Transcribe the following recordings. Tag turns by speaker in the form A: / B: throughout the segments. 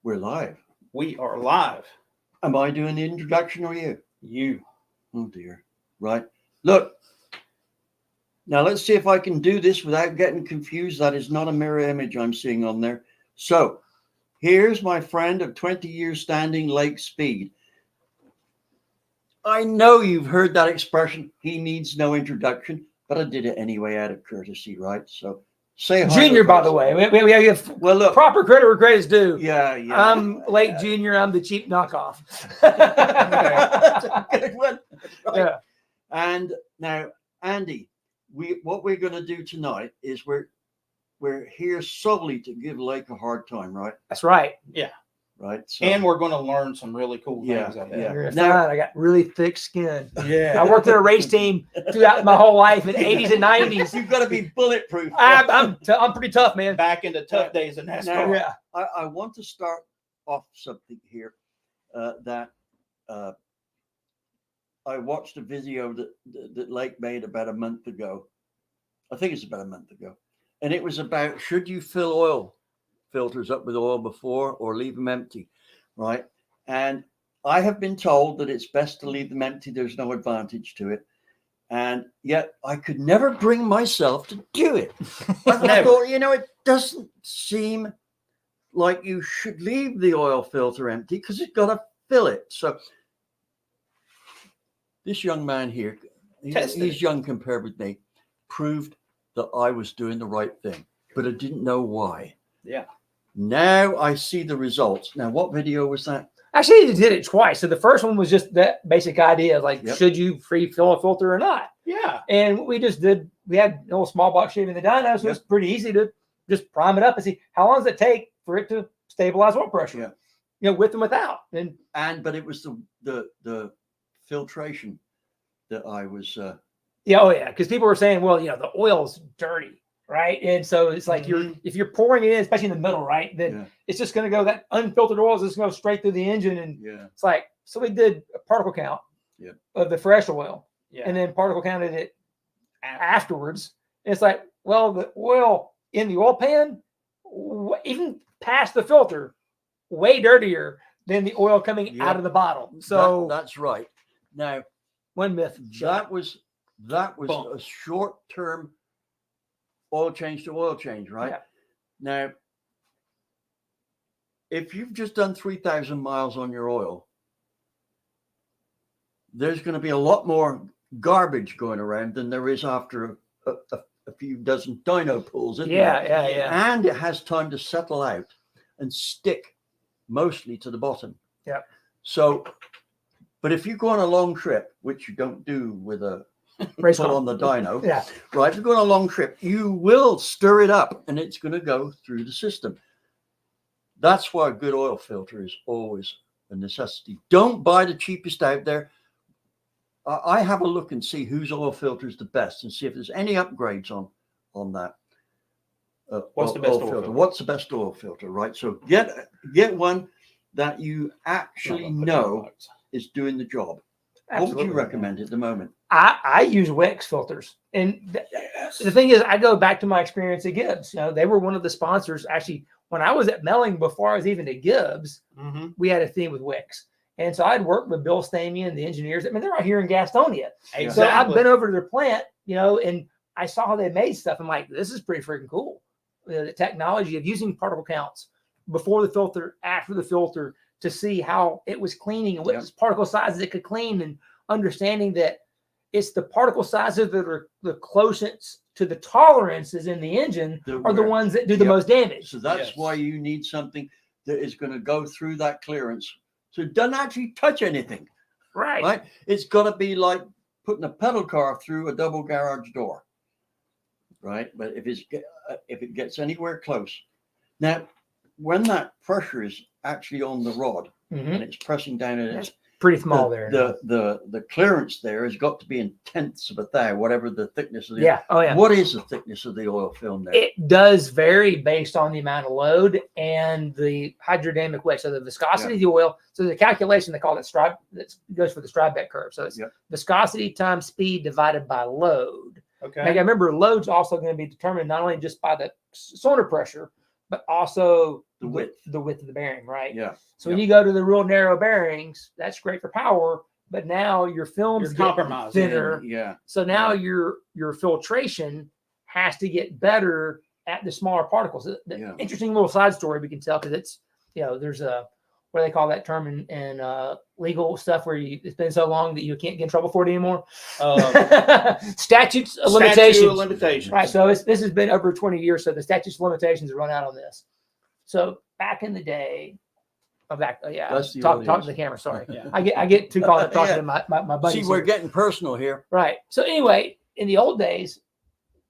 A: We're live.
B: We are live.
A: Am I doing the introduction or you?
B: You.
A: Oh dear. Right. Look. Now let's see if I can do this without getting confused. That is not a mirror image I'm seeing on there. So here's my friend of 20 years standing, Lake Speed. I know you've heard that expression, he needs no introduction, but I did it anyway out of courtesy, right? So say hi.
C: Junior, by the way. We have proper credit where credit's due.
A: Yeah.
C: I'm Lake Junior. I'm the cheap knockoff.
A: That's a good one. Right.
C: Yeah.
A: And now, Andy, what we're going to do tonight is we're here solely to give Lake a hard time, right?
C: That's right.
B: Yeah.
A: Right. So,
B: And we're going to learn some really cool things.
C: You're gonna find I got really thick skin.
B: Yeah.
C: I worked at a race team throughout my whole life in the 80s and 90s.
A: You've got to be bulletproof.
C: I'm pretty tough, man.
B: Back in the tough days in NASCAR.
A: Now,
C: Yeah.
A: I want to start off something here that I watched a video that Lake made about a month ago. I think it's about a month ago. And it was about, should you fill oil filters up with oil before or leave them empty, right? And I have been told that it's best to leave them empty. There's no advantage to it. And yet I could never bring myself to do it. I thought, it doesn't seem like you should leave the oil filter empty because it's got to fill it. So this young man here, he's young compared with me, proved that I was doing the right thing, but I didn't know why.
B: Yeah.
A: Now I see the results. Now, what video was that?
C: Actually, he did it twice. So the first one was just that basic idea, like, should you fill a filter or not?
B: Yeah.
C: And we had a little small box shaving the dyno, so it's pretty easy to just prime it up and see how long does it take for it to stabilize oil pressure. Yeah. With and without.
A: But it was the filtration that I was
C: because people were saying, well, the oil's dirty, right? And so it's like if you're pouring it in, especially in the middle, right, then it's just going to go, that unfiltered oil is just going to go straight through the engine. And it's like, so we did a particle count of the fresh oil and then particle counted it afterwards. And it's like, well, the oil in the oil pan, even past the filter, way dirtier than the oil coming out of the bottle. So
A: that's right. Now,
C: one myth.
A: That was a short-term oil change to oil change, right?
C: Yeah.
A: Now, if you've just done 3,000 miles on your oil, there's going to be a lot more garbage going around than there is after a few dozen dyno pulls, isn't there?
C: Yeah.
A: And it has time to settle out and stick mostly to the bottom.
C: Yeah.
A: So, but if you go on a long trip, which you don't do with a
C: race
A: pull on the dyno,
C: right?
A: If you go on a long trip, you will stir it up and it's going to go through the system. That's why a good oil filter is always a necessity. Don't buy the cheapest out there. I have a look and see whose oil filter is the best and see if there's any upgrades on that.
B: What's the best oil filter?
A: What's the best oil filter, right? So get one that you actually know is doing the job. Absolutely. What would you recommend at the moment?
C: I use Wix filters. And the thing is, I go back to my experience at Gibbs. They were one of the sponsors. Actually, when I was at Melling, before I was even at Gibbs, we had a theme with Wix. And so I'd worked with Bill Stamian, the engineers. I mean, they're out here in Gastonia. Exactly. So I've been over to their plant, and I saw how they made stuff. I'm like, this is pretty freaking cool. The technology of using particle counts before the filter, after the filter, to see how it was cleaning and what particle sizes it could clean, and understanding that it's the particle sizes that are the closest to the tolerances in the engine are the ones that do the most damage.
A: So that's why you need something that is going to go through that clearance. So it doesn't actually touch anything. Right. It's got to be like putting a pedal car through a double garage door. Right. But if it gets anywhere close. Now, when that pressure is actually on the rod and it's pressing down at it,
C: pretty small there.
A: The clearance there has got to be in tenths of a thou, whatever the thickness of the What is the thickness of the oil film there?
C: It does vary based on the amount of load and the hydrodynamic weight. So the viscosity of the oil. So the calculation, they call it that goes for the Strybeck curve. So it's viscosity times speed divided by load.
B: Okay.
C: Now, remember, load's also going to be determined not only just by the cylinder pressure, but also
A: The width.
C: the width of the bearing, right?
A: Yeah.
C: So when you go to the real narrow bearings, that's great for power, but now your films
B: You're
C: get
B: compromised.
C: thinner.
A: Yeah.
C: So now
A: Yeah.
C: your filtration has to get better at the smaller particles. The interesting little side story we can tell, because it's, there's a, what do they call that term in legal stuff where it's been so long that you can't get in trouble for it anymore? Statutes of limitations.
B: Statute of limitations.
C: Right. So this has been over 20 years. So the statutes of limitations run out on this. So back in the day, talk to the camera. Sorry.
B: Yeah.
C: I get too caught up talking to my buddies.
A: See, we're getting personal here.
C: Right. So anyway, in the old days,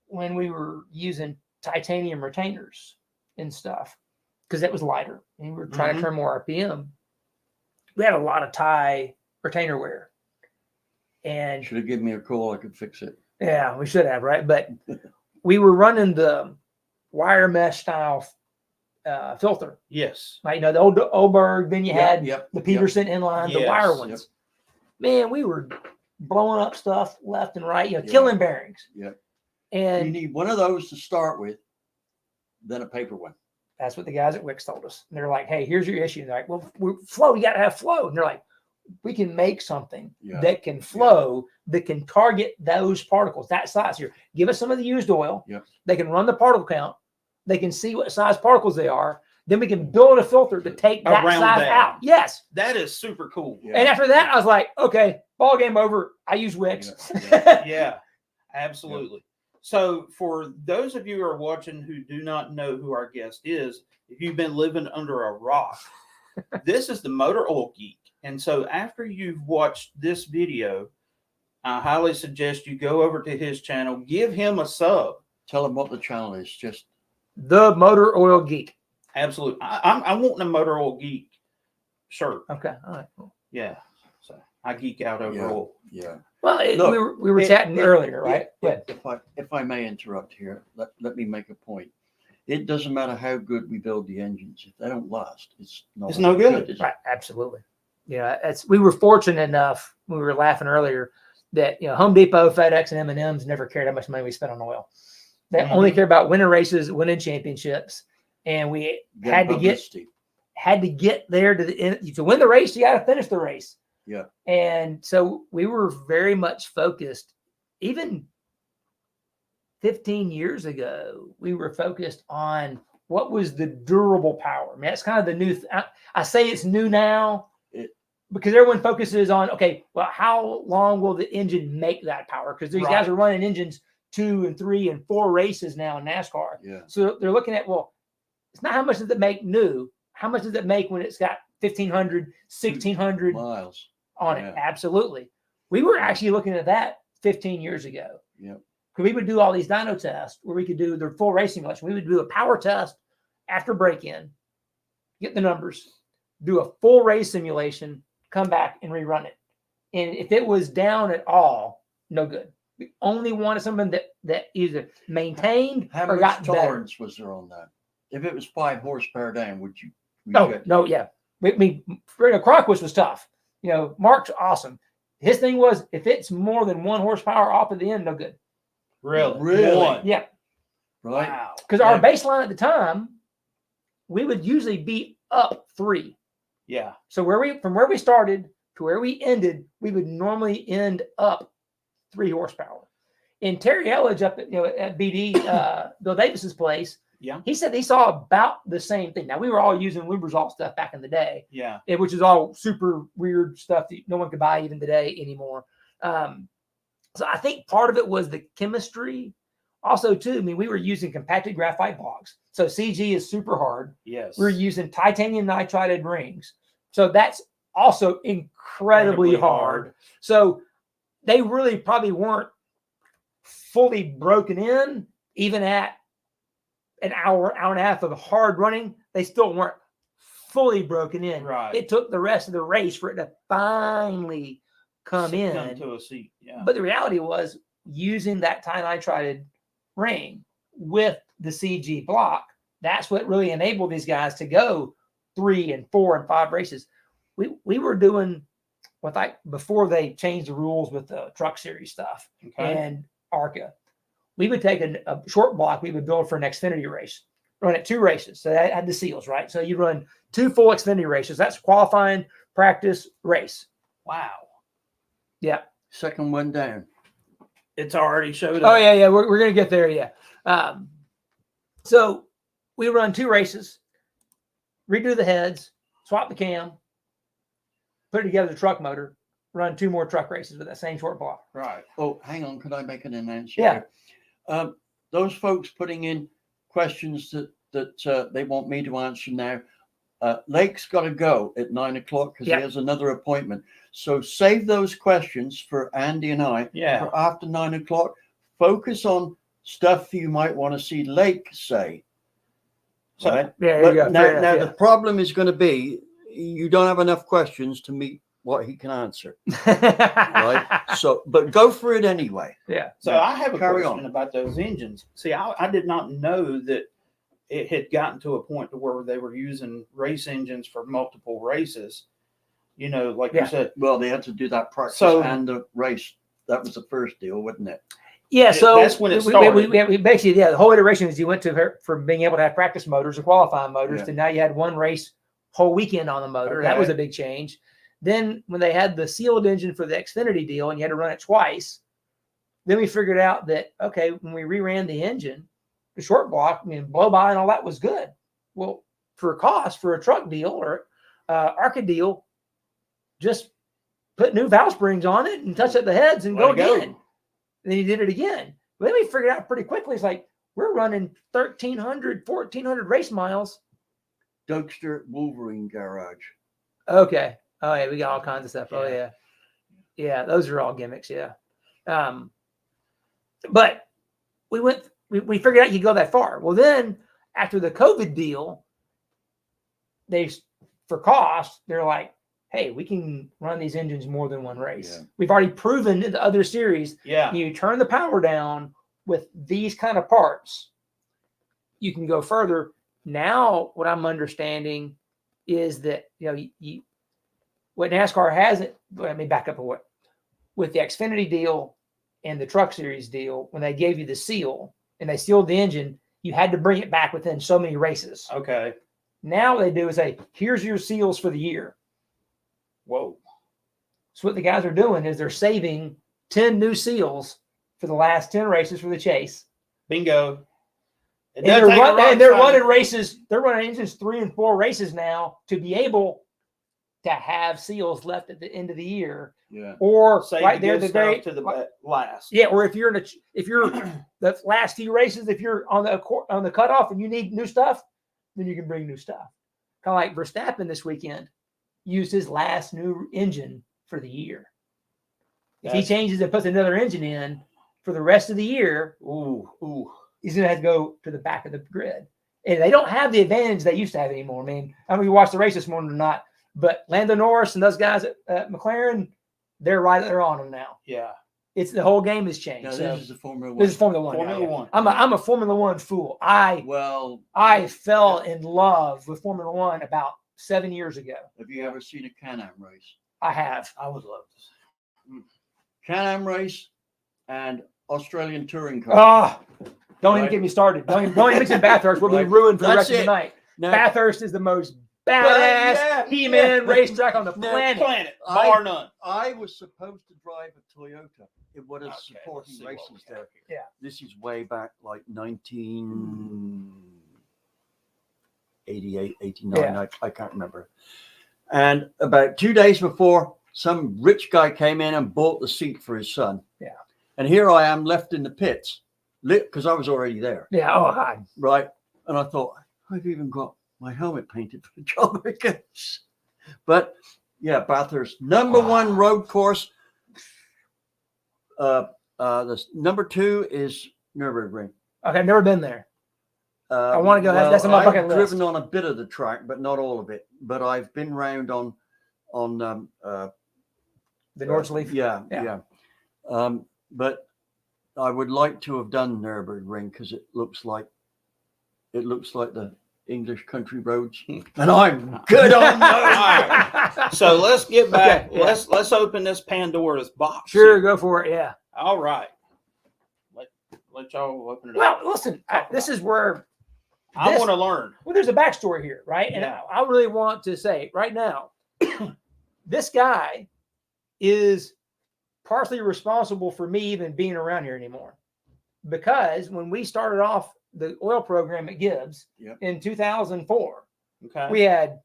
C: when we were using titanium retainers and stuff, because it was lighter and we were trying to turn more RPM, we had a lot of tie retainer wear. And
A: Should have given me a call. I could fix it.
C: yeah, we should have, right? But we were running the wire mesh style filter.
B: Yes.
C: Like, the old Oberg, then you had the Peterson inline, the
B: Yes.
C: wire ones. Man, we were blowing up stuff left and right, killing bearings.
A: Yep.
C: And
A: you need one of those to start with, then a paper one.
C: that's what the guys at Wix told us. And they're like, hey, here's your issue. And they're like, well, flow, you got to have flow. And they're like, we can make something that can flow, that can target those particles, that size. Here, give us some of the used oil. They can run the particle count. They can see what size particles they are. Then we can build a filter to take that size out. Yes.
B: That is super cool.
C: Yeah. And after that, I was like, okay, ball game over. I use Wix.
B: Yeah, absolutely. So for those of you who are watching who do not know who our guest is, if you've been living under a rock, this is the Motor Oil Geek. And so after you've watched this video, I highly suggest you go over to his channel, give him a sub.
A: Tell him what the channel is. Just
C: the Motor Oil Geek.
B: Absolutely. I'm wanting a Motor Oil Geek shirt.
C: Okay. All right. Cool.
B: Yeah. So I geek out over oil.
A: Yeah.
C: Well, we were chatting earlier, right?
A: If I may interrupt here, let me make a point. It doesn't matter how good we build the engines. If they don't last, it's
B: no good.
C: Right. Absolutely. Yeah. We were fortunate enough, we were laughing earlier, that Home Depot, FedEx, and M&M's never cared how much money we spent on oil. They only care about winning races, winning championships, and we had to get there to the end. To win the race, you got to finish the race.
A: Yeah.
C: And so we were very much focused. Even 15 years ago, we were focused on what was the durable power. I mean, that's kind of the new. I say it's new now because everyone focuses on, okay, well, how long will the engine make that power? Because these guys are running engines 2 and 3 and 4 races now in NASCAR.
A: Yeah.
C: So they're looking at, well, it's not how much does it make new. How much does it make when it's got 1,500, 1,600
A: miles
C: on it? Absolutely. We were actually looking at that 15 years ago.
A: Yeah.
C: Because we would do all these dyno tests where we could do the full race simulation. We would do a power test after break-in, get the numbers, do a full race simulation, come back and rerun it. And if it was down at all, no good. We only wanted something that either maintained or got better. How much
A: tolerance was there on that? If it was 5 horsepower down, would you?
C: No, yeah. I mean, Crockwist was tough. Mark's awesome. His thing was, if it's more than 1 horsepower off at the end, no good.
B: Really?
C: Yeah.
A: Right.
B: Wow.
C: Because our baseline at the time, we would usually be up 3.
B: Yeah.
C: So from where we started to where we ended, we would normally end up 3 horsepower. And Terry Elledge up at BD, Bill Davis's place, he said he saw about the same thing. Now, we were all using Lubrizol stuff back in the day, which is all super weird stuff that no one could buy even today anymore. So I think part of it was the chemistry. Also, too, I mean, we were using compacted graphite blocks. So CG is super hard.
B: Yes.
C: We're using titanium nitrided rings. So that's also incredibly hard. So they really probably weren't fully broken in, even at an hour and a half of hard running. They still weren't fully broken in.
B: Right.
C: It took the rest of the race for it to finally come
B: to a seat. Yeah.
C: But the reality was, using that nitrided ring with the CG block, that's what really enabled these guys to go 3 and 4 and 5 races. We were doing before they changed the rules with the truck series stuff and ARCA. We would take a short block we would build for an Xfinity race. run it 2 races. So that had the seals, right? So you run 2 full Xfinity races. That's qualifying, practice, race.
B: Wow.
C: Yeah.
A: Second one down.
B: It's already showed
C: Oh
B: up.
C: yeah. We're gonna get there. Yeah. So we run 2 races, redo the heads, swap the cam, put it together the truck motor, run 2 more truck races with that same short block.
B: Right.
A: Oh, hang on. Could I make an announcement?
C: Yeah.
A: Those folks putting in questions that they want me to answer now. Lake's got to go at 9 o'clock because
C: Yeah.
A: he has another appointment. So save those questions for Andy and I for after 9 o'clock. Focus on stuff you might want to see Lake say.
B: So,
A: Right?
C: Yeah.
A: But
C: You go.
A: now the problem is going to be you don't have enough questions to meet what he can answer. Right? So, but go for it anyway.
C: Yeah.
B: So
A: Yeah.
B: I have a
A: Carry
B: question
A: on.
B: about those engines. See, I did not know that it had gotten to a point to where they were using race engines for multiple races. You know, like
C: Yeah.
B: you said.
A: Well, they had to do that practice
B: So-
A: and the race. That was the first deal, wasn't it?
C: Yeah, so
B: That's when it started.
C: We basically, the whole iteration is you went to her for being able to have practice motors or qualifying motors
A: Yeah.
C: to now you had 1 race whole weekend on the motor. That was
B: Okay.
C: a big change. Then when they had the sealed engine for the Xfinity deal and you had to run it twice, then we figured out that, okay, when we reran the engine, the short block, I mean, blow by and all that was good. Well, for a cost, for a truck deal or ARCA deal, just put new valve springs on it and touch up the heads and go
B: Let it go.
C: again. And then he did it again. But then we figured out pretty quickly, it's like, we're running 1,300, 1,400 race miles.
A: Dougster Wolverine Garage.
C: Okay. Oh, yeah, we got all kinds of stuff. Oh,
B: Yeah.
C: yeah. Yeah, those are all gimmicks, yeah. But we figured out you go that far. Well, then after the COVID deal, for cost, they're like, hey, we can run these engines more than 1 race.
A: Yeah.
C: We've already proven in the other series,
B: Yeah.
C: you turn the power down with these kind of parts, you can go further. Now, what I'm understanding is that, what NASCAR hasn't, let me back up a what, with the Xfinity deal and the Truck Series deal, when they gave you the seal and they sealed the engine, you had to bring it back within so many races.
B: Okay.
C: Now what they do is say, here's your seals for the year.
B: Whoa.
C: So what the guys are doing is they're saving 10 new seals for the last 10 races for the chase.
B: Bingo. It
C: And
B: does take a rock
C: they're
B: scientist.
C: running races. They're running engines 3 and 4 races now to be able to have seals left at the end of the year,
A: Yeah.
C: or
B: Save
C: right
B: the
C: there
B: good
C: the very
B: stuff to the last.
C: yeah. Or if you're the last few races, if you're on the cutoff and you need new stuff, then you can bring new stuff. Kind of like Verstappen this weekend used his last new engine for the year. If he changes and puts another engine in for the rest of the year,
B: Ooh.
C: he's going to have to go to the back of the grid. And they don't have the advantage they used to have anymore. I mean, I don't know if you watched the race this morning or not, but Lando Norris and those guys at McLaren, they're right there on them now.
B: Yeah.
C: It's the whole game has changed.
A: Now,
C: So
A: this is the Formula 1.
C: this is Formula One.
B: Formula One.
C: I'm a Formula One fool.
A: Well,
C: I fell in love with Formula One about 7 years ago.
A: have you ever seen a Can-Am race?
C: I have.
B: I would love this.
A: Can-Am race and Australian touring car.
C: Oh, don't even
A: Right.
C: get me started. Don't even mention Bathurst. We'll be
A: Right.
C: ruined for the
A: That's
C: rest of the
A: it.
C: night.
A: Now,
C: Bathurst is the most badass
A: yeah,
C: He-Man
A: yeah.
C: racetrack on the
A: Now,
C: planet.
B: Bar none.
A: I was supposed to drive a Toyota. It would have
B: Okay, let's
A: supporting
B: see what
A: races
B: we
A: there.
B: have here.
C: Yeah.
A: This is way back like 1988, 89.
C: Yeah.
A: I can't remember. And about 2 days before, some rich guy came in and bought the seat for his son.
C: Yeah.
A: And here I am left in the pits, because I was already there.
C: Yeah. Oh, God.
A: Right. And I thought, I've even got my helmet painted for the job again. But yeah, Bathurst, number one road course. The number 2 is Nürburgring.
C: Okay, I've never been there. I wanna go. That's on my bucket
A: I've
C: list.
A: driven on a bit of the track, but not all of it. But I've been round on
C: The Nordsleaf.
A: Yeah.
C: Yeah.
A: But I would like to have done Nürburgring because it looks like the English country roads, and I'm good on those.
B: So let's get back.
C: Okay, yeah.
B: Let's open this Pandora's box.
C: Sure,
B: here.
C: go for it. Yeah.
B: All right. Let y'all open it up.
C: Well, listen, this is where
B: I
C: this-
B: want to learn.
C: Well, there's a backstory here, right? And
B: Yeah.
C: I really want to say right now, this guy is partially responsible for me even being around here anymore. Because when we started off the oil program at Gibbs
A: Yep.
C: in 2004,
B: Okay.
C: we had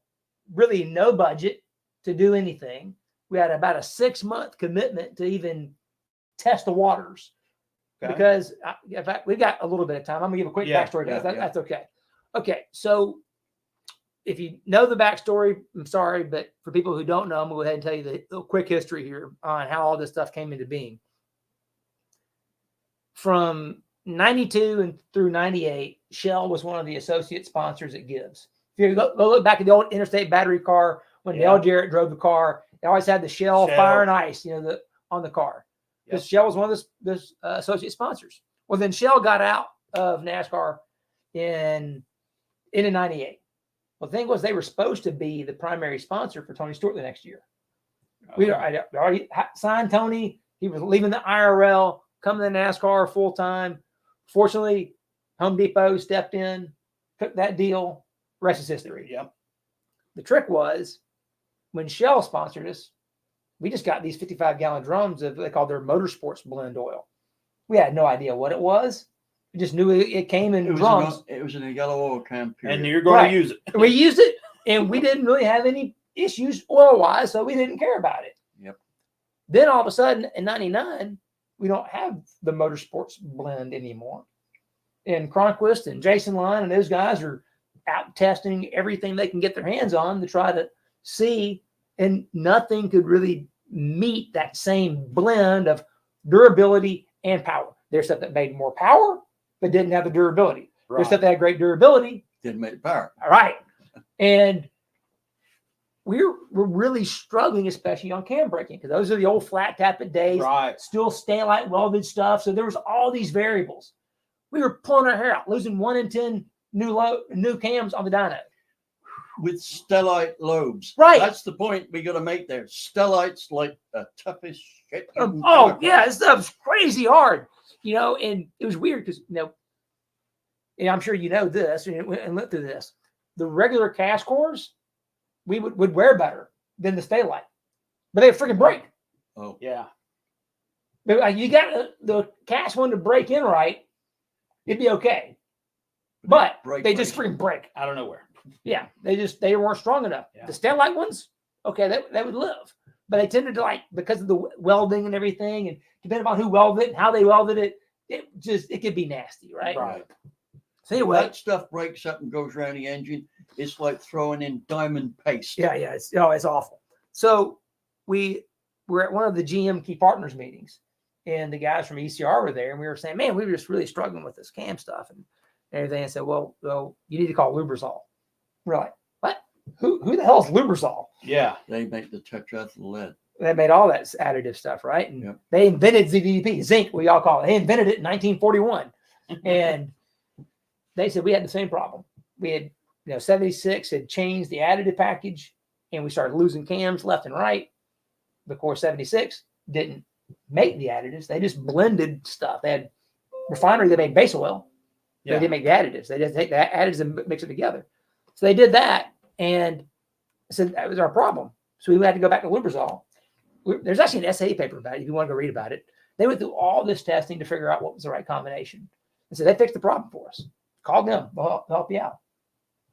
C: really no budget to do anything. We had about a 6-month commitment to even test the waters.
B: Okay.
C: Because in fact, we've got a little bit of time. I'm gonna give a quick
B: Yeah,
C: backstory.
A: yeah, yeah.
C: That's okay. Okay, so if you know the backstory, I'm sorry, but for people who don't know, I'm gonna go ahead and tell you the quick history here on how all this stuff came into being. From 92 and through 98, Shell was one of the associate sponsors at Gibbs. If you go look back at the old interstate battery car when Dale Jarrett drove the car, they always had the Shell Fire and Ice, on the car. Because Shell was one of the associate sponsors. Well, then Shell got out of NASCAR in 98. Well, the thing was, they were supposed to be the primary sponsor for Tony Stewart the next year. We already signed Tony. He was leaving the IRL, coming to NASCAR full time. Fortunately, Home Depot stepped in, took that deal. Rest is history.
B: Yep.
C: The trick was when Shell sponsored us, we just got these 55-gallon drums of they called their motorsports blend oil. We had no idea what it was. We just knew it came in drums.
A: It was in a yellow oil can. Period.
B: And you're going to use it.
C: We used it, and we didn't really have any issues oil-wise, so we didn't care about it.
A: Yep.
C: Then all of a sudden, in 99, we don't have the motorsports blend anymore. And Cronquist and Jason Line and those guys are out testing everything they can get their hands on to try to see, and nothing could really meet that same blend of durability and power. There's stuff that made more power, but didn't have the durability.
B: Right.
C: There's stuff that had great durability.
A: Didn't make the power.
C: All right. And we're really struggling, especially on cam braking, because those are the old flat tappet days.
B: Right.
C: Still Stanlite welded stuff. So there was all these variables. We were pulling our hair out, losing 1 in 10 new cams on the dyno.
A: With stellite lobes.
C: Right.
A: That's the point we got to make there. Stellite's like the toughest shit. you can come
C: Oh,
A: across.
C: yeah, this stuff's crazy hard, and it was weird because, and I'm sure you know this and look through this. The regular cast cores, we would wear better than the Stellite, but they freaking break.
A: Oh,
B: Yeah.
C: But you got the cast one to break in right, it'd be okay. But they just freaking break.
B: Out of nowhere.
C: Yeah, they weren't strong enough.
B: Yeah.
C: The Stellite ones, okay, they would live, but they tended to because of the welding and everything, and depending on who welded it and how they welded it, it could be nasty, right?
B: Right.
C: So anyway,
A: that stuff breaks up and goes around the engine. It's like throwing in diamond paste.
C: yeah, it's awful. So we were at one of the GM key partners meetings, and the guys from ECR were there, and we were saying, man, we were just really struggling with this cam stuff and everything. And said, well, you need to call Lubrizol. We're like, what? Who the hell is Lubrizol?
B: Yeah.
A: They make the tetraethyl lead.
C: They made all that additive stuff, right? And
A: Yep.
C: they invented ZDP, zinc, we all call it. They invented it in 1941. And they said we had the same problem. We had, 76 had changed the additive package, and we started losing cams left and right. Of course, 76 didn't make the additives. They just blended stuff. They had refinery that made base oil.
B: Yeah.
C: They didn't make the additives. They just take the additives and mix it together. So they did that, and I said that was our problem. So we had to go back to Lubrizol. There's actually an SAE paper about it if you want to go read about it. They went through all this testing to figure out what was the right combination. And so they fixed the problem for us. Called them. They'll help you out.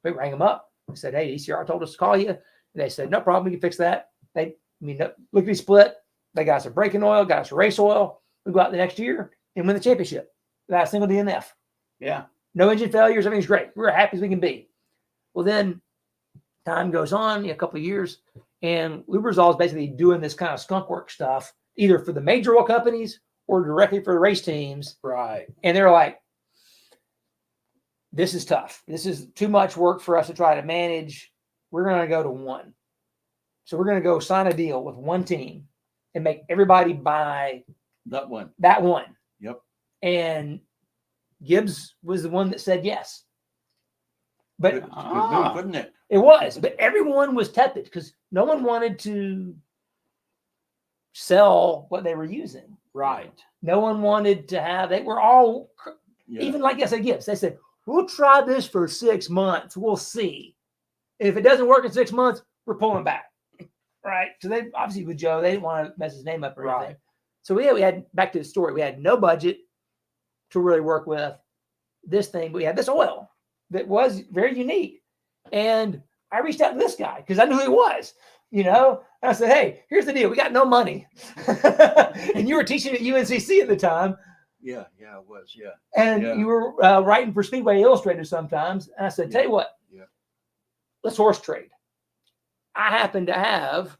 C: We rang them up. We said, hey, ECR told us to call you. And they said, no problem. We can fix that. Lickety split. They got us a braking oil, got us a race oil. We go out the next year and win the championship without a single DNF.
B: Yeah.
C: No engine failures. Everything's great. We're happy as we can be. Well, then time goes on, a couple of years, and Lubrizol is basically doing this kind of skunk work stuff, either for the major oil companies or directly for the race teams.
B: Right.
C: And they're like, this is tough. This is too much work for us to try to manage. We're going to go to one. So we're going to go sign a deal with one team and make everybody buy
A: That one.
C: that one.
A: Yep.
C: And Gibbs was the one that said yes. But
A: Good move, wasn't it?
C: it was, but everyone was tepid because no one wanted to sell what they were using.
B: Right.
C: No one wanted to have, they were all,
A: Yeah.
C: even like I said, Gibbs, they said, we'll try this for 6 months. We'll see. If it doesn't work in 6 months, we're pulling back. Right. So they obviously with Joe, they didn't want to mess his name up or anything.
B: Right.
C: So we had back to the story. We had no budget to really work with this thing, but we had this oil that was very unique. And I reached out to this guy because I knew who he was, you know. And I said, hey, here's the deal. We got no money. And you were teaching at UNCC at the time.
A: Yeah, it was. Yeah.
C: And
A: Yeah.
C: you were writing for Speedway Illustrated sometimes. And I said, tell you what, let's horse trade. I happen to have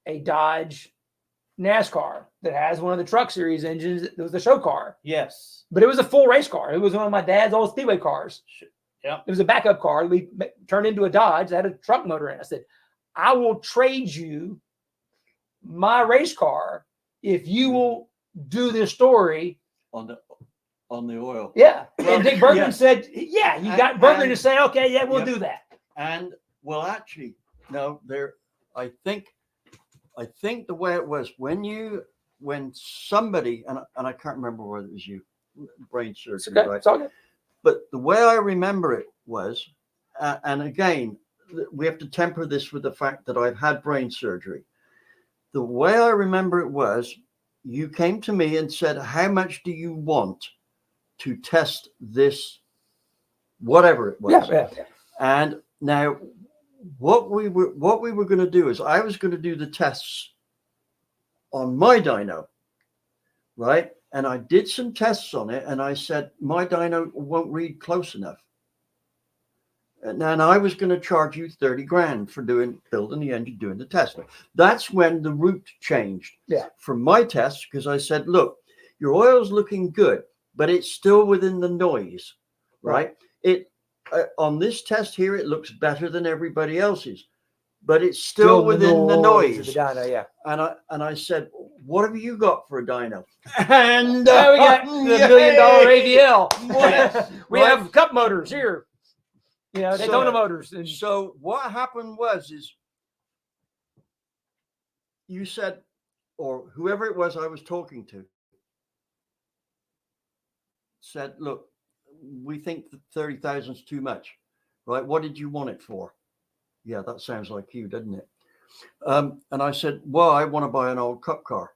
C: a Dodge NASCAR that has one of the Truck Series engines. It was a show car.
B: Yes.
C: But it was a full race car. It was one of my dad's old Speedway cars.
B: Yeah.
C: It was a backup car. We turned into a Dodge that had a truck motor in it. I said, I will trade you my race car if you will do this story
A: On the oil.
C: Yeah.
A: Well,
C: and Dick Bergman
A: yeah.
C: said, yeah, you got Bergman to say, okay, yeah, we'll
A: Yep.
C: do that.
A: And well, actually, no, I think the way it was when somebody and I can't remember whether it was you, brain surgery,
C: Okay.
A: right?
C: It's all good.
A: But the way I remember it was, and again, we have to temper this with the fact that I've had brain surgery. The way I remember it was, you came to me and said, how much do you want to test this, whatever it was?
C: Yeah.
A: And now what we were going to do is I was going to do the tests on my dyno, right? And I did some tests on it, and I said, my dyno won't read close enough. And I was going to charge you 30 grand for building the engine, doing the test. That's when the route changed from my tests, because I said, look, your oil's looking good, but it's still within the noise, right? It on this test here, it looks better than everybody else's, but it's still within the noise.
C: Of the dyno, yeah.
A: And I said, what have you got for a dyno?
C: And we got the $1 million AVL. We
A: Right.
C: have cup motors here. You know, Daytona motors. And
A: So what happened was you said, or whoever it was I was talking to said, look, we think that 30,000 is too much, right? What did you want it for? Yeah, that sounds like you, doesn't it? And I said, well, I want to buy an old cup car.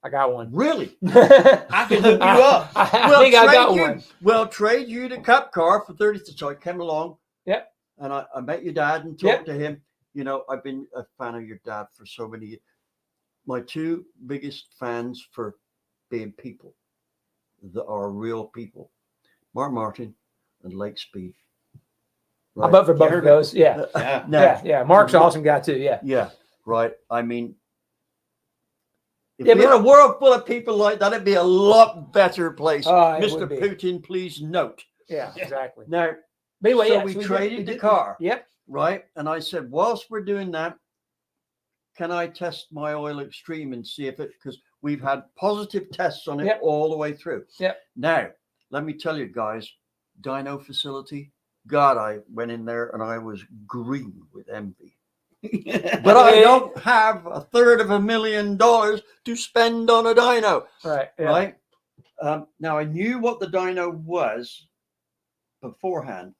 C: I got one.
A: Really?
B: I can hook you up.
C: I think I got one.
A: Well, trade you the cup car for 30. So I came along.
C: Yep.
A: And I met your dad and talked to him. You know, I've been a fan of your dad for so many years. My two biggest fans for being people that are real people, Mark Martin and Lake Speed.
C: Right. I vote for both of those. Yeah. Yeah. Mark's an awesome guy too. Yeah.
A: Yeah. Right. I mean, if we had a world full of people like that, it'd be a lot better place. Mr. Putin, please note.
C: Yeah, exactly.
A: Now,
C: but anyway,
A: so we traded the car.
C: Yep.
A: Right. And I said, whilst we're doing that, can I test my oil extreme and see if it, because we've had positive tests on it all the way through.
C: Yep.
A: Now, let me tell you guys, dyno facility, God, I went in there and I was green with envy. But I don't have $350,000 to spend on a dyno.
C: Right. Yeah.
A: Right. Now I knew what the dyno was beforehand,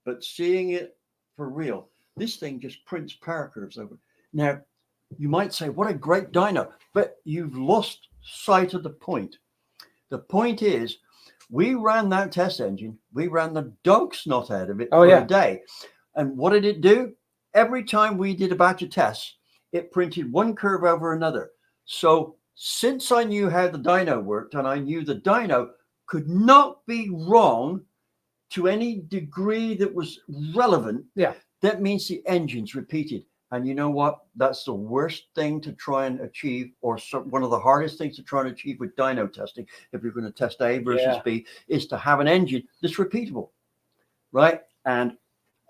A: but seeing it for real, this thing just prints power curves over. Now, you might say, what a great dyno, but you've lost sight of the point. The point is, we ran that test engine. We ran the dog snot out of it for a day. And what did it do? Every time we did a batch of tests, it printed one curve over another. So since I knew how the dyno worked and I knew the dyno could not be wrong to any degree that was relevant, that means the engine's repeated. And you know what? That's the worst thing to try and achieve, or one of the hardest things to try and achieve with dyno testing, if you're going to test A versus B, is to have an engine that's repeatable, right? And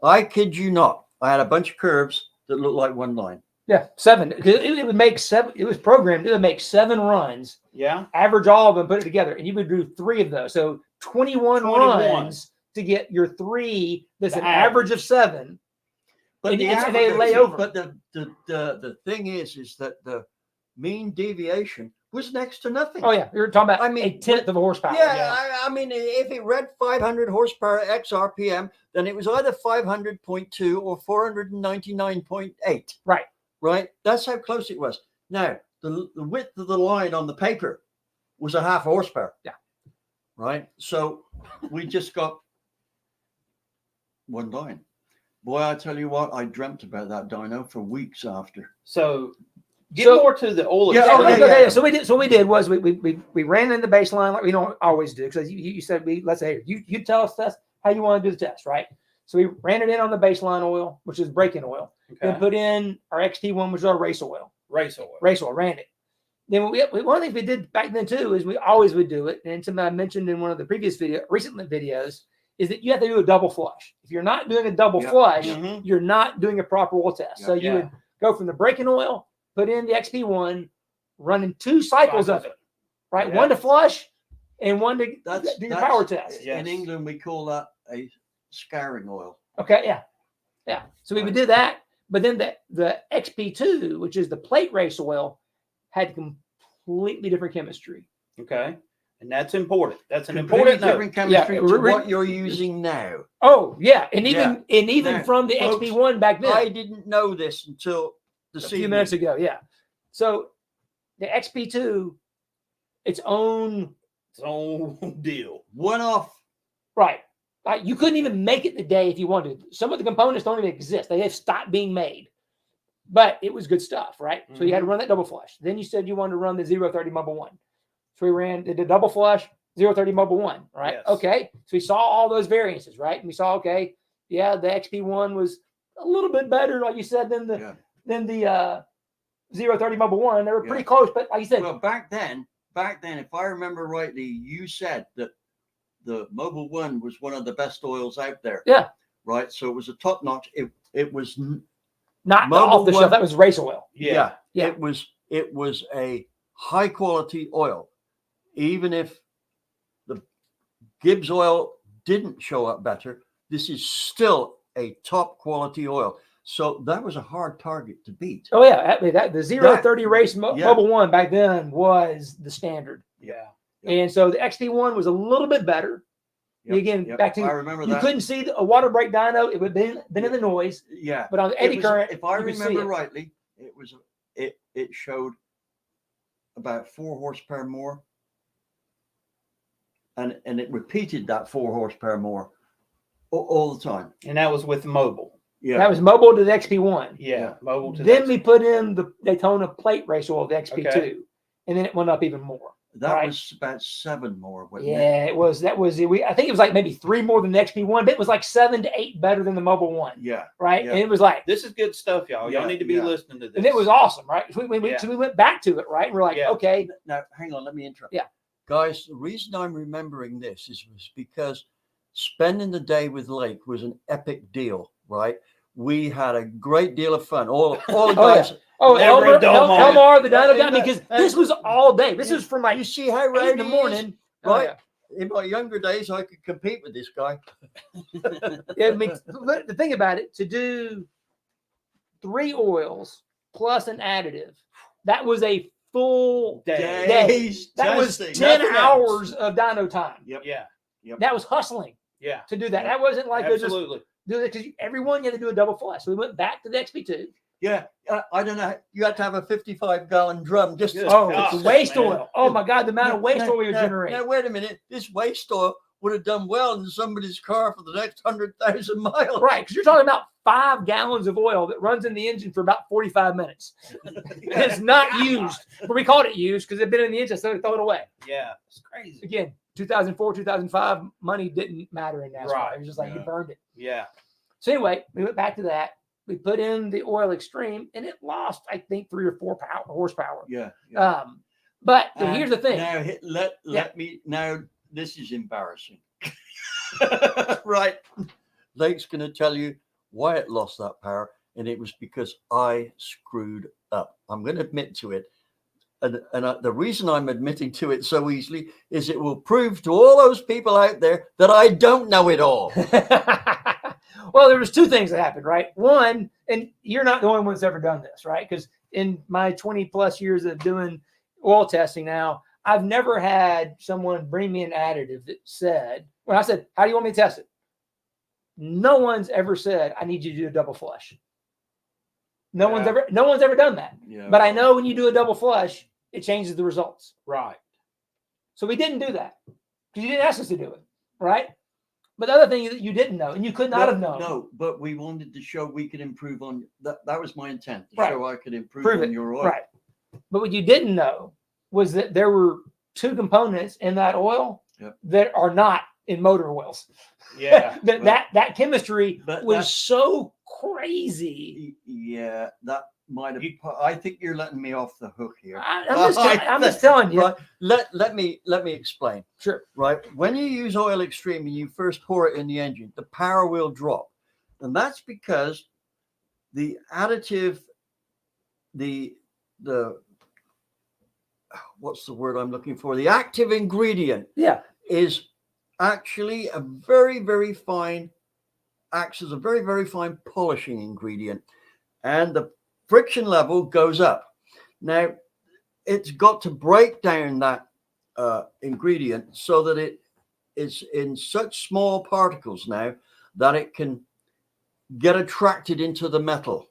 A: I kid you not, I had a bunch of curves that looked like one line.
C: Yeah, 7. It would make 7. It was programmed. It would make 7 runs.
B: Yeah.
C: Average all of them, put it together, and you would do 3 of those. So 21 runs to get your 3. That's an average of 7.
A: But
C: and they lay over.
A: But the thing is that the mean deviation was next to nothing.
C: Oh yeah, you're talking about
A: I mean,
C: a tenth of a horsepower.
A: Yeah, I mean, if it read 500 horsepower X RPM, then it was either 500.2 or 499.8.
C: Right.
A: Right. That's how close it was. Now, the width of the line on the paper was a half horsepower.
C: Yeah.
A: Right. So we just got one line. Boy, I tell you what, I dreamt about that dyno for weeks after.
B: So get more to the oil.
A: Yeah,
C: Okay. So what we did was we ran in the baseline like we don't always do, because you said let's say you tell us how you want to do the test, right? So we ran it in on the baseline oil, which is break-in oil.
B: Okay.
C: Then put in our XP1, which is our race oil.
B: Race oil.
C: Ran it. Then one of the things we did back then too is we always would do it, and something I mentioned in one of the previous recent videos is that you have to do a double flush. If you're not doing a double flush, you're not doing a proper oil test. So you would go from the break-in oil, put in the XP1, running 2 cycles of it, right?
B: Yeah.
C: One to flush and one to do your power test.
B: Yes.
A: In England, we call that a scouring oil.
C: Okay, yeah. So we would do that, but then the XP2, which is the plate race oil, had completely different chemistry.
B: Okay. And that's important. That's an
A: Completely
B: important note.
A: different chemistry
C: Yeah,
A: to what you're using now.
C: Oh yeah, and even
A: Now,
C: from the
A: folks,
C: XP1 back then.
A: I didn't know this until
C: a few minutes ago. Yeah. So the XP2, its own
B: deal.
A: One off.
C: right. Like you couldn't even make it today if you wanted to. Some of the components don't even exist. They have stopped being made. But it was good stuff, right? So you had to run that double flush. Then you said you wanted to run the 030 Mobile 1. So we did the double flush, 030 Mobile 1, right?
B: Yes.
C: Okay. So we saw all those variances, right? And we saw, okay, yeah, the XP1 was a little bit better, like you said, than the 030 Mobile 1. They were pretty close, but like you said.
A: Well, back then, if I remember rightly, you said that the Mobile 1 was one of the best oils out there.
C: Yeah.
A: Right. So it was a top notch. It was
C: not off the shelf. That was race oil.
B: Yeah.
A: It was a high quality oil. Even if the Gibbs oil didn't show up better, this is still a top quality oil. So that was a hard target to beat.
C: Oh yeah, the 030 race Mobile 1 back then was the standard.
B: Yeah.
C: And so the XP1 was a little bit better. Back to
A: I remember
C: you
A: that.
C: couldn't see a water brake dyno. It would have been in the noise.
A: Yeah.
C: But on the eddy current,
A: if I
C: you could see
A: remember
C: it.
A: rightly, it showed about 4 horsepower more. And it repeated that 4 horsepower more all the time.
B: And that was with mobile.
A: Yeah.
C: That was mobile to the XP1.
B: Yeah. Mobile to
C: Then we put in the Daytona plate race oil, the XP2.
B: Okay.
C: And then it went up even more.
A: That was about 7 more. Wasn't
C: Yeah, it was. That was. I think it was like maybe 3 more than the XP1, but it was like 7 to 8 better than the Mobile 1.
A: Yeah.
C: Right.
A: Yeah.
C: And it was like
B: this is good stuff, y'all. Y'all need to be listening to this.
C: And it was awesome, right? So we went back to it, right? And we're like, okay.
A: Now, hang on. Let me interrupt.
C: Yeah.
A: Guys, the reason I'm remembering this was because spending the day with Lake was an epic deal, right? We had a great deal of fun. All the guys.
C: Oh, Elmar, the dyno guy,
A: Yeah.
C: because this was all day. This was from like
A: You see how
C: 8
A: rowdy
C: in the
A: he
C: morning.
A: is,
C: Oh,
A: right?
C: yeah.
A: In my younger days, I could compete with this guy.
C: Yeah, I mean, the thing about it, to do 3 oils plus an additive, that was a full day. That was 10 hours of dyno time.
A: Yep.
B: Yeah.
C: That was hustling
B: Yeah.
C: to do that. That wasn't like just
B: Absolutely.
C: do it because everyone had to do a double flush. So we went back to the XP2.
A: Yeah, I don't know. You had to have a 55-gallon drum just.
B: Good.
C: Oh,
B: gosh,
C: it's waste
B: man.
C: oil. Oh my God, the amount of waste oil you generate.
A: Now, wait a minute. This waste oil would have done well in somebody's car for the next 100,000 miles.
C: Right, because you're talking about 5 gallons of oil that runs in the engine for about 45 minutes. It's not used. But we called it used because it'd been in the engine, so we throw it away.
B: Yeah. It's crazy.
C: Again, 2004, 2005, money didn't matter in NASCAR.
B: Right.
C: It was just like you burned it.
B: Yeah.
C: So anyway, we went back to that. We put in the oil extreme, and it lost, I think, 3 or 4 horsepower.
A: Yeah.
C: But here's the thing.
A: Now let me. Now this is embarrassing. Right. Lake's going to tell you why it lost that power, and it was because I screwed up. I'm going to admit to it. And the reason I'm admitting to it so easily is it will prove to all those people out there that I don't know it all.
C: Well, there was 2 things that happened, right? One, and you're not the only one that's ever done this, right? Because in my 20 plus years of doing oil testing now, I've never had someone bring me an additive that said, when I said, how do you want me to test it? No one's ever said, I need you to do a double flush. No one's ever done that.
A: Yeah,
C: but I know when you do a double flush, it changes the results.
B: Right.
C: So we didn't do that because you didn't ask us to do it, right? But the other thing that you didn't know, and you could not have known.
A: No, but we wanted to show we could improve on that. That was my intent, to
C: Right.
A: show I could improve
C: Prove
A: on
C: it.
A: your oil.
C: Right. But what you didn't know was that there were two components in that oil
A: Yep.
C: that are not in motor oils.
B: Yeah.
C: that chemistry
A: But
C: was
A: that's-
C: so crazy.
A: Yeah, that might have. I think you're letting me off the hook here.
C: I'm just telling you.
A: Right. Let me explain.
C: Sure.
A: Right. When you use oil extreme and you first pour it in the engine, the power will drop. And that's because the additive, the what's the word I'm looking for? The active ingredient
C: Yeah.
A: is actually a very, very fine, acts as a very, very fine polishing ingredient. And the friction level goes up. Now, it's got to break down that ingredient so that it is in such small particles now that it can get attracted into the metal.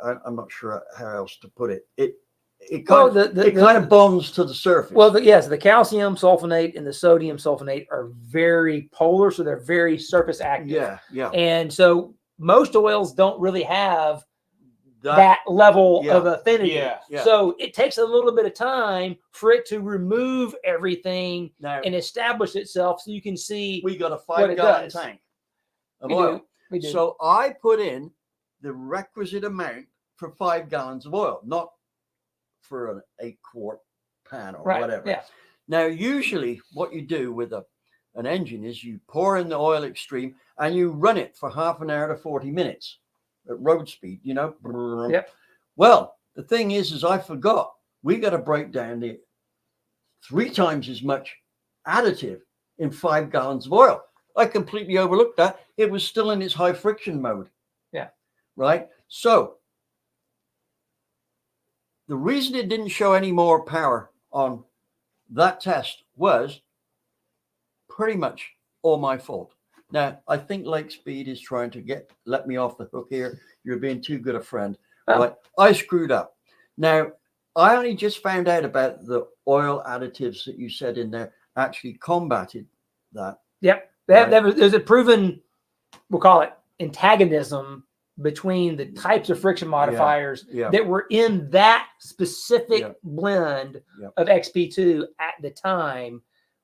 A: I'm not sure how else to put it. It kind of bonds to the surface.
C: Well, yes, the calcium sulfonate and the sodium sulfonate are very polar, so they're very surface active.
A: Yeah.
C: And so most oils don't really have that level of affinity.
B: Yeah.
C: So it takes a little bit of time for it to remove everything
A: Now,
C: and establish itself so you can see.
A: we got a
C: what it
A: 5-gallon
C: does.
A: tank of
C: We
A: oil.
C: We do.
A: So I put in the requisite amount for 5 gallons of oil, not for an 8-quart pan or whatever.
C: Yeah.
A: Now, usually what you do with an engine is you pour in the oil extreme and you run it for half an hour to 40 minutes at road speed,
C: Yep.
A: Well, the thing is I forgot we got to break down the 3 times as much additive in 5 gallons of oil. I completely overlooked that. It was still in its high friction mode.
C: Yeah.
A: Right. So the reason it didn't show any more power on that test was pretty much all my fault. Now, I think Lake Speed is trying to let me off the hook here. You're being too good a friend.
C: Oh.
A: Right? I screwed up. Now, I only just found out about the oil additives that you said in there actually combated that.
C: Yep. There's a proven, we'll call it antagonism between the types of friction modifiers that were in that specific blend of XP2 at the time,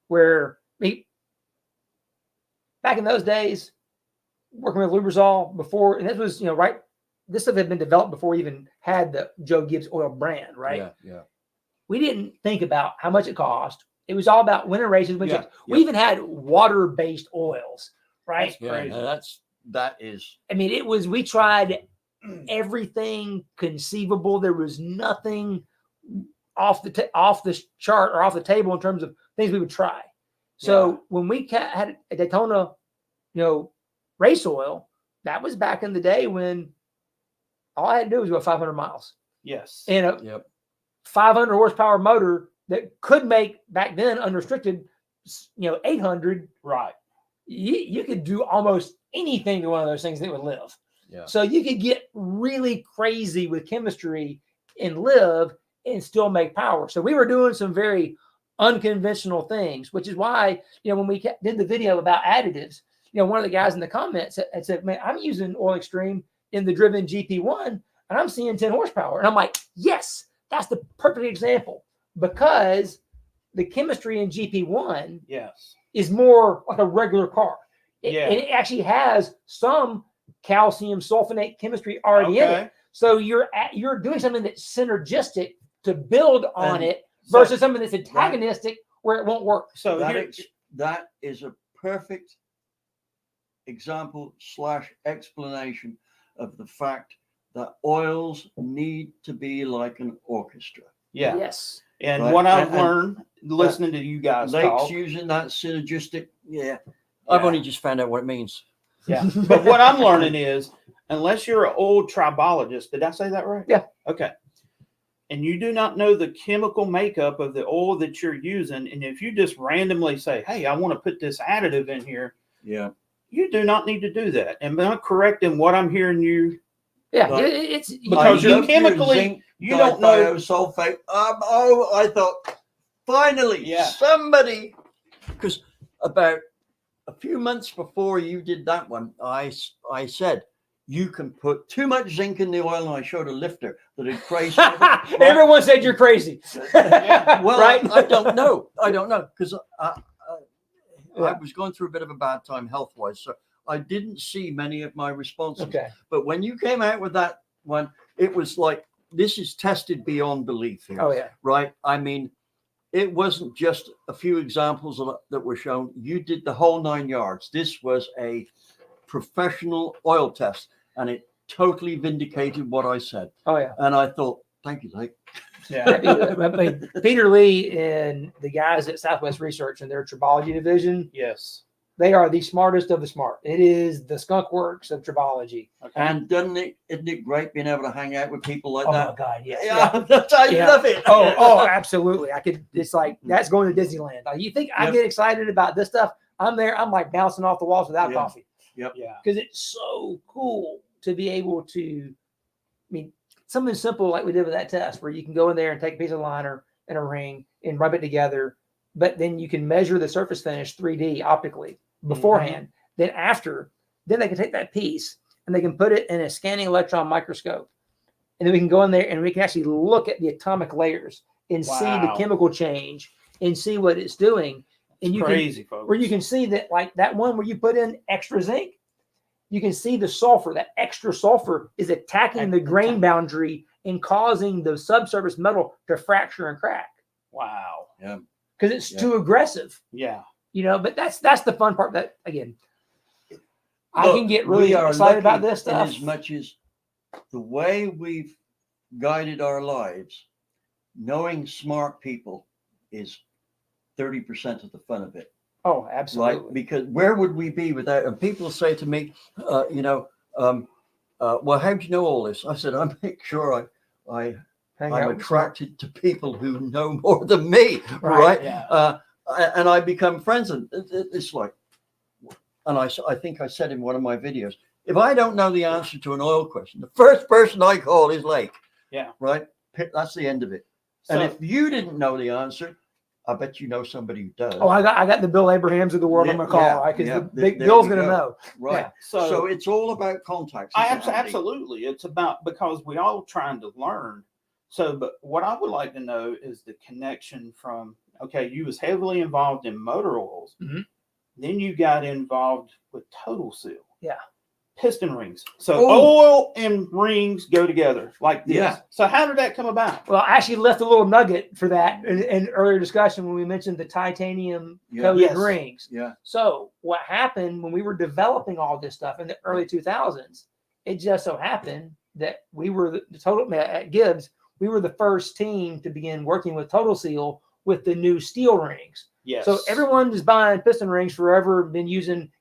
C: where back in those days, working with Lubrizol before, and this was, this stuff had been developed before we even had the Joe Gibbs oil brand, right?
A: Yeah.
C: We didn't think about how much it cost. It was all about winning races. We even had water-based oils, right?
A: That is.
C: I mean, we tried everything conceivable. There was nothing off the chart or off the table in terms of things we would try. So when we had a Daytona, race oil, that was back in the day when all I had to do was go 500 miles.
B: Yes.
C: And a 500 horsepower motor that could make back then unrestricted, 800.
B: Right.
C: You could do almost anything to one of those things that would live.
A: Yeah.
C: So you could get really crazy with chemistry and live and still make power. So we were doing some very unconventional things, which is why, when we did the video about additives, one of the guys in the comments had said, man, I'm using oil extreme in the driven GP1 and I'm seeing 10 horsepower. And I'm like, yes, that's the perfect example, because the chemistry in GP1 is more like a regular car. And it actually has some calcium sulfonate chemistry already in it. So you're doing something that's synergistic to build on it versus something that's antagonistic where it won't work.
B: So
A: that is a perfect example / explanation of the fact that oils need to be like an orchestra.
B: Yeah.
C: Yes.
B: And what I've learned listening to you guys
A: Lake's
B: talk,
A: using that synergistic. I've only just found out what it means.
B: Yeah. But what I'm learning is, unless you're an old tribologist, did I say that right?
C: Yeah.
B: Okay. and you do not know the chemical makeup of the oil that you're using, and if you just randomly say, hey, I want to put this additive in here,
A: Yeah.
B: you do not need to do that. Am I correct in what I'm hearing you?
C: Yeah,
A: Like,
C: it's
B: Because
A: I
B: you
A: love your
B: chemically,
A: zinc
B: you don't know.
A: disulfate. I thought finally
B: Yeah.
A: somebody, because about a few months before you did that one, I said you can put too much zinc in the oil, and I showed a lifter that had crazy.
C: everyone said you're crazy.
B: Yeah.
A: Well,
C: right?
A: I don't know. I don't know because I
C: Yeah.
A: was going through a bit of a bad time health wise, so I didn't see many of my responses.
C: Okay.
A: But when you came out with that one, it was like this is tested beyond belief here.
C: Oh yeah.
A: Right? I mean, it wasn't just a few examples that were shown. You did the whole 9 yards. This was a professional oil test, and it totally vindicated what I said.
C: Oh yeah.
A: And I thought, thank you, Lake.
B: Yeah.
C: I mean, Peter Lee and the guys at Southwest Research and their Tribology division,
B: Yes.
C: they are the smartest of the smart. It is the skunk works of Tribology.
B: Okay.
A: And isn't it great being able to hang out with people like
C: Oh
A: that?
C: my God, yes.
A: Yeah, I
C: Yeah.
A: love it.
C: Oh, absolutely. I could. It's like that's going to Disneyland. Like, you think I
A: Yep.
C: get excited about this stuff? I'm there. I'm like bouncing off the walls without
A: Yeah.
C: coffee
B: Yeah.
C: because it's so cool to be able to. I mean, something simple like we did with that test, where you can go in there and take a piece of liner and a ring and rub it together, but then you can measure the surface finish 3D optically beforehand. Then after, then they can take that piece and they can put it in a scanning electron microscope, and then we can go in there and we can actually look at the atomic layers and see the
B: Wow.
C: chemical change and see what it's doing. And you
B: Crazy, folks.
C: where you can see that, like that one where you put in extra zinc, you can see the sulfur, that extra sulfur is attacking the grain boundary and causing the subsurface metal to fracture and crack
B: Wow.
A: Yeah.
C: because it's
A: Yeah.
C: too aggressive,
B: Yeah.
C: but that's the fun part. That again, I
A: Look,
C: can get really
A: we are
C: excited about
A: lucky
C: this stuff.
A: in as much as the way we've guided our lives, knowing smart people is 30% of the fun of it.
C: Oh,
A: Right?
C: absolutely.
A: Because where would we be without? And people say to me, well, how do you know all this? I said, I make sure I'm
C: Hang out with
A: attracted to people who know more than me, right?
B: Yeah.
A: And I become friends, and it's like, and I think I said in one of my videos, if I don't know the answer to an oil question, the first person I call is Lake.
B: Yeah.
A: Right? That's the end of it.
B: So,
A: And if you didn't know the answer, I bet you know somebody who does.
C: Oh, I got the Bill Abrahams of the world. I'm gonna call because
A: there
C: Bill's
A: we
C: gonna
A: go.
C: know.
A: Right.
C: Yeah.
A: So it's all about contacts. isn't it, Andy?
B: absolutely. It's about, because we all trying to learn. So, but what I would like to know is the connection from, okay, you was heavily involved in motor oils.
C: Mhm.
B: Then you got involved with Total Seal.
C: Yeah.
B: Piston rings. So
A: Oh.
B: oil and rings go together like this.
A: Yeah.
B: So how did that come about?
C: Well, I actually left a little nugget for that in earlier discussion when we mentioned the titanium coated
B: Yes.
C: rings.
A: Yeah.
C: So what happened when we were developing all this stuff in the early 2000s? It just so happened that we were the total at Gibbs. We were the first team to begin working with Total Seal with the new steel rings.
B: Yes.
C: So everyone is buying piston rings forever, been using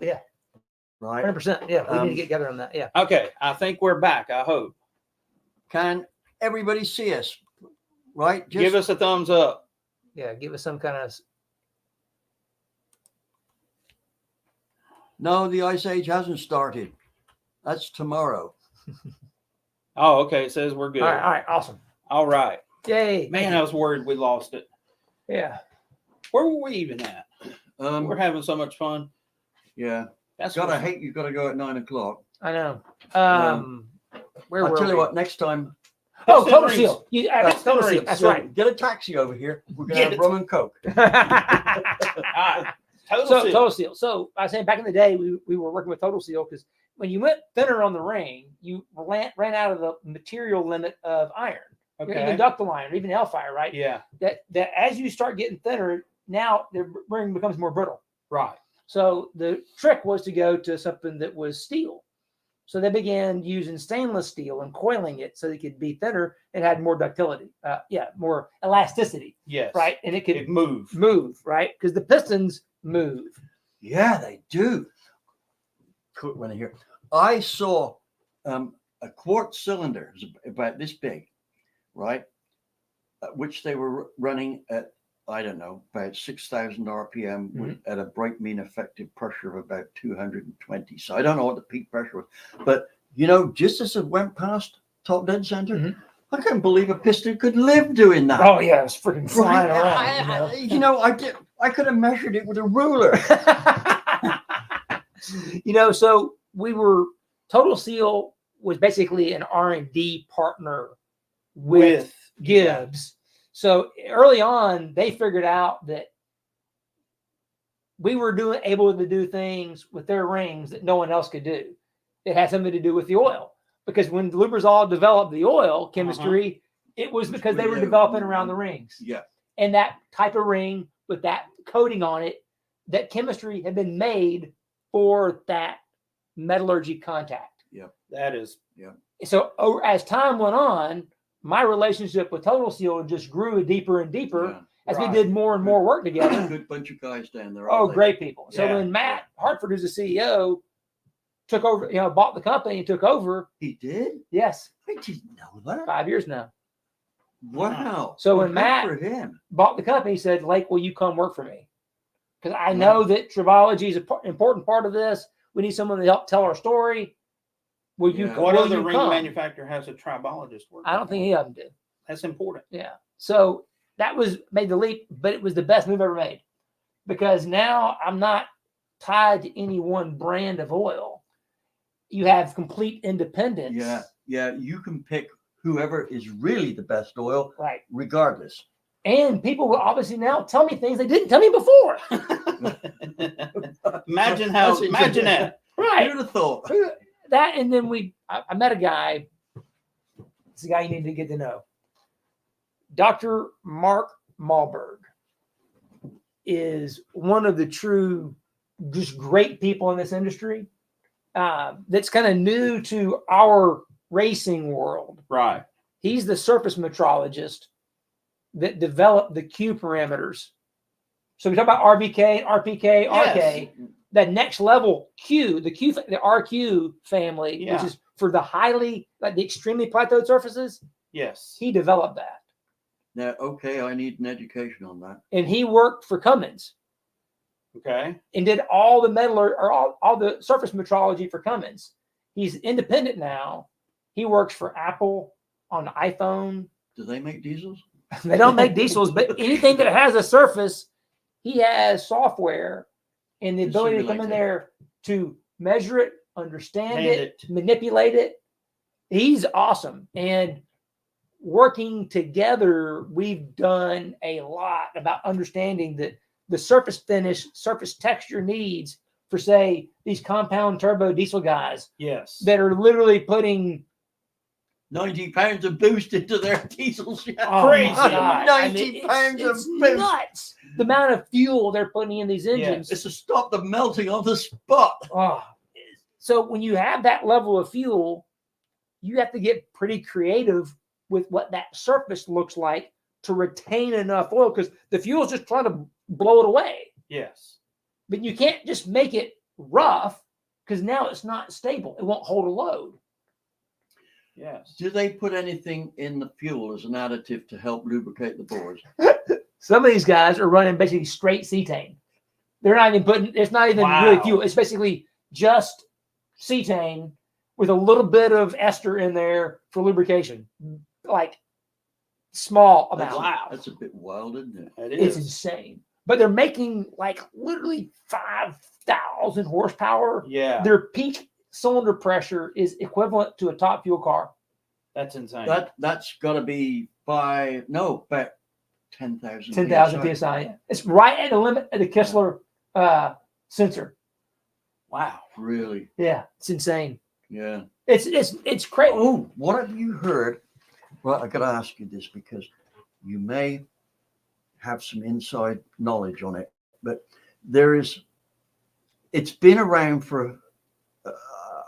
C: Yeah.
A: Right.
C: 100%. Yeah, we need to get together on that. Yeah.
B: Okay, I think we're back. I hope.
A: Can everybody see us? Right.
B: Give us a thumbs up.
C: Yeah, give us some kind of.
A: No, the Ice Age hasn't started. That's tomorrow.
B: Oh, okay. It says we're good.
C: All right, awesome.
B: All right.
C: Yay.
B: Man, I was worried we lost it.
C: Yeah.
B: Where were we even at? We're
A: Um,
B: having so much fun.
A: yeah.
B: That's
A: God, I
B: what-
A: hate you've got to go at 9 o'clock.
C: I know. Where
A: I'll
C: were
A: tell you
C: we?
A: what, next time,
C: Oh,
B: It's
C: Total
B: the
C: Seal. That's Total Seal. That's right.
A: get a taxi over here. We're going to
B: Get
A: have
B: it.
A: rum and Coke.
B: All right. Total
C: So
B: Seal.
C: Total Seal. So I was saying back in the day, we were working with Total Seal because when you went thinner on the ring, you ran out of the material limit of iron,
B: Okay.
C: even ductile iron, even Hellfire, right?
B: Yeah.
C: That as you start getting thinner, now the ring becomes more brittle.
B: Right.
C: So the trick was to go to something that was steel. So they began using stainless steel and coiling it so it could be thinner and had more ductility. More elasticity,
B: Yes.
C: right? And it could
B: It moved.
C: move, right? Because the pistons move.
A: Yeah, they do. Quick one here. I saw a quartz cylinder, it was about this big, right? Which they were running at, I don't know, about 6,000 RPM at a break mean effective pressure of about 220. So I don't know what the peak pressure was. But, just as it went past top dead center, I couldn't believe a piston could live doing that.
C: Oh, yeah, it's freaking flying around.
A: I could have measured it with a ruler.
C: So Total Seal was basically an R&D partner with Gibbs. So early on, they figured out that we were able to do things with their rings that no one else could do. It had something to do with the oil. Because when Lubrizol developed the oil chemistry, it was because they were developing around the rings.
A: Yeah.
C: And that type of ring with that coating on it, that chemistry had been made for that metallurgy contact.
A: Yeah.
B: That is.
A: Yeah.
C: So as time went on, my relationship with Total Seal just grew deeper and deeper as we did more and more work together.
A: Good bunch of guys down there.
C: Oh, great people. So
B: Yeah.
C: when Matt Hartford, who's the CEO, took over, bought the company and took over.
A: He did?
C: Yes.
A: I didn't know that.
C: 5 years now.
A: Wow.
C: So
A: Well,
C: when
A: good
C: Matt
A: for him.
C: bought the company, he said, Lake, will you come work for me? Because I know that Tribology is an important part of this. We need someone to help tell our story. Will you?
A: Yeah.
B: What
C: will
B: other
C: you
B: ring
C: come?
B: manufacturer has a tribologist work?
C: I don't think any of them did.
B: That's important.
C: Yeah. So that made the leap, but it was the best move ever made because now I'm not tied to any one brand of oil. You have complete independence.
A: Yeah. Yeah. You can pick whoever is really the best oil,
C: Right.
A: regardless.
C: And people will obviously now tell me things they didn't tell me before.
B: Imagine
A: That's
B: that.
C: Right.
A: Who'd have thought?
C: That, and then I met a guy. It's a guy you need to get to know. Dr. Mark Malberg is one of the true, just great people in this industry. That's kind of new to our racing world.
B: Right.
C: He's the surface metrologist that developed the Q parameters. So we talk about RBK, RPK,
B: Yes.
C: RK. That next level Q, the RQ family,
B: Yeah.
C: which is for the the extremely plateaued surfaces.
B: Yes.
C: He developed that,
A: Now, okay, I need an education on that.
C: and he worked for Cummins
B: Okay.
C: and did all the all the surface metrology for Cummins. He's independent now. He works for Apple on iPhone.
A: Do they make diesels?
C: They don't make diesels, but anything that has a surface, he has software and the
A: To
C: ability to come
A: simulate
C: in
A: it.
C: there to measure it, understand
B: And
C: it, manipulate it. He's awesome. And working together, we've done a lot about understanding that the surface finish, surface texture needs for, say, these compound turbo diesel guys
B: Yes.
C: that are literally putting
A: 90 pounds of boost into their diesels.
C: oh
B: Crazy.
C: my God.
A: 90 pounds of
C: it's
A: boost.
C: nuts. The amount of fuel they're putting in these engines.
A: It's to stop the melting on the spot.
C: Oh. So when you have that level of fuel, you have to get pretty creative with what that surface looks like to retain enough oil because the fuel is just trying to blow it away.
B: Yes.
C: But you can't just make it rough because now it's not stable. It won't hold a load.
B: Yes.
A: Do they put anything in the fuel as an additive to help lubricate the bores?
C: Some of these guys are running basically straight cetane. They're not even putting, it's not even really fuel. It's basically just cetane with a little bit of ester in there for lubrication. Like small amount.
A: That's a bit wild, isn't it?
C: It's insane. But they're making like literally 5,000 horsepower.
B: Yeah.
C: Their peak cylinder pressure is equivalent to a top fuel car.
B: That's insane.
A: That's got to be about 10,000.
C: 10,000 psi. Yeah. It's right at the limit of the Kessler sensor.
B: Wow.
A: Really?
C: Yeah, it's insane.
A: Yeah.
C: It's crazy.
A: Oh, what have you heard? Well, I got to ask you this because you may have some inside knowledge on it, but it's been around for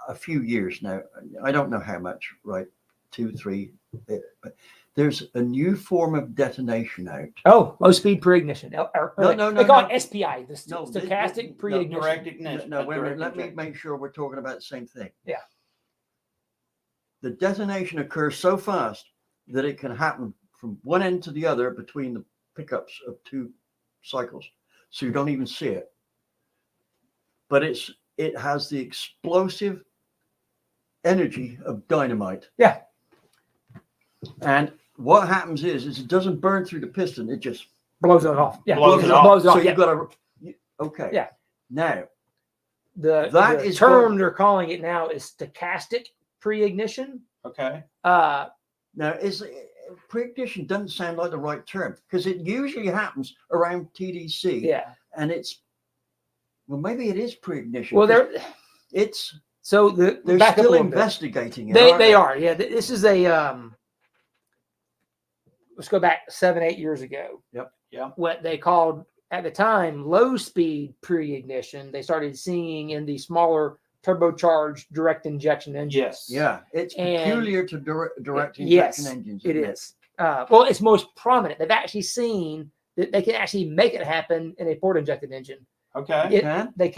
A: a few years now. I don't know how much, right? 2, 3, but there's a new form of detonation out.
C: Oh, low speed pre-ignition.
A: No,
C: they call it SPI, the stochastic
A: No,
C: pre-ignition.
B: Direct ignition.
A: No, wait a minute. Let me make sure we're talking about the same thing.
C: Yeah.
A: The detonation occurs so fast that it can happen from one end to the other between the pickups of 2 cycles. So you don't even see it. But it has the explosive energy of dynamite.
C: Yeah.
A: And what happens is it doesn't burn through the piston. It just
C: blows it off. Yeah.
B: Blows it off.
C: Blows it off.
A: So
C: Yeah.
A: you've got to, okay.
C: Yeah.
A: Now,
C: the
A: is
C: term they're calling it now is stochastic pre-ignition.
B: Okay.
A: now pre-ignition doesn't sound like the right term because it usually happens around TDC.
C: Yeah.
A: And maybe it is pre-ignition.
C: Well,
A: they're
C: back
A: still
C: up
A: investigating it.
C: They are. Yeah. This is a let's go back 7-8 years ago.
A: Yep.
B: Yeah.
C: What they called at the time low speed pre-ignition. They started seeing in the smaller turbocharged direct injection engines.
B: Yes.
A: Yeah, it's peculiar to direct injection
C: yes,
A: engines.
C: It is. Well, it's most prominent. They've actually seen that they can actually make it happen in a port injected engine.
B: Okay.
C: They can.
B: They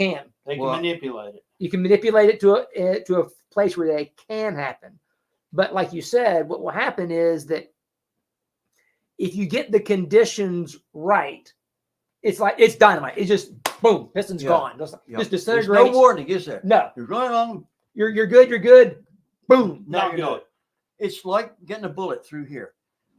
B: can manipulate it.
C: You can manipulate it to a place where they can happen. But like you said, what will happen is that if you get the conditions right, it's dynamite. It's just boom, piston's gone. Just disintegrates.
A: There's no warning, is there?
C: No.
A: You're going along.
C: You're good. You're good. Boom.
A: Now
B: Not
A: you're
B: good.
A: not. It's like getting a bullet through here.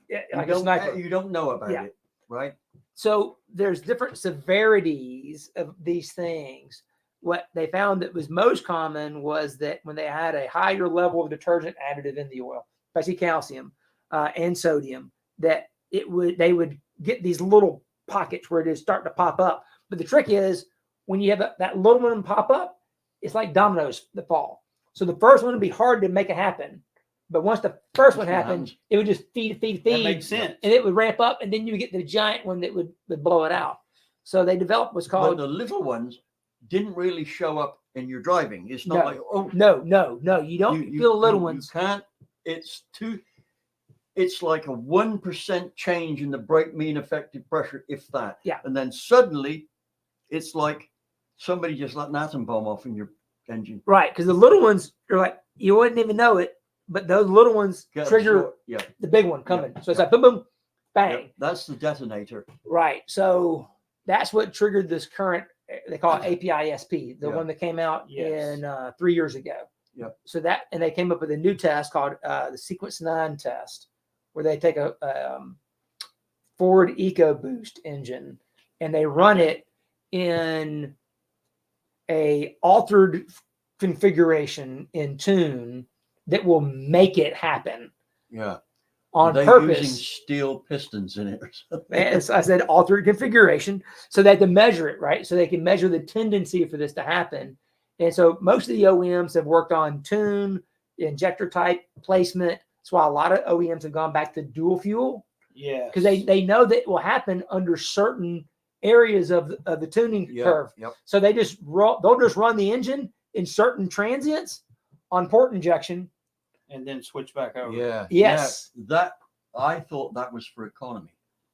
C: Yeah, like a sniper.
A: You don't know about it, right?
C: So there's different severities of these things. What they found that was most common was that when they had a higher level of detergent additive in the oil, especially calcium and sodium, that they would get these little pockets where it is starting to pop up. But the trick is when you have that little one pop up, it's like dominoes that fall. So the first one would be hard to make it happen. But once the first one happened, it would just feed.
B: That makes sense.
C: And it would ramp up, and then you would get the giant one that would blow it out. So they developed what's called...
A: But the little ones didn't really show up in your driving. It's not like,
C: No. You don't feel the little ones.
A: You can't. It's like a 1% change in the brake mean effective pressure, if that.
C: Yeah.
A: And then suddenly, it's like somebody just let an atom bomb off in your engine.
C: Right, because the little ones are like, you wouldn't even know it, but those little ones trigger the big one coming. So it's like boom, boom, bang.
A: Yep. That's the detonator.
C: Right. So that's what triggered this current, they call it API-SP, the one that came out in 3 years ago.
A: Yep.
C: So and they came up with a new test called the Sequence 9 test, where they take a Ford EcoBoost engine and they run it in a altered configuration in tune that will make it happen.
A: Yeah.
C: On
A: Are they
C: purpose.
A: using steel pistons in it or something?
C: As I said, altered configuration, so they had to measure it, right? So they can measure the tendency for this to happen. And so most of the OEMs have worked on tune, injector type placement. That's why a lot of OEMs have gone back to dual fuel.
B: Yeah.
C: Because they know that it will happen under certain areas of the tuning curve.
A: Yep.
C: So they'll just run the engine in certain transients on port injection.
B: And then switch back over.
C: Yeah. Yes.
A: That I thought that was for economy.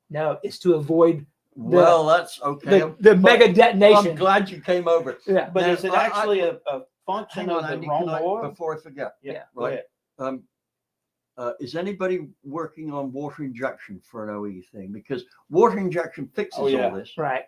C: No, it's to avoid
A: Well, that's okay.
C: the
A: But
C: mega detonation.
A: I'm glad you came over.
C: Yeah.
B: But
A: Now,
B: is it
A: I-
B: actually a function
A: Hang on,
B: of the
A: Andy,
B: wrong
A: can I-
B: oil?
A: before I forget.
B: Yeah, go
A: right.
B: ahead.
A: Is anybody working on water injection for an OE thing? Because water injection fixes
B: Oh, yeah.
A: all this.
C: Right.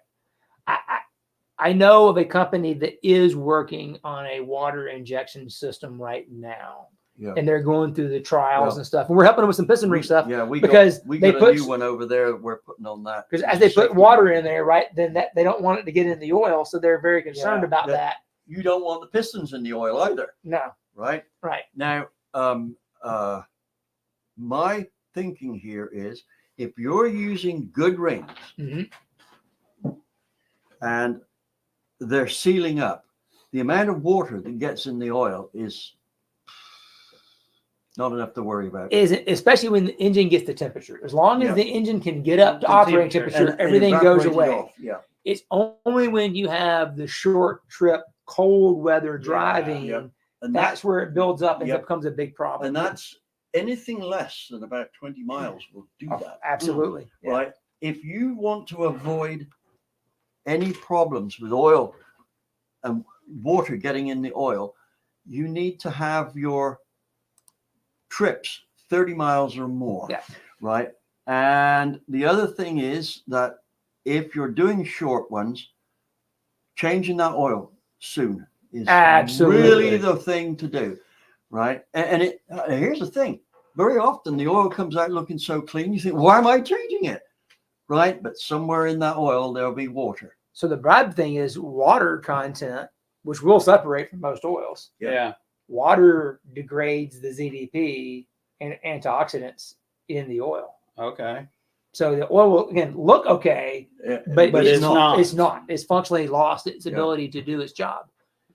C: I know of a company that is working on a water injection system right now.
A: Yeah.
C: And they're going through the trials
A: Well,
C: and stuff. And we're helping them with some piston ring stuff.
A: Yeah, we
C: because
A: got
C: they
A: a
C: put-
A: new one over there. We're putting on that
C: Because
A: as
C: as
A: a
C: they put
A: safety
C: water
A: measure.
C: in there, right, then that they don't want it to get in the oil. So they're very concerned
B: Yeah.
C: about that.
A: You don't want the pistons in the oil either,
C: No.
A: right?
C: Right.
A: Now, my thinking here is if you're using good rings
C: Mhm.
A: and they're sealing up, the amount of water that gets in the oil is not enough to worry about.
C: Especially when the engine gets the temperature. As long as
A: Yeah.
C: the engine can get up to
B: The
C: operating
B: temperature.
C: temperature,
A: And
C: everything goes
A: evaporated
C: away.
A: off. Yeah.
C: It's only when you have the short trip, cold weather
B: Yeah.
C: driving,
A: Yep. And
C: that's where it builds up and
A: Yep.
C: it becomes a big problem.
A: and that's anything less than about 20 miles will do
C: Oh,
A: that.
C: absolutely. Yeah.
A: Right? If you want to avoid any problems with oil and water getting in the oil, you need to have your trips 30 miles or more.
C: Yeah.
A: Right. And the other thing is that if you're doing short ones, changing that oil soon is
C: Absolutely.
A: really the thing to do. Right. And here's the thing. Very often the oil comes out looking so clean, you think, why am I changing it? Right. But somewhere in that oil, there'll be water.
C: So the bribe thing is water content, which will separate from most oils.
B: Yeah.
C: Water degrades the ZDP and antioxidants in the oil.
B: Okay.
C: So the oil will again look okay, but
B: it's not.
C: It's not. It's functionally lost its
A: Yeah.
C: ability to do its job.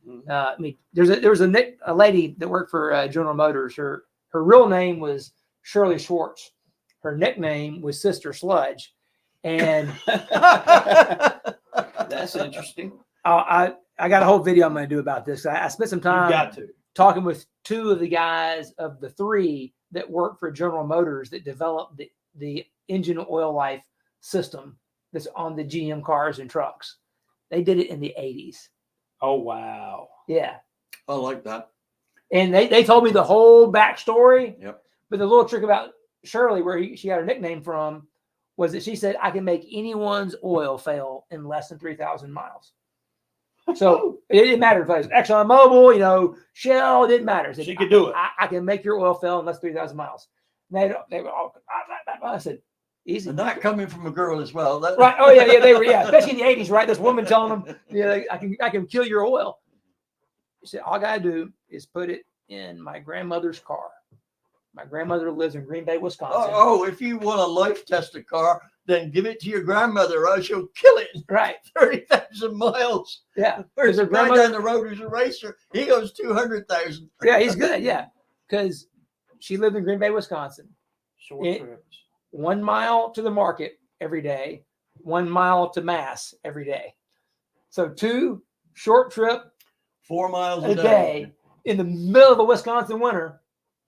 B: Mhm.
C: I mean, there was a lady that worked for General Motors. Her real name was Shirley Schwartz. Her nickname was Sister Sludge, and
B: That's interesting.
C: I got a whole video I'm going to do about this. I spent some
B: You've
C: time
B: got to.
C: talking with two of the guys of the three that work for General Motors that developed the engine oil life system that's on the GM cars and trucks. They did it in the 80s.
B: Oh, wow.
C: Yeah.
A: I like that.
C: And they told me the whole backstory.
A: Yep.
C: But the little trick about Shirley, where she got her nickname from, was that she said, I can make anyone's oil fail in less than 3,000 miles. So it didn't matter if it was ExxonMobil, Shell, it didn't matter.
B: She could do it.
C: I can make your oil fail in less than 3,000 miles. And they were all, I said, easy.
A: And that coming from a girl as well. That,
C: Right. Oh, yeah, they were, especially in the 80s, right? This woman telling them, I can kill your oil. She said, all I got to do is put it in my grandmother's car. My grandmother lives in Green Bay, Wisconsin.
A: Oh, if you want to life test a car, then give it to your grandmother or she'll kill it in
C: Right.
A: 30,000 miles.
C: Yeah.
A: There's
C: her
A: a guy
C: grandmother-
A: down the road who's a racer. He goes 200,000.
C: Yeah, he's good. Yeah. Because she lived in Green Bay, Wisconsin.
B: Short
C: It-
B: trips.
C: 1 mile to the market every day, 1 mile to mass every day. So 2 short trip
A: 4 miles
C: a day in the middle of the Wisconsin winter,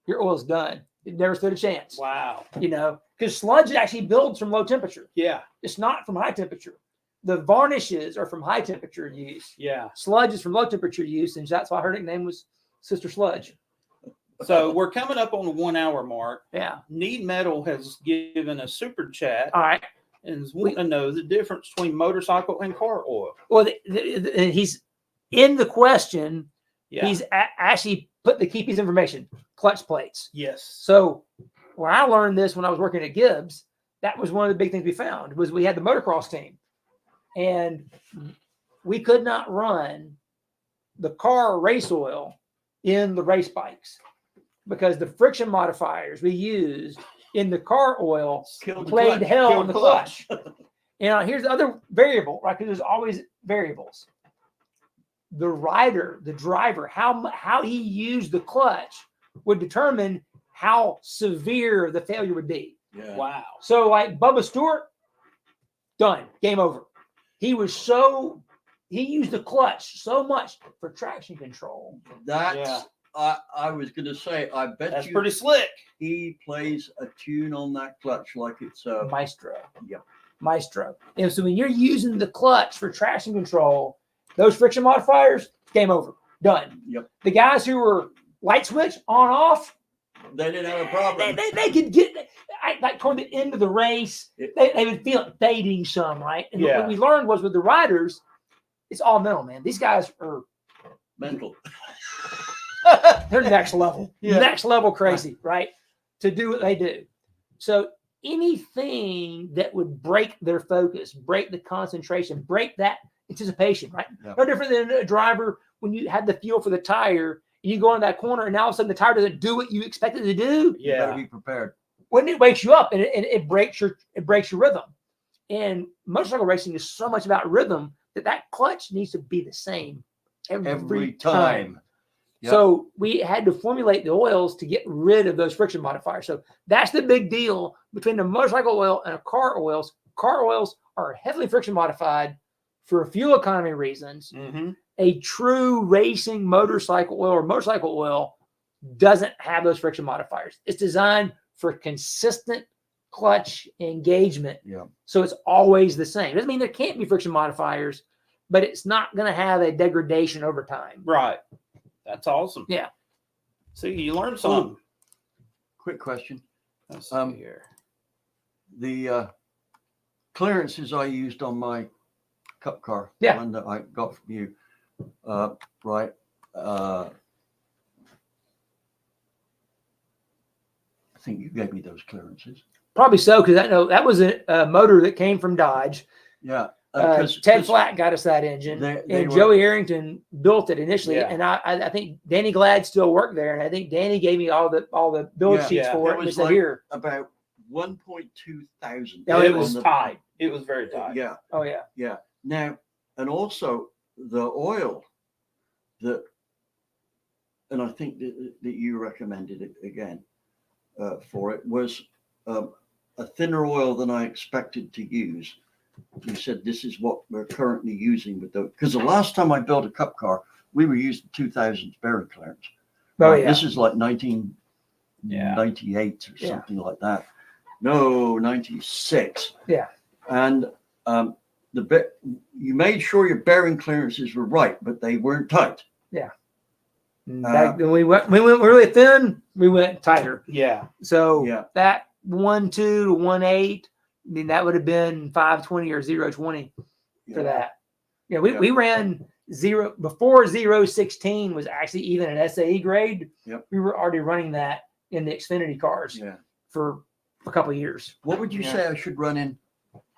C: your oil's done. It never stood a chance.
B: Wow.
C: Because sludge actually builds from low temperature.
B: Yeah.
C: It's not from high temperature. The varnishes are from high temperature use.
B: Yeah.
C: Sludge is from low temperature use, and that's why her nickname was Sister Sludge.
B: So we're coming up on the 1 hour mark.
C: Yeah.
B: Need Metal has given a super chat
C: All right.
B: and is wanting to know the difference between motorcycle and car oil.
C: Well, he's in the question.
B: Yeah.
C: He's actually put the key piece of information: clutch plates.
B: Yes.
C: So when I learned this when I was working at Gibbs, that was one of the big things we found was we had the motocross team, and we could not run the car race oil in the race bikes because the friction modifiers we used in the car oil
A: Killed the
C: played
A: clutch.
C: hell
B: Killed
C: on the
B: the
C: clutch. Here's the other variable, right? Because there's always variables. The rider, the driver, how he used the clutch would determine how severe the failure would be.
A: Yeah.
B: Wow.
C: So like Bubba Stewart, done, game over. He used the clutch so much for traction control.
A: That's, I was going to say, I bet
B: That's
A: you
B: pretty slick.
A: he plays a tune on that clutch like it's a
C: Maestro.
A: Yep.
C: Maestro. And so when you're using the clutch for traction control, those friction modifiers, game over, done.
A: Yep.
C: The guys who were light switch on off,
A: They didn't have a problem.
C: they could get like toward the end of the race, they would feel it fading some, right? And what we learned was with the riders, it's all mental, man. These guys are
A: Mental.
C: they're next level,
A: Yeah.
C: next level crazy, right? To do what they do. So anything that would break their focus, break the concentration, break that anticipation, right?
A: Yeah.
C: No different than a driver when you had the feel for the tire and you go in that corner and now all of a sudden the tire doesn't do what you expect it to do.
A: You better be prepared.
C: When it wakes you up and it breaks your rhythm. And motorcycle racing is so much about rhythm that clutch needs to be the same every time.
A: Yep.
C: So we had to formulate the oils to get rid of those friction modifiers. So that's the big deal between the motorcycle oil and a car oils. Car oils are heavily friction modified for fuel economy reasons.
B: Mm-hmm.
C: A true racing motorcycle oil or motorcycle oil doesn't have those friction modifiers. It's designed for consistent clutch engagement.
A: Yeah.
C: So it's always the same. It doesn't mean there can't be friction modifiers, but it's not going to have a degradation over time.
B: Right. That's awesome.
C: Yeah.
B: See, you learned something.
A: Quick question.
B: Let's see here.
A: The clearances I used on my cup car,
C: Yeah.
A: the one that I got from you, right? I think you gave me those clearances.
C: Probably so, because I know that was a motor that came from Dodge.
A: Yeah.
C: Ted Flack got us that engine,
A: they
C: and
A: were-
C: Joey Harrington built it initially.
B: Yeah.
C: And I think Danny Glad still worked there, and I think Danny gave me all the build
A: Yeah.
C: sheets
B: Yeah.
C: for
A: It
C: it. And
A: was
C: said,
A: like-
C: here.
A: about 1.2 thousand.
C: Yeah,
B: it
C: on
B: was tight. It was very tight.
A: Yeah.
C: Oh yeah.
A: Yeah. Now, and also the oil that, and I think that you recommended it again for it was a thinner oil than I expected to use. You said this is what we're currently using with those, because the last time I built a cup car, we were using 2000 bearing clearance.
C: Oh
A: Right,
C: yeah.
A: This is like 1998 or
C: Yeah.
A: something like that. No, 96.
C: Yeah.
A: And you made sure your bearing clearances were right, but they weren't tight.
C: Back then we went really thin. We went tighter.
B: Yeah.
C: So
A: Yeah.
C: that 1.2 to 1.8. I mean, that would have been 520 or 0.20 for that. Yeah, we ran zero before 0.16 was actually even an SAE grade.
A: Yep.
C: We were already running that in the Xfinity cars
A: Yeah.
C: for a couple of years.
A: What would you
B: Yeah.
A: say I should run in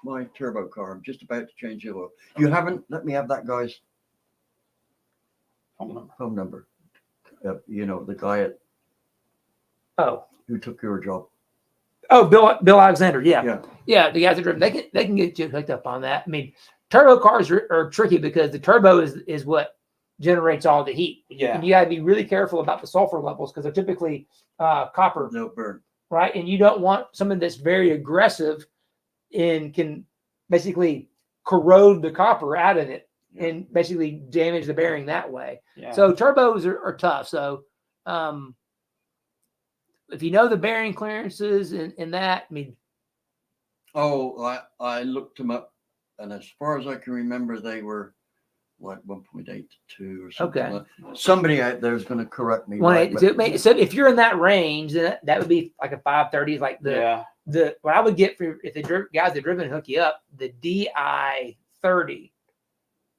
A: my turbo car? I'm just about to change the oil. You haven't let me have that guy's phone number. You know, the guy who took your job.
C: Oh, Bill Alexander.
A: Yeah.
C: Yeah, the guys that drive, they can get you hooked up on that. I mean, turbo cars are tricky because the turbo is what generates all the heat.
B: Yeah.
C: And you got to be really careful about the sulfur levels because they're typically copper,
A: They'll burn.
C: right? And you don't want something that's very aggressive and can basically corrode the copper out of it and basically damage the bearing that way.
B: Yeah.
C: So turbos are tough. So if you know the bearing clearances and that, I mean,
A: Oh, I looked them up, and as far as I can remember, they were like 1.8 to 2 or something.
C: Okay.
A: Somebody out there is going to correct me.
C: 1.8.
A: Right,
C: So if you're in that range, then that would be like a 530. Like the what I would get for if the guys that driven hook you up, the DI 30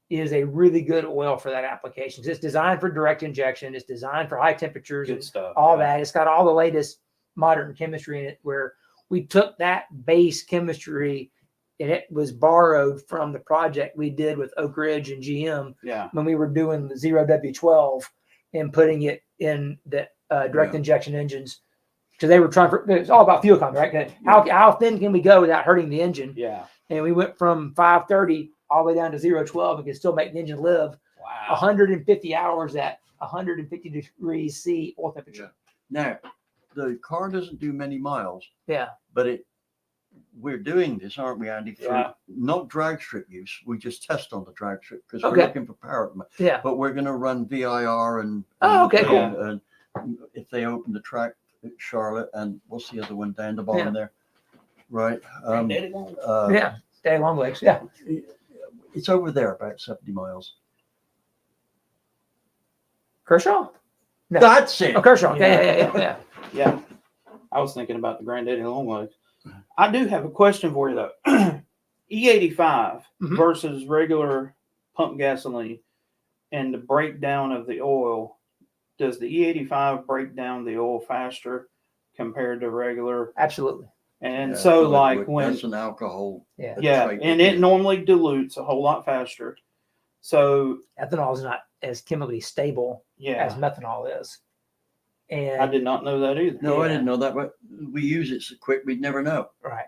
C: is a really good oil for that application. It's designed for direct injection. It's designed for high temperatures
B: Good
C: and
B: stuff.
C: all that. It's got all the latest modern chemistry in it. Where we took that base chemistry and it was borrowed from the project we did with Oak Ridge and GM
B: Yeah.
C: when we were doing the 0W12 and putting it in the direct injection engines. Because they were it's all about fuel economy, right? How thin can we go without hurting the engine?
B: Yeah.
C: And we went from 530 all the way down to 012 and could still make the engine live
B: Wow.
C: 150 hours at 150 degrees C oil temperature.
A: Now, the car doesn't do many miles,
C: Yeah.
A: but we're doing this, aren't we, Andy? For
B: Yeah.
A: not drag strip use. We just test on the drag strip because
C: Okay.
A: we're looking for power.
C: Yeah.
A: But we're going to run VIR and
C: Oh, okay,
B: cool.
A: and if they open the track at Charlotte, and what's the other one down the bottom there? Right.
B: Daddy won't.
C: Yeah. Daddy Longlegs. Yeah.
A: It's over there about 70 miles.
C: Kershaw? No.
A: That's it.
C: Oh, Kershaw.
B: Yeah.
C: Yeah.
B: Yeah. I was thinking about the Granddaddy Longlegs. I do have a question for you though. E85
C: Mhm.
B: versus regular pump gasoline and the breakdown of the oil. Does the E85 break down the oil faster compared to regular?
C: Absolutely.
B: And
A: Yeah,
B: so
A: it
B: like
A: would.
B: when
A: That's an alcohol.
C: Yeah.
B: yeah,
A: trait
B: and
A: with
B: it normally dilutes a whole lot faster. So
C: Ethanol is not as chemically stable as
B: yeah,
C: methanol is.
B: I
C: And
B: did not know that either.
A: No, I
C: Yeah.
A: didn't know that, but we use it so quick we'd never know.
C: right.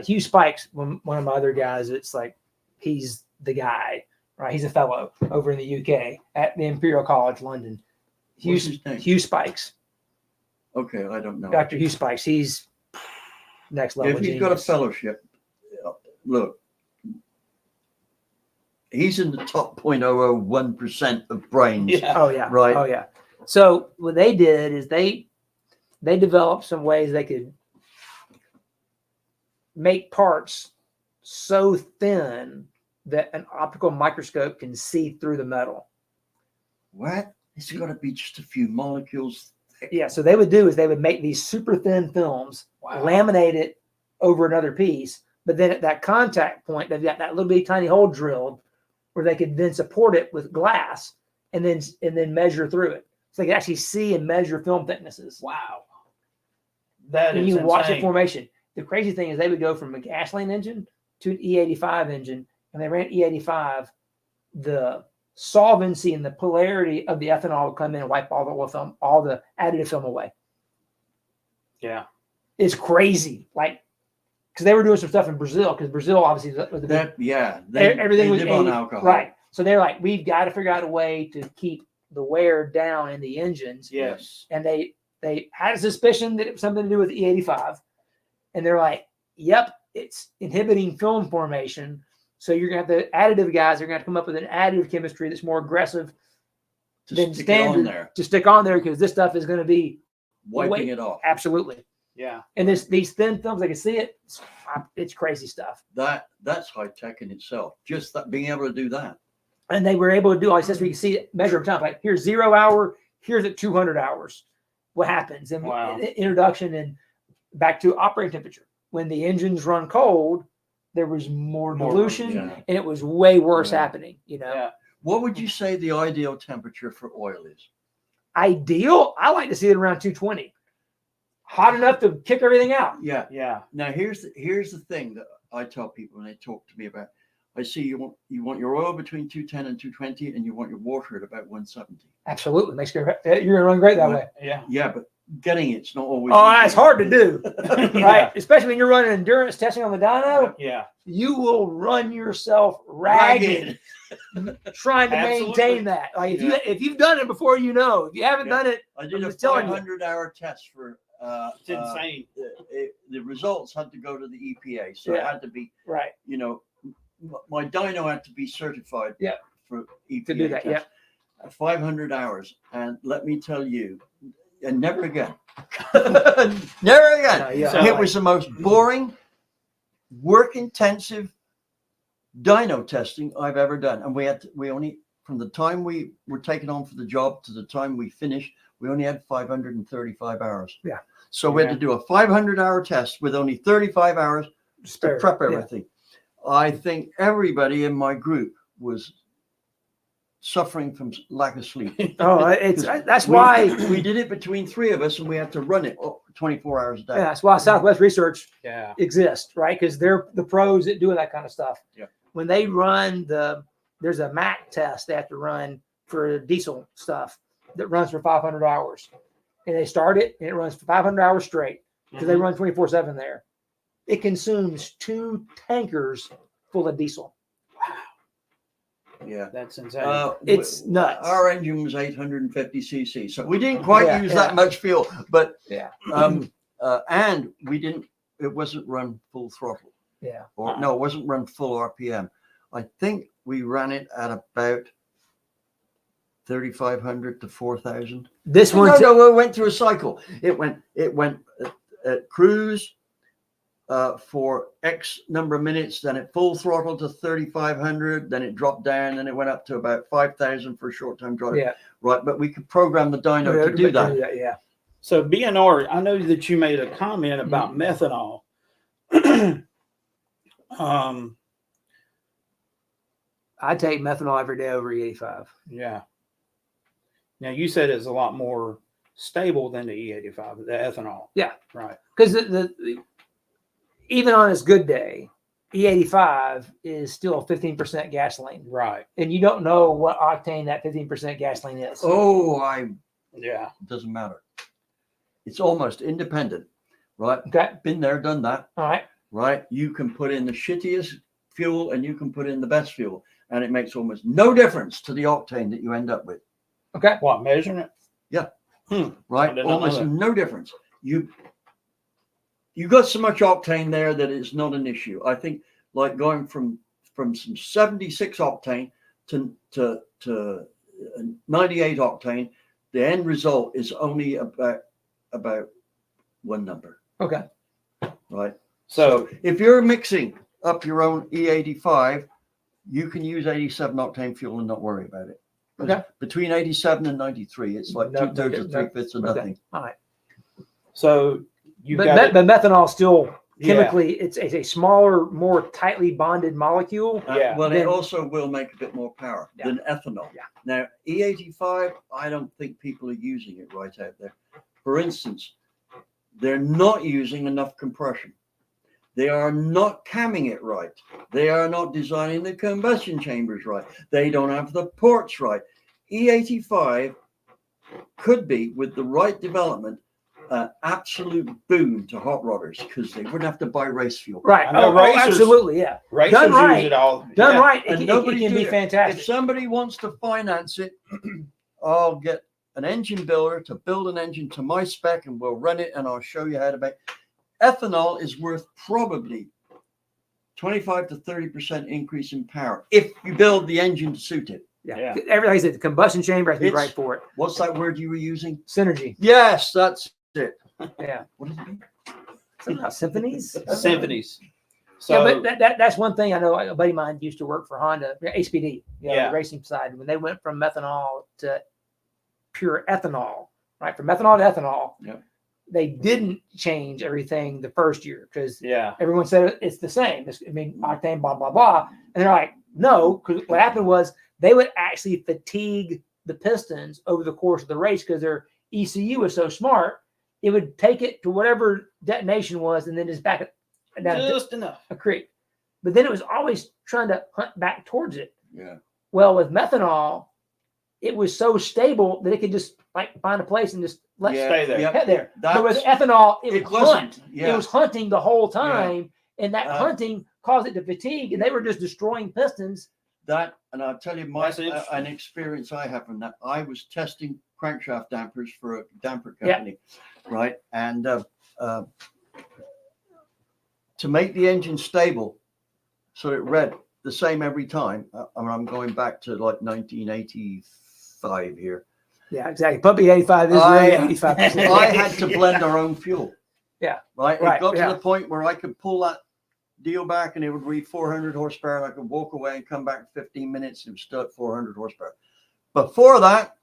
C: Hugh Spikes, one of my other guys, it's like he's the guy, right? He's a fellow over in the UK at the Imperial College London.
A: What's his name?
C: Hugh Spikes,
A: Okay, I don't know.
C: Dr. Hugh Spikes. He's next level.
A: If he's got a
C: genius.
A: fellowship, look, he's in the top 0.001% of brains.
B: Yeah.
C: Oh yeah.
A: Right.
C: Oh yeah. So what they did is they developed some ways they could make parts so thin that an optical microscope can see through the metal.
A: What? It's got to be just a few molecules thick.
C: Yeah. So they would do is they would make these super thin films,
B: Wow.
C: laminate it over another piece, but then at that contact point, they've got that little bitty tiny hole drilled where they could then support it with glass and then measure through it. So they can actually see and measure film thicknesses.
B: Wow. That
C: And
B: is
C: you can watch the
B: insane.
C: formation. The crazy thing is they would go from a gasoline engine to an E85 engine, and they ran E85. The solvency and the polarity of the ethanol would come in and wipe all the oil film, all the additive film away.
B: Yeah.
C: It's crazy, like because they were doing some stuff in Brazil, because Brazil obviously was the big, everything
A: they
C: was
A: live on
C: 80
A: alcohol.
C: right. So they're like, we've got to figure out a way to keep the wear down in the engines.
B: Yes.
C: And they had a suspicion that it was something to do with E85. And they're like, yep, it's inhibiting film formation. So you're going to have the additive guys are going to come up with an additive chemistry that's more aggressive than
A: Stick it on
C: standard
A: there,
C: to stick on there, because this stuff is going to be
A: wiping it off.
C: absolutely.
B: Yeah.
C: And these thin films, I can see it. It's crazy stuff.
A: That's high tech in itself. Just that being able to do that.
C: And they were able to do all these tests where you can see it, measure of time. Like here's 0 hour, here's at 200 hours. What happens? And
B: Wow.
C: introduction and back to operating temperature. When the engines run cold, there was more dilution,
A: yeah.
C: and it was way worse
A: Yeah.
C: happening. You know,
B: Yeah.
A: What would you say the ideal temperature for oil is?
C: ideal. I like to see it around 220, hot enough to kick everything out.
A: Yeah.
B: Yeah.
A: Now here's the thing that I tell people when they talk to me about. I see you want your oil between 210 and 220, and you want your water at about 170.
C: Absolutely, makes you're gonna run great that way.
B: Yeah.
A: Yeah, but getting it's not always.
C: Oh,
A: easy.
C: it's hard to do,
B: Yeah.
C: right? Especially when you're running endurance testing on the dyno.
B: Yeah.
C: You will run yourself ragged trying to
B: Absolutely.
C: maintain that. Like if you've done it before, you know. If you haven't
A: Yeah.
C: done it,
A: I did
C: I'm
A: a
C: just telling you.
A: 500-hour test for.
B: It's insane.
A: The results had to go to the EPA, so
C: Yeah.
A: it had to be.
C: right,
A: My dyno had to be certified.
C: Yeah.
A: For EPA
C: to do that,
A: test. 500 hours, and let me tell you, and never again, never again.
C: No, yeah.
B: So-
A: It was the most boring, work-intensive dyno testing I've ever done, and we only from the time we were taken on for the job to the time we finished, we only had 535 hours.
C: Yeah.
A: So we had to do a 500-hour test with only 35 hours to
C: Spare.
A: prep
C: Yeah.
A: everything. I think everybody in my group was suffering from lack of sleep.
C: Oh, that's
A: We-
C: why.
A: we did it between three of us, and we had to run it 24 hours a day.
C: Yeah, that's why Southwest Research
B: Yeah.
C: exists, right? Because they're the pros at doing that kind of stuff.
A: Yeah.
C: When they run there's a MAC test they have to run for diesel stuff that runs for 500 hours, and they start it and it runs for 500 hours straight because they
B: Mhm.
C: run 24/7 there. It consumes 2 tankers full of diesel.
A: Yeah.
B: That's insane.
C: It's nuts.
A: Our engine was 850 cc, so we didn't quite
C: Yeah,
A: use
C: yeah.
A: that much fuel, but
C: Yeah.
A: and we didn't. It wasn't run full throttle,
C: Yeah.
A: or no, it wasn't run full RPM. I think we ran it at about 3,500 to 4,000.
C: This one,
A: No, it went through a cycle. It went at cruise, for X number of minutes, then it full throttle to 3,500, then it dropped down, and it went up to about 5,000 for a short time drive.
C: Yeah.
A: Right, but we could program the dyno to do that.
C: Yeah.
B: So BNR, I know that you made a comment about methanol.
C: I take methanol every day over E85.
B: Yeah. Now you said it's a lot more stable than the E85, the ethanol.
C: Yeah.
B: Right.
C: Because the even on its good day, E85 is still 15% gasoline.
B: Right.
C: And you don't know what octane that 15% gasoline is.
A: Oh,
B: Yeah.
A: it doesn't matter. It's almost independent, right?
C: Okay.
A: Been there, done that,
C: All right.
A: right? You can put in the shittiest fuel and you can put in the best fuel, and it makes almost no difference to the octane that you end up with.
C: Okay.
B: What, measuring it?
A: Yeah.
B: I
A: Right?
B: did not know
A: Almost
B: that.
A: no difference. You got so much octane there that it's not an issue. I think like going from some 76 octane to 98 octane, the end result is only about one number.
C: Okay.
A: Right.
B: So
A: If you're mixing up your own E85, you can use 87 octane fuel and not worry about it.
C: Okay.
A: Between 87 and 93, it's like
C: No,
A: 2/3
C: no,
A: or
C: no.
A: 3/5 of
C: Okay.
A: nothing.
C: All right.
B: so you
C: But,
B: got
C: but methanol still
B: Yeah.
C: chemically, it's a smaller, more tightly bonded molecule.
B: Yeah.
A: Well, it
C: Then-
A: also will make a bit more power
C: Yeah.
A: than ethanol.
C: Yeah.
A: Now, E85, I don't think people are using it right out there. For instance, they're not using enough compression. They are not camming it right. They are not designing the combustion chambers right. They don't have the ports right. E85 could be, with the right development, an absolute boon to hot rodders because they wouldn't have to buy race fuel.
C: Right.
B: I know
C: Oh,
B: racers-
C: absolutely. Yeah.
B: racers
C: Done right.
B: use it all.
C: Done
B: Yeah.
C: right. It,
A: And
C: can-
A: nobody's
C: it can be
A: doing it.
C: fantastic.
A: If somebody wants to finance it, I'll get an engine builder to build an engine to my spec and we'll run it and I'll show you how to make. Ethanol is worth probably 25 to 30% increase in power if you build the engine to suit it.
C: Yeah. Everything I said, the combustion chamber has to be
A: It's-
C: right for it.
A: What's that word you were using?
C: Synergy.
A: Yes, that's it.
C: Yeah.
A: What is it?
C: Something about symphonies.
B: Symphonies. So
C: Yeah, but that's one thing I know. A buddy of mine used to work for Honda, HPD,
B: Yeah.
C: the racing side. When they went from methanol to pure ethanol, right? From methanol to ethanol,
A: Yep.
C: they didn't change everything the first year because
B: yeah.
C: everyone said it's the same. Octane, blah, blah, blah. And they're like, no, because what happened was they would actually fatigue the pistons over the course of the race because their ECU was so smart. It would take it to whatever detonation was and then just back it down to
B: Just enough.
C: a creek. But then it was always trying to hunt back towards it.
A: Yeah.
C: Well, with methanol, it was so stable that it could just like find a place and just let
A: Yeah,
B: stay there.
A: yeah.
C: head there. But with
A: That's-
C: ethanol, it
A: it
C: would
A: wasn't,
C: hunt.
A: yeah.
C: It was hunting the whole time, and that
A: Uh,
C: hunting caused it to fatigue, and they were just destroying pistons.
A: That, and I'll tell you
B: That's interesting.
A: an experience I have from that. I was testing crankshaft dampers for a damper
C: Yeah.
A: company, right? And to make the engine stable, so it read the same every time. I'm going back to like 1985 here.
C: Yeah, exactly. Pump E85 is
A: I-
C: really 85%.
A: I had to blend our own fuel.
C: Yeah.
A: Right.
C: Right,
A: It got
C: yeah.
A: to the point where I could pull that deal back and it would read 400 horsepower and I could walk away and come back in 15 minutes and it was still at 400 horsepower. Before that,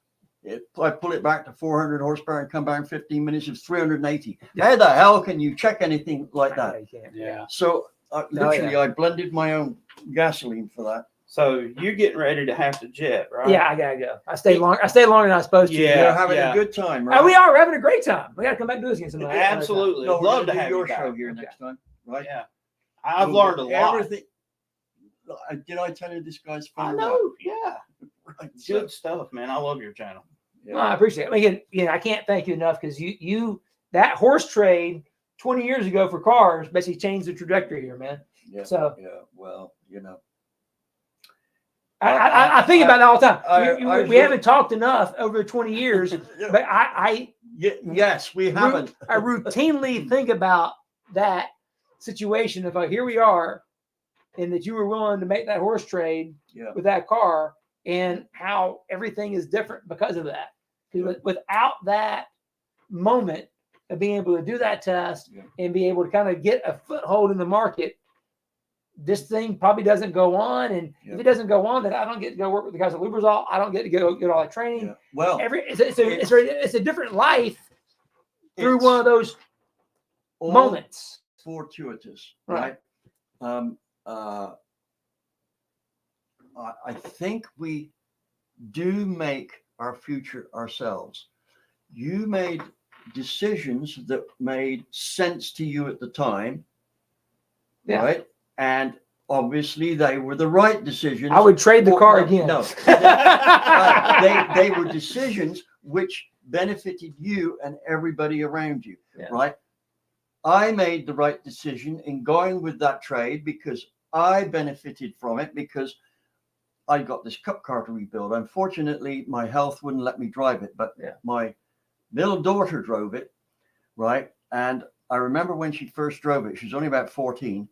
A: I pull it back to 400 horsepower and come back in 15 minutes, it's 380. How the hell can you check anything like that?
C: You can't.
B: Yeah.
A: So literally, I blended my own gasoline for that.
B: So you're getting ready to have to jet, right?
C: Yeah, I gotta go. I stayed longer than I was supposed to.
B: Yeah.
A: You're having a good time, right?
C: Oh, we are. We're having a great time. We gotta come back and do this again sometime.
B: Absolutely.
A: No,
B: I'd
A: we're
B: love
A: gonna
B: to
A: do
B: have
A: your
B: you back.
A: show here next time, right?
B: Yeah. I've learned a lot.
A: Everything. Did I tell you this guy's
B: I
A: fun?
B: know. Yeah.
A: Right. So,
B: Good stuff, man. I love your channel.
A: yeah.
C: Well, I appreciate it. Again, I can't thank you enough because you that horse trade 20 years ago for cars basically changed the trajectory here, man.
A: Yeah.
C: So
A: Yeah. Well, you know.
C: I think about it all the time.
A: I
C: We haven't talked enough over the 20 years, but
A: Yes, we haven't.
C: I routinely think about that situation of here we are, and that you were willing to make that horse trade
A: Yeah.
C: with that car, and how everything is different because of that. Because without that moment of being able to do that test
A: Yeah.
C: and be able to kind of get a foothold in the market, this thing probably doesn't go on. And
A: Yeah.
C: if it doesn't go on, then I don't get to go work with the guys at Lubrizol. I don't get to go get all that training.
A: Yeah. Well,
C: It's a different life through
A: it's
C: one of those
A: all
C: moments.
A: fortuitous,
C: Right.
A: right? I think we do make our future ourselves. You made decisions that made sense to you at the time,
C: Yeah.
A: right? And obviously they were the right decisions.
C: I would trade the car
A: No,
C: again.
A: No, they were decisions which benefited you and everybody around you,
C: Yeah.
A: right? I made the right decision in going with that trade because I benefited from it, because I got this cup car to rebuild. Unfortunately, my health wouldn't let me drive it, but
C: Yeah.
A: my little daughter drove it, right? And I remember when she first drove it, she was only about 14,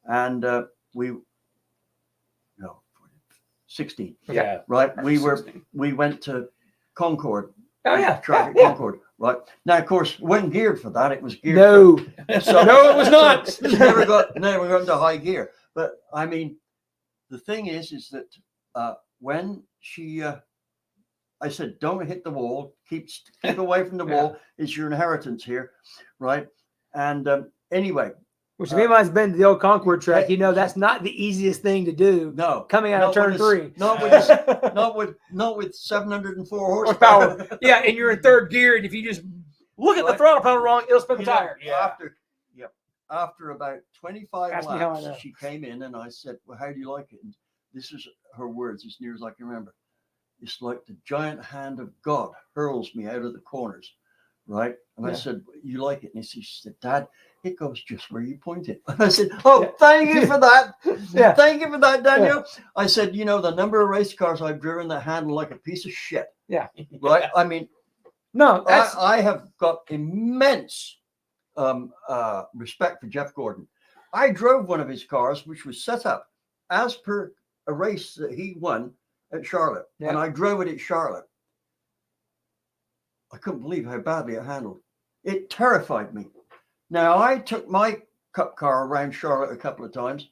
A: and 16,
B: Yeah.
A: right? We
B: 16.
A: went to Concord.
C: Oh yeah.
A: Traffic
C: Yeah.
A: Concord, right? Now, of course, it wasn't geared for that. It was geared
C: No.
A: So-
C: No, it was not.
A: so never got into high gear. But I mean, the thing is that when she, I said, don't hit the wall, keep away from the wall. It's your inheritance here, right? And anyway,
C: Which if anyone's been to the old Concord track, you know that's not the easiest thing to do.
A: no,
C: Coming out of turn 3.
A: not with 704 horsepower.
C: Yeah, and you're in third gear, and if you just look at the
A: Right.
C: throttle pedal wrong, it'll spin the
A: You know,
C: tire.
B: Yeah.
A: After about 25
C: Ask me how I
A: laps,
C: know.
A: she came in and I said, well, how do you like it? And this is her words, as near as I can remember. It's like the giant hand of God hurls me out of the corners, right? And I
C: Yeah.
A: said, you like it? And she said, Dad, it goes just where you point it. And I said, oh,
C: Yeah.
A: thank you for that.
C: Yeah.
A: Thank you for that, Daniel. I said, you know, the number of race cars I've driven that handle like a piece of shit.
C: Yeah.
A: Right? I mean,
C: No, that's
A: I have got immense respect for Jeff Gordon. I drove one of his cars, which was set up as per a race that he won at Charlotte,
C: Yeah.
A: and I drove it at Charlotte. I couldn't believe how badly it handled. It terrified me. Now, I took my cup car around Charlotte a couple of times.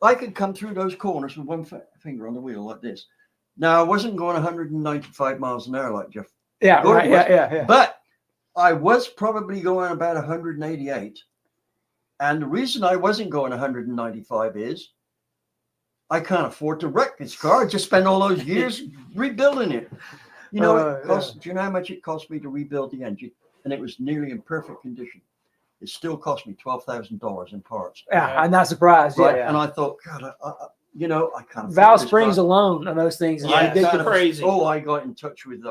A: I could come through those corners with one finger on the wheel like this. Now, I wasn't going 195 miles an hour like Jeff,
C: yeah,
A: Gordon
C: right. Yeah.
A: but I was probably going about 188. And the reason I wasn't going 195 is I can't afford to wreck this car. I just spent all those years rebuilding it. You know, do you know how much it cost me to rebuild the engine? And it was nearly in perfect condition. It still cost me $12,000 in parts.
C: Yeah, I'm not surprised.
A: Right.
C: Yeah.
A: And I thought, God, I can't.
C: Valve springs alone on those things is
B: Yeah,
C: ridiculous.
B: it's crazy.
A: Oh, I got in touch with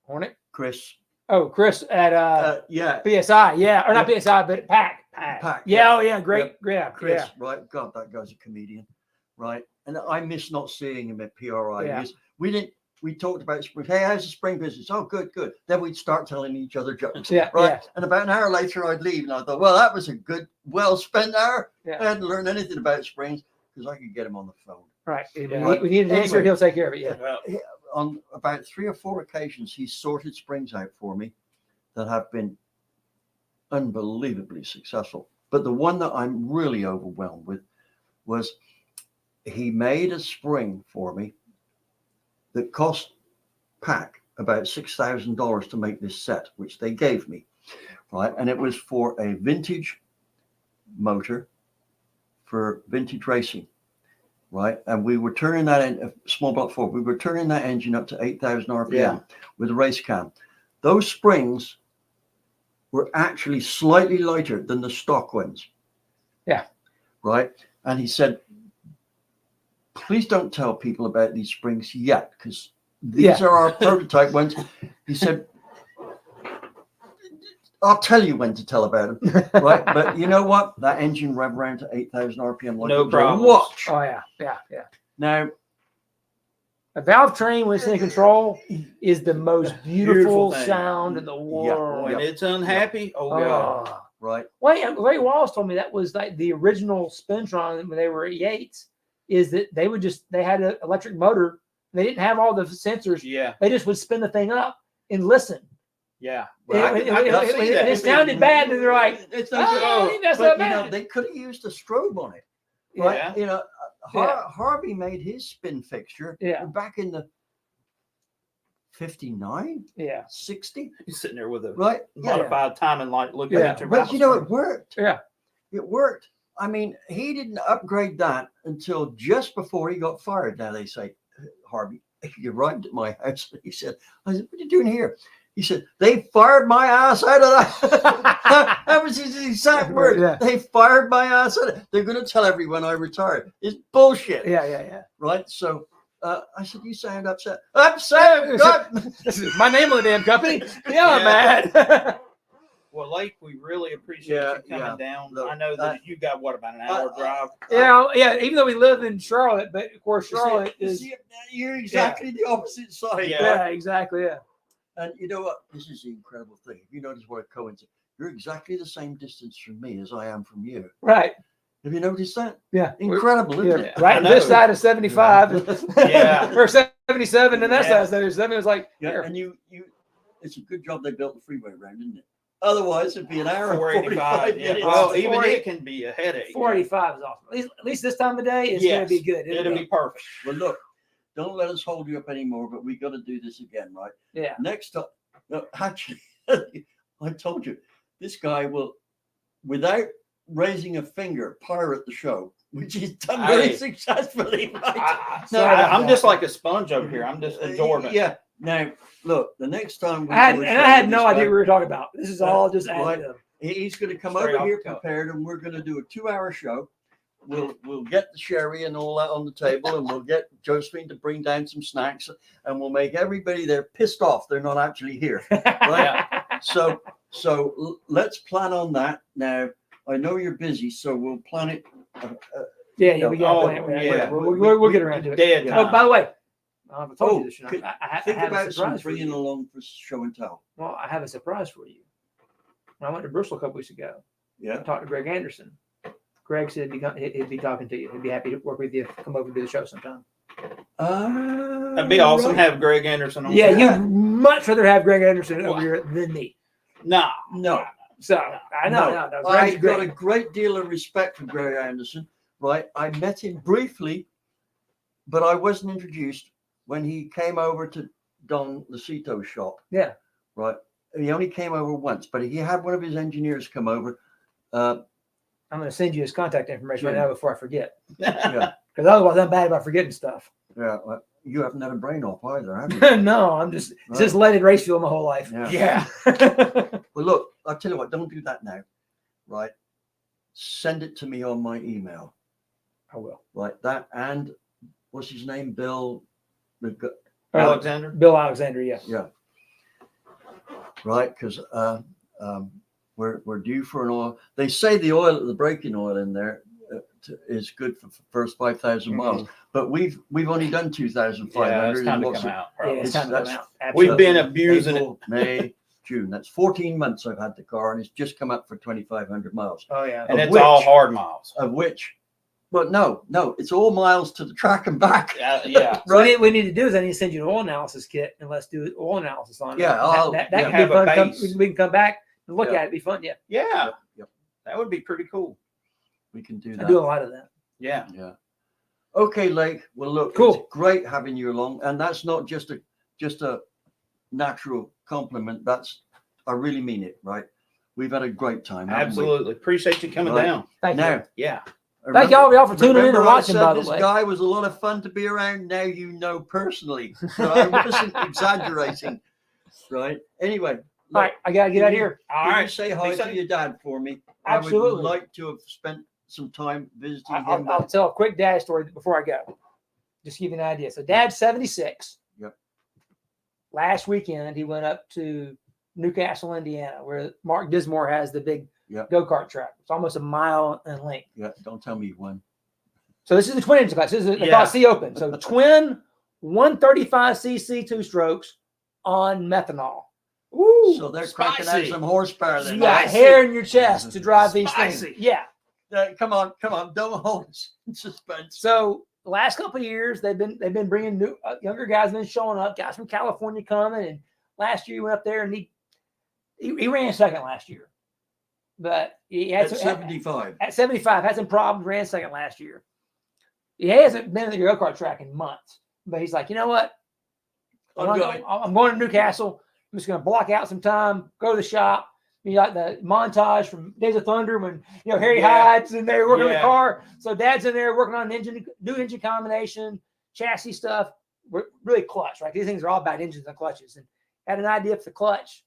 C: Hornet?
A: Chris.
C: Oh, Chris at
A: Yeah.
C: PSI. Yeah. Or not PSI, but Pack.
A: Pack,
C: Yeah. Oh, yeah. Great. Yeah.
A: Chris,
C: Yeah.
A: right? God, that guy's a comedian, right? And I miss not seeing him at PRI.
C: Yeah.
A: Because we talked about spring. Hey, how's the spring business? Oh, good. Then we'd start telling each other jokes.
C: Yeah.
A: Right.
C: Yeah.
A: And about an hour later, I'd leave. And I thought, well, that was a good, well spent hour.
C: Yeah.
A: I hadn't learned anything about springs because I could get him on the phone.
C: Right.
B: Yeah.
C: We need an answer.
A: Anyway.
C: He'll take care of it. Yeah.
B: Well,
A: On about 3 or 4 occasions, he sorted springs out for me that have been unbelievably successful. But the one that I'm really overwhelmed with was he made a spring for me that cost Pack about $6,000 to make this set, which they gave me, right? And it was for a vintage motor for vintage racing, right? And we were turning that in small block 4. We were turning that engine up to 8,000 RPM with a race cam. Those springs were actually slightly lighter than the stock ones.
C: Yeah.
A: Right. And he said, please don't tell people about these springs yet, because these are our prototype ones. He said, I'll tell you when to tell about them. Right. But you know what? That engine revved around to 8,000 RPM. Like
B: No
A: it was a
B: problems.
A: watch.
C: Oh, yeah.
A: Now,
C: A valve train when it's in control is the most beautiful
B: Beautiful thing.
C: sound in the world.
B: when it's unhappy, oh God.
C: Oh.
A: right.
C: Wait, Ray Wallace told me that was like the original Spintron when they were at Yates, is that they had an electric motor. They didn't have all the sensors.
B: Yeah.
C: They just would spin the thing up and listen.
B: Yeah.
C: It sounded bad, and they're like,
A: it's
C: "Oh, that's
A: but
C: not
A: you know,
C: bad."
A: they could have used a strobe on it, right?
B: Yeah.
A: You know,
C: Yeah.
A: Harvey made his spin fixture
C: Yeah.
A: back in the 59,
C: Yeah.
A: 60,
B: He's sitting there with a
A: right?
B: modified timing light looking
C: Yeah.
B: at your
A: But you know,
B: mouse.
A: it worked.
C: Yeah.
A: It worked. I mean, he didn't upgrade that until just before he got fired. Now they say, Harvey, you arrived at my house. He said, I said, what are you doing here? He said, they fired my ass out of that. That was his exact word.
C: Yeah.
A: They fired my ass out of it. They're going to tell everyone I retired. It's bullshit.
C: Yeah.
A: Right? So I said, you sound upset. Upset? God.
C: This is my name on the damn company. Yeah, I'm mad.
B: Well, Lake, we really appreciate you coming down.
A: Look,
B: I know that you got what about an hour drive.
C: Yeah. Even though we live in Charlotte, but of course Charlotte is.
A: You're exactly the opposite side.
C: Yeah, exactly. Yeah.
A: And you know what? This is the incredible thing. If you notice what a coincidence, you're exactly the same distance from me as I am from you.
C: Right.
A: Have you noticed that?
C: Yeah.
A: Incredible, isn't it?
C: Right. This side is 75.
B: Yeah.
C: Or 77, and that side is 77. It's like,
A: Yeah. And you, it's a good job they built the freeway around, isn't it? Otherwise, it'd be an hour and
B: 485.
A: 45
B: Yeah.
A: minutes.
B: Well, even it can be a headache.
C: 485 is awesome. At least this time of day, it's going to be good.
B: It'll be perfect.
A: Well, look, don't let us hold you up anymore, but we got to do this again, right?
C: Yeah.
A: Next time, no, actually, I told you, this guy will, without raising a finger, pirate the show, which he's done very successfully. Right?
B: I'm just like a sponge over here. I'm just absorbing.
A: Yeah. Now, look, the next time
C: I had no idea what we were talking about. This is all just additive.
A: He's going to come
B: Straight
A: over
B: off
A: here
B: the cuff.
A: prepared, and we're going to do a 2-hour show. We'll get the sherry and all that on the table, and we'll get Josephine to bring down some snacks, and we'll make everybody there pissed off they're not actually here. Right? So let's plan on that. Now, I know you're busy, so we'll plan it.
C: Yeah, we got it. We'll get around to it. Oh, by the way, I told you this. I
A: think
C: have a
A: about
C: surprise for
A: bringing
C: you.
A: along for show and tell.
C: Well, I have a surprise for you. When I went to Bristol a couple weeks ago, I talked to Greg Anderson. Greg said he'd be talking to you. He'd be happy to work with you. Come over and do the show sometime.
B: That'd be awesome. Have Greg Anderson on.
C: Yeah, you'd much rather have Greg Anderson over here than me.
B: No.
C: So I know.
A: I got a great deal of respect for Greg Anderson. Right, I met him briefly, but I wasn't introduced when he came over to Don Lucito's shop.
C: Yeah.
A: Right. He only came over once, but he had one of his engineers come over.
C: I'm going to send you his contact information right now before I forget.
A: Yeah.
C: Because otherwise, I'm bad about forgetting stuff.
A: Yeah. Well, you haven't had a brain off either, have you?
C: No, I'm just leaded race fuel my whole life.
A: Yeah. Well, look, I'll tell you what. Don't do that now. Right. Send it to me on my email.
C: I will.
A: Right. That and what's his name? Bill
B: Alexander.
C: Bill Alexander. Yeah.
A: Yeah. Right. Because we're due for an oil. They say the braking oil in there is good for the first 5,000 miles, but we've only done 2,500.
B: Yeah, it's time to come out.
C: It's time to come out.
B: We've been abusing
A: April, May, June. That's 14 months I've had the car, and it's just come up for 2,500 miles.
C: Oh yeah,
B: and it's all hard miles.
A: Of which, but no, it's all miles to the track and back.
B: Yeah.
C: So right. What we need to do is I need to send you an oil analysis kit, and let's do oil analysis on it.
A: Yeah,
C: that can be fun. We can come back and look at it. It'd be fun. Yeah.
B: Yep. That would be pretty cool.
A: We can do that.
C: I do a lot of that.
B: Yeah.
A: Okay, Lake. Well, look,
C: cool.
A: It's great having you along, and that's not just a natural compliment. I really mean it. Right? We've had a great time.
B: Absolutely. Appreciate you coming down.
C: Thank you.
B: Yeah.
C: Thank y'all for tuning in and watching, by the way.
A: This guy was a lot of fun to be around. Now you know personally. So I wasn't exaggerating. Right? Anyway.
C: All right. I got to get out of here.
A: All right. Say hi to your dad for me.
C: Absolutely.
A: I would like to have spent some time visiting him.
C: I'll tell a quick dad story before I go. Just to give you an idea. So dad's 76.
A: Yep.
C: Last weekend, he went up to Newcastle, Indiana, where Mark Dismore has the big go-kart track. It's almost a mile in length.
A: Yeah, don't tell me you won.
C: So this is the twin engine class. This is the class C open. So twin 135cc 2-strokes on methanol.
A: Ooh, so they're cracking out some horsepower there.
C: You got hair in your chest to drive these things. Yeah.
A: Come on. Don't hold us in suspense.
C: So the last couple of years, they've been bringing new younger guys, been showing up. Guys from California coming, and last year he went up there and he He ran second last year, but he had
A: At 75.
C: At 75, had some problems. Ran second last year. He hasn't been in the go-kart track in months, but he's like, you know what? I'm going to Newcastle. I'm just going to block out some time, go to the shop. You like the montage from Days of Thunder when Harry Hyde's in there working on the car. So Dad's in there working on new engine combination, chassis stuff. We're really clutch, right? These things are all about engines and clutches. And had an idea for the clutch,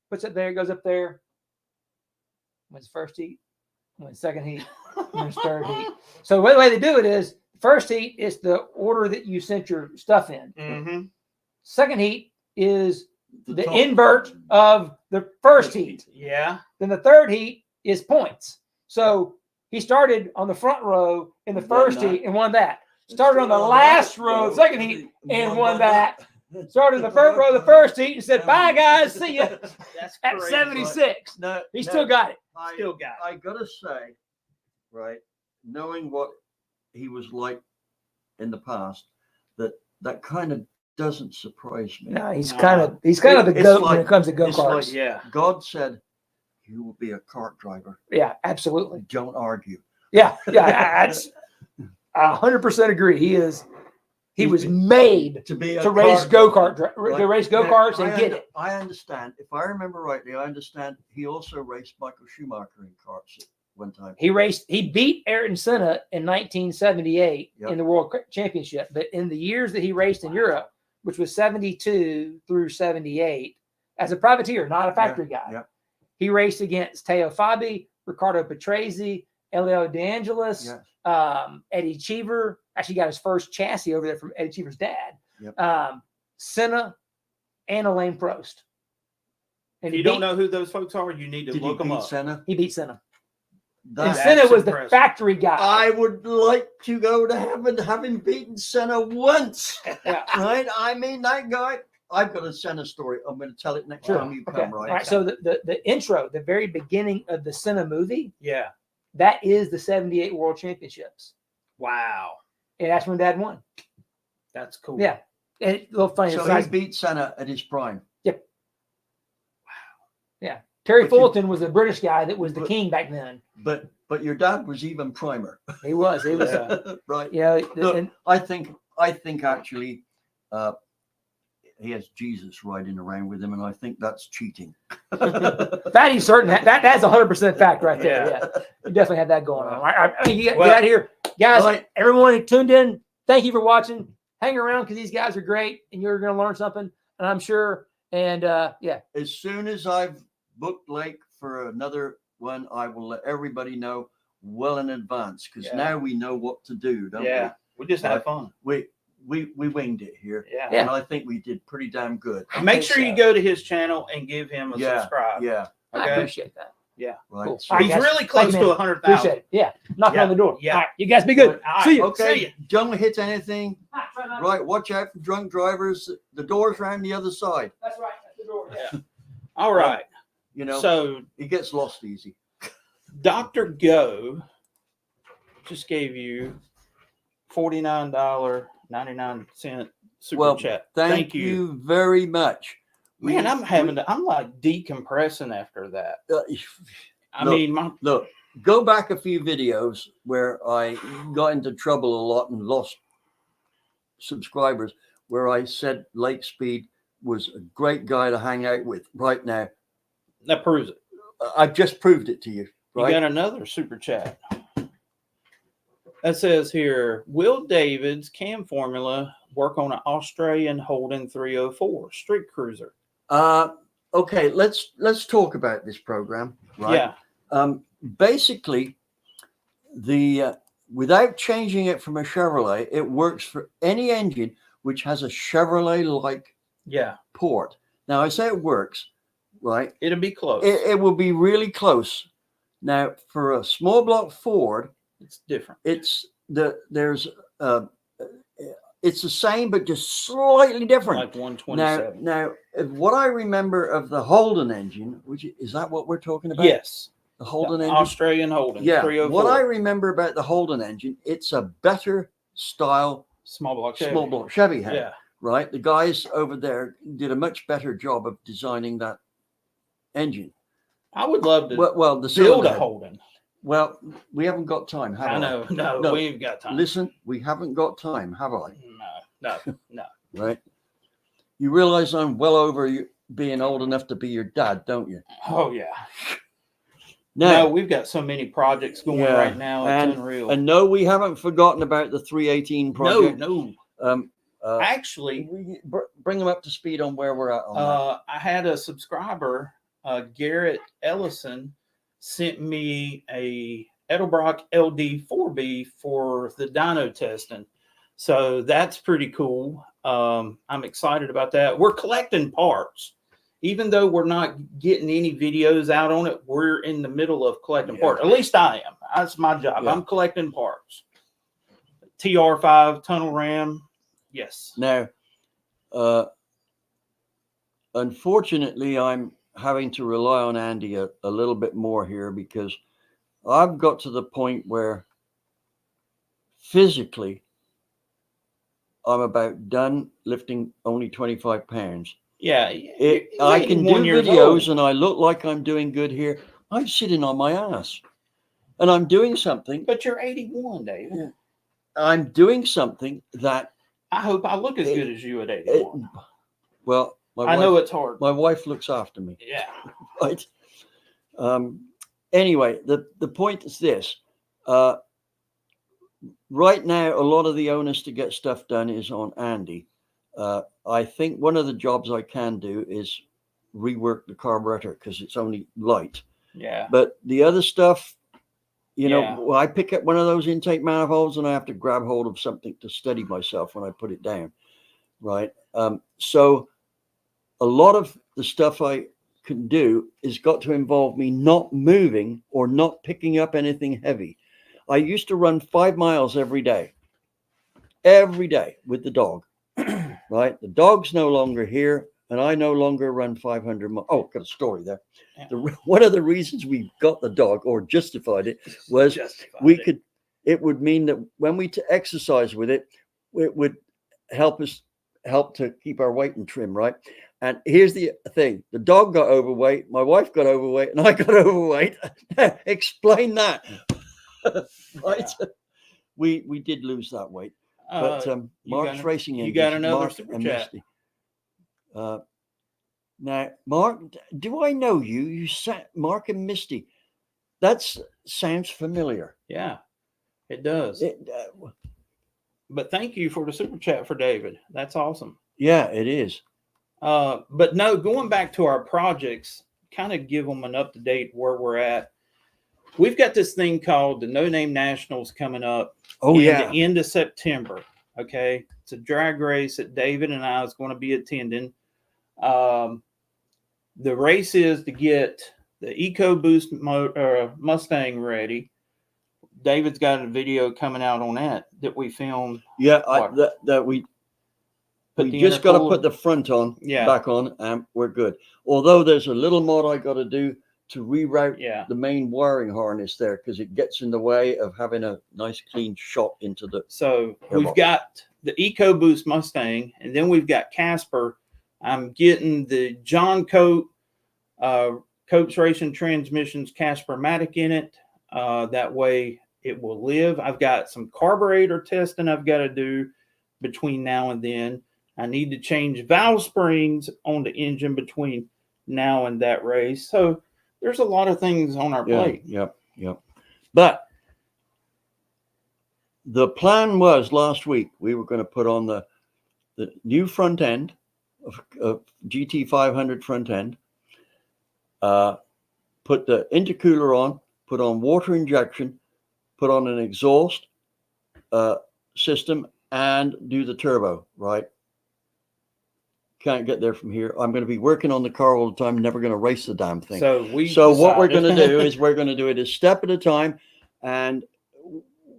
C: puts it there, goes up there, wins first heat, wins second heat, wins third heat. So the way they do it is first heat is the order that you sent your stuff in.
B: Mm-hmm.
C: Second heat is the invert of the first heat.
B: Yeah.
C: Then the third heat is points. So he started on the front row in the first heat and won that. Started on the last row, the second heat, and won that. Started in the front row of the first heat and said, "Bye, guys, see ya."
B: That's
C: at
B: crazy.
C: 76. He still got it.
B: Still got it.
A: I gotta say, right, knowing what he was like in the past, that kind of doesn't surprise me.
C: No, he's kind of the goat when it comes to
A: it's
C: go-karts.
A: like
B: Yeah.
A: God said, "You will be a kart driver."
C: Yeah, absolutely.
A: Don't argue.
C: Yeah, I 100% agree. He was made
A: to
C: race go-kart, to race go-karts and get it.
A: I understand. If I remember rightly, I understand he also raced Michael Schumacher in karts at one time.
C: He beat Ayrton Senna in 1978
A: Yep.
C: in the World Championship, but in the years that he raced in Europe, which was 72 through 78, as a privateer, not a factory guy,
A: Yeah.
C: he raced against Teo Fabi, Riccardo Patrese, Elio De Angelis, Eddie Cheever. Actually got his first chassis over there from Eddie Cheever's dad.
A: Yep.
C: Senna and Alain Prost. And
B: If you don't know who those folks are, you need to look them up.
A: Senna?
C: He beat Senna. And
A: That's
C: Senna was
B: impressive.
C: the factory guy.
A: I would like to go to heaven having beaten Senna once.
C: Yeah.
A: Right? I mean, that guy. I've got a Senna story. I'm going to tell it next time you come, right?
C: All right. So the intro, the very beginning of the Senna movie,
B: Yeah.
C: that is the 78 World Championships.
B: Wow.
C: And that's when Dad won.
B: That's cool.
C: Yeah. And a little funny.
A: So he beat Senna at his prime.
C: Yep. Wow. Yeah. Terry
A: But
C: Fulton was the British guy that was the king back then.
A: But your dad was even primer.
C: He was. He was.
A: Right.
C: Yeah.
A: Look, I think actually he has Jesus riding around with him, and I think that's cheating.
C: That is certain. That's 100% fact right there. Yeah. You definitely have that going on. I mean, you get out here. Guys, everyone who tuned in, thank you for watching. Hang around because these guys are great and you're going to learn something, and I'm sure. And
A: as soon as I've booked Lake for another one, I will let everybody know well in advance because now we know what to do, don't we?
B: We just had fun.
A: We winged it here.
B: Yeah.
A: And I think we did pretty damn good.
B: Make sure you go to his channel and give him a subscribe.
A: Yeah.
C: I appreciate that.
B: Yeah.
A: Right.
C: Cool.
A: So,
C: All right,
B: He's
C: guys.
B: really close
C: Thank you,
B: to
C: man.
B: 100,000.
C: Appreciate it. Yeah. Knocking on the door.
B: Yeah.
C: All right. You guys be good.
B: See you.
A: okay.
B: See you.
A: Don't hit anything. Right. Watch out for drunk drivers. The door's around the other side.
C: That's right. That's the door.
B: Yeah. All right.
A: You know,
B: So
A: he gets lost easy.
B: Dr. Go just gave you $49.99 super chat.
A: Thank you very much.
B: Man, I'm like decompressing after that.
A: Look, go back a few videos where I got into trouble a lot and lost subscribers, where I said Lake Speed was a great guy to hang out with. Right now,
B: That proves it.
A: I've just proved it to you. Right?
B: You got another super chat. That says here, will David's cam formula work on an Australian Holden 304 street cruiser?
A: Okay, let's talk about this program. Right.
B: Yeah.
A: Basically, without changing it from a Chevrolet, it works for any engine which has a Chevrolet-like port. Now, I say it works, right?
B: It'll be close.
A: It will be really close. Now, for a small block Ford,
B: it's different.
A: it's the same, but just slightly different.
B: Like 127.
A: Now, what I remember of the Holden engine, which is that what we're talking about?
B: Yes.
A: The Holden engine.
B: Australian Holden.
A: Yeah.
B: 304.
A: What I remember about the Holden engine, it's a better style
B: small block
A: Chevy had.
B: Yeah.
A: Right. The guys over there did a much better job of designing that engine.
B: I would love to
A: Well, the
B: build
A: cylinder
B: a
A: head.
B: Holden.
A: Well, we haven't got time, have I?
B: I know. No,
A: No.
B: we ain't got time.
A: Listen, we haven't got time, have I?
B: No.
A: Right? You realize I'm well over you being old enough to be your dad, don't you?
B: Oh yeah.
A: Now,
B: No, we've got so many projects going
A: Yeah,
B: right now. It's unreal.
A: and no, we haven't forgotten about the 318 project.
B: No. Actually,
A: bring them up to speed on where we're at on that.
B: I had a subscriber, Garrett Ellison, sent me a Edelbrock LD4B for the dyno testing. So that's pretty cool. I'm excited about that. We're collecting parts. Even though we're not getting any videos out on it, we're in the middle of collecting parts. At least I am. That's my job.
A: Yeah.
B: I'm collecting parts. TR5 tunnel ram. Yes.
A: Now, unfortunately, I'm having to rely on Andy a little bit more here because I've got to the point where physically I'm about done lifting only 25 pounds.
B: Yeah.
A: I can do
B: 81 years
A: videos
B: old.
A: and I look like I'm doing good here. I'm sitting on my ass and I'm doing something.
B: But you're 81, David.
A: Yeah. I'm doing something that
B: I hope I look as good as you at 81.
A: well,
B: I know it's hard.
A: my wife looks after me.
B: Yeah.
A: Right. Anyway, the point is this. Right now, a lot of the onus to get stuff done is on Andy. I think one of the jobs I can do is rework the carburetor because it's only light.
B: Yeah.
A: But the other stuff, you
B: Yeah.
A: know, I pick up one of those intake manifolds and I have to grab hold of something to steady myself when I put it down. Right. So a lot of the stuff I can do is got to involve me not moving or not picking up anything heavy. I used to run 5 miles every day with the dog. Right. The dog's no longer here and I no longer run 500 miles. Oh, got a story there.
B: Yeah.
A: One of the reasons we got the dog or justified it was it would mean that when we exercise with it, it would help to keep our weight in trim, right? And here's the thing: the dog got overweight, my wife got overweight, and I got overweight. Explain that, right?
B: Yeah.
A: We did lose that weight, but Mark's racing engines.
B: You got another
A: Mark
B: super
A: and
B: chat.
A: Misty. Now, Mark, do I know you? You sat Mark and Misty. That sounds familiar.
B: Yeah, it does. But thank you for the super chat for David. That's awesome.
A: Yeah, it is.
B: But no, going back to our projects, kind of give them an up-to-date where we're at. We've got this thing called the No Name Nationals coming up.
A: Oh, yeah.
B: The end of September. Okay. It's a drag race that David and I is going to be attending. The race is to get the EcoBoost Mustang ready. David's got a video coming out on that we filmed.
A: Yeah, we just got to put the front on, back on, and we're good. Although there's a little mod I got to do to reroute the main wiring harness there because it gets in the way of having a nice clean shot into the. So
B: we've got the EcoBoost Mustang, and then we've got Casper. I'm getting the John Coates Racing Transmissions Casper-Matic in it. That way it will live. I've got some carburetor testing I've got to do between now and then. I need to change valve springs on the engine between now and that race. So there's a lot of things on our plate.
A: Yep. But the plan was last week we were going to put on the new front end of GT500 front end, put the intercooler on, put on water injection, put on an exhaust system, and do the turbo, right? Can't get there from here. I'm going to be working on the car all the time, never going to race the damn thing. So what we're going to do is we're going to do it a step at a time, and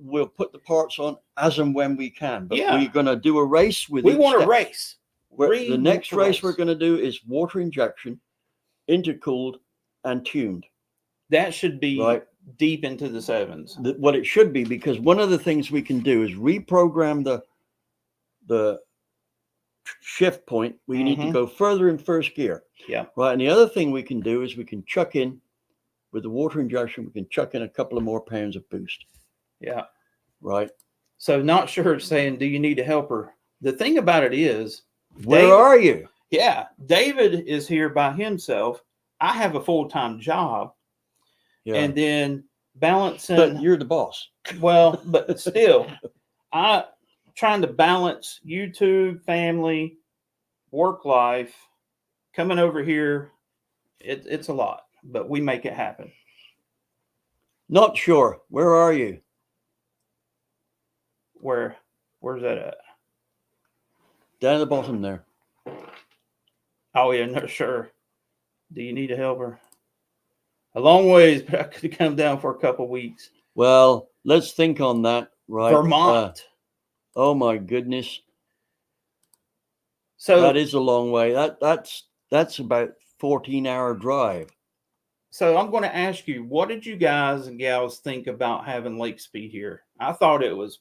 A: we'll put the parts on as and when we can. But we're going to do a race with
B: we want to race.
A: The next race we're going to do is water injection, intercooled, and tuned.
B: That should be deep into the sevens.
A: What it should be, because one of the things we can do is reprogram the shift point where you need to go further in first gear.
B: Yeah.
A: Right. And the other thing we can do is we can chuck in with the water injection, we can chuck in a couple of more pounds of boost.
B: Yeah.
A: Right.
B: So not sure it's saying, do you need a helper? The thing about it is,
A: where are you?
B: Yeah. David is here by himself. I have a full-time job.
A: Yeah.
B: And then balancing.
A: But you're the boss.
B: Well, but still, I trying to balance YouTube, family, work life, coming over here. It's a lot, but we make it happen.
A: Not sure. Where are you?
B: Where's that at?
A: Down at the bottom there.
B: Oh yeah, no, sure. Do you need a helper? A long ways, but I could have come down for a couple weeks.
A: Well, let's think on that. Right.
B: Vermont.
A: Oh my goodness.
B: So
A: that is a long way. That's about 14-hour drive.
B: So I'm going to ask you, what did you guys and gals think about having Lake Speed here? I thought it was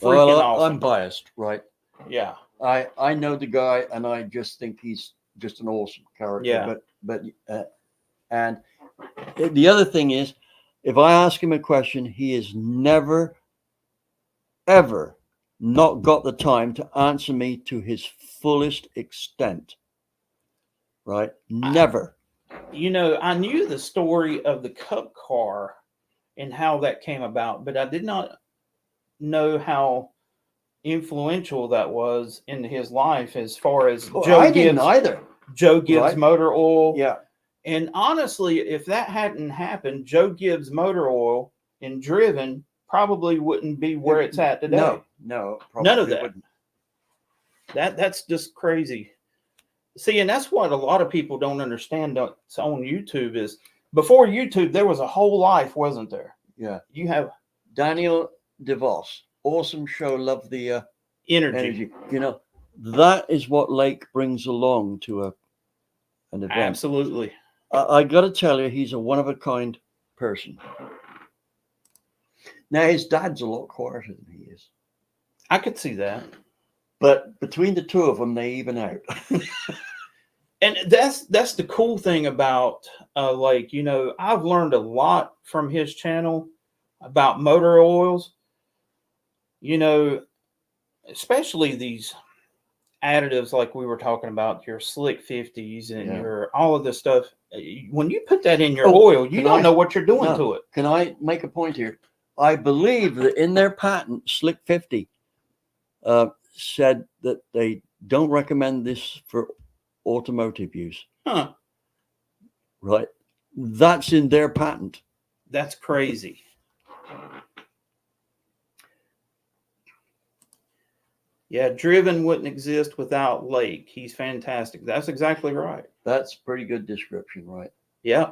B: freaking awesome.
A: I'm biased, right?
B: Yeah.
A: I know the guy, and I just think he's just an awesome character.
B: Yeah.
A: But and the other thing is, if I ask him a question, he has never, ever not got the time to answer me to his fullest extent. Right? Never.
B: I knew the story of the Cup car and how that came about, but I did not know how influential that was in his life as far as
A: Joe Gibbs either.
B: Joe Gibbs Motor Oil.
A: Yeah.
B: And honestly, if that hadn't happened, Joe Gibbs Motor Oil and Driven probably wouldn't be where it's at today.
A: No,
B: none of that.
A: Wouldn't.
B: That's just crazy. See, and that's what a lot of people don't understand on YouTube is before YouTube, there was a whole life, wasn't there?
A: Yeah.
B: You have
A: Daniel DeVos. Awesome show. Love the
B: energy.
A: That is what Lake brings along to an event.
B: Absolutely.
A: I got to tell you, he's a one-of-a-kind person. Now, his dad's a lot quieter than he is.
B: I could see that.
A: But between the two of them, they even out.
B: And that's the cool thing about Lake. I've learned a lot from his channel about motor oils. Especially these additives like we were talking about, your slick 50s and your all of this stuff. When you put that in your oil, you don't know what you're doing to it.
A: Can I make a point here? I believe that in their patent, Slick 50 said that they don't recommend this for automotive use.
B: Huh.
A: Right. That's in their patent.
B: That's crazy. Yeah, Driven wouldn't exist without Lake. He's fantastic. That's exactly right.
A: That's pretty good description, right?
B: Yeah.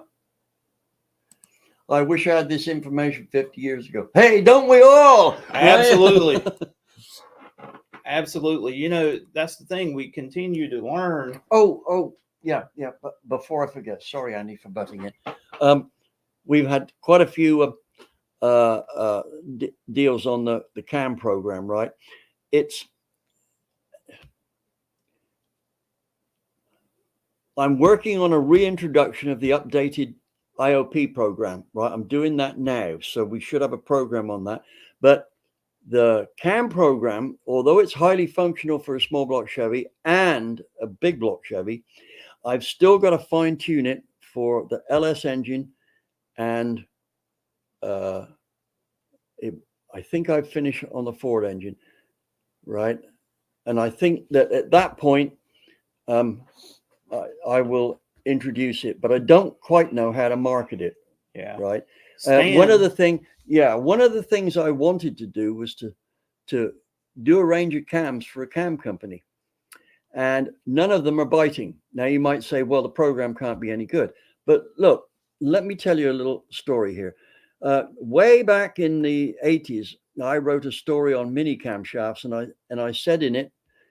A: I wish I had this information 50 years ago. Hey, don't we all?
B: Absolutely. Absolutely. That's the thing. We continue to learn.
A: Oh, yeah. But before I forget, sorry, Andy, for butting in. We've had quite a few deals on the CAM program, right? I'm working on a reintroduction of the updated IOP program, right? I'm doing that now. So we should have a program on that. But the CAM program, although it's highly functional for a small block Chevy and a big block Chevy, I've still got to fine tune it for the LS engine. And I think I've finished on the Ford engine, right? And I think that at that point, I will introduce it, but I don't quite know how to market it.
B: Yeah.
A: Right. One of the things I wanted to do was to do a range of cams for a cam company, and none of them are biting. Now you might say, well, the program can't be any good, but look, let me tell you a little story here. Way back in the 80s, I wrote a story on mini camshafts, and I said in it,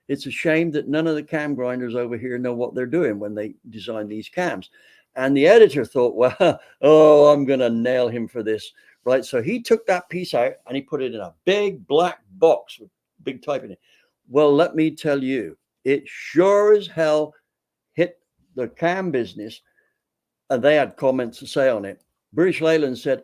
A: it's a shame that none of the cam grinders over here know what they're doing when they design these cams. And the editor thought, well, I'm going to nail him for this, right? So he took that piece out and he put it in a big black box with big type in it. Well, let me tell you, it sure as hell hit the cam business, and they had comments to say on it. British Leyland said,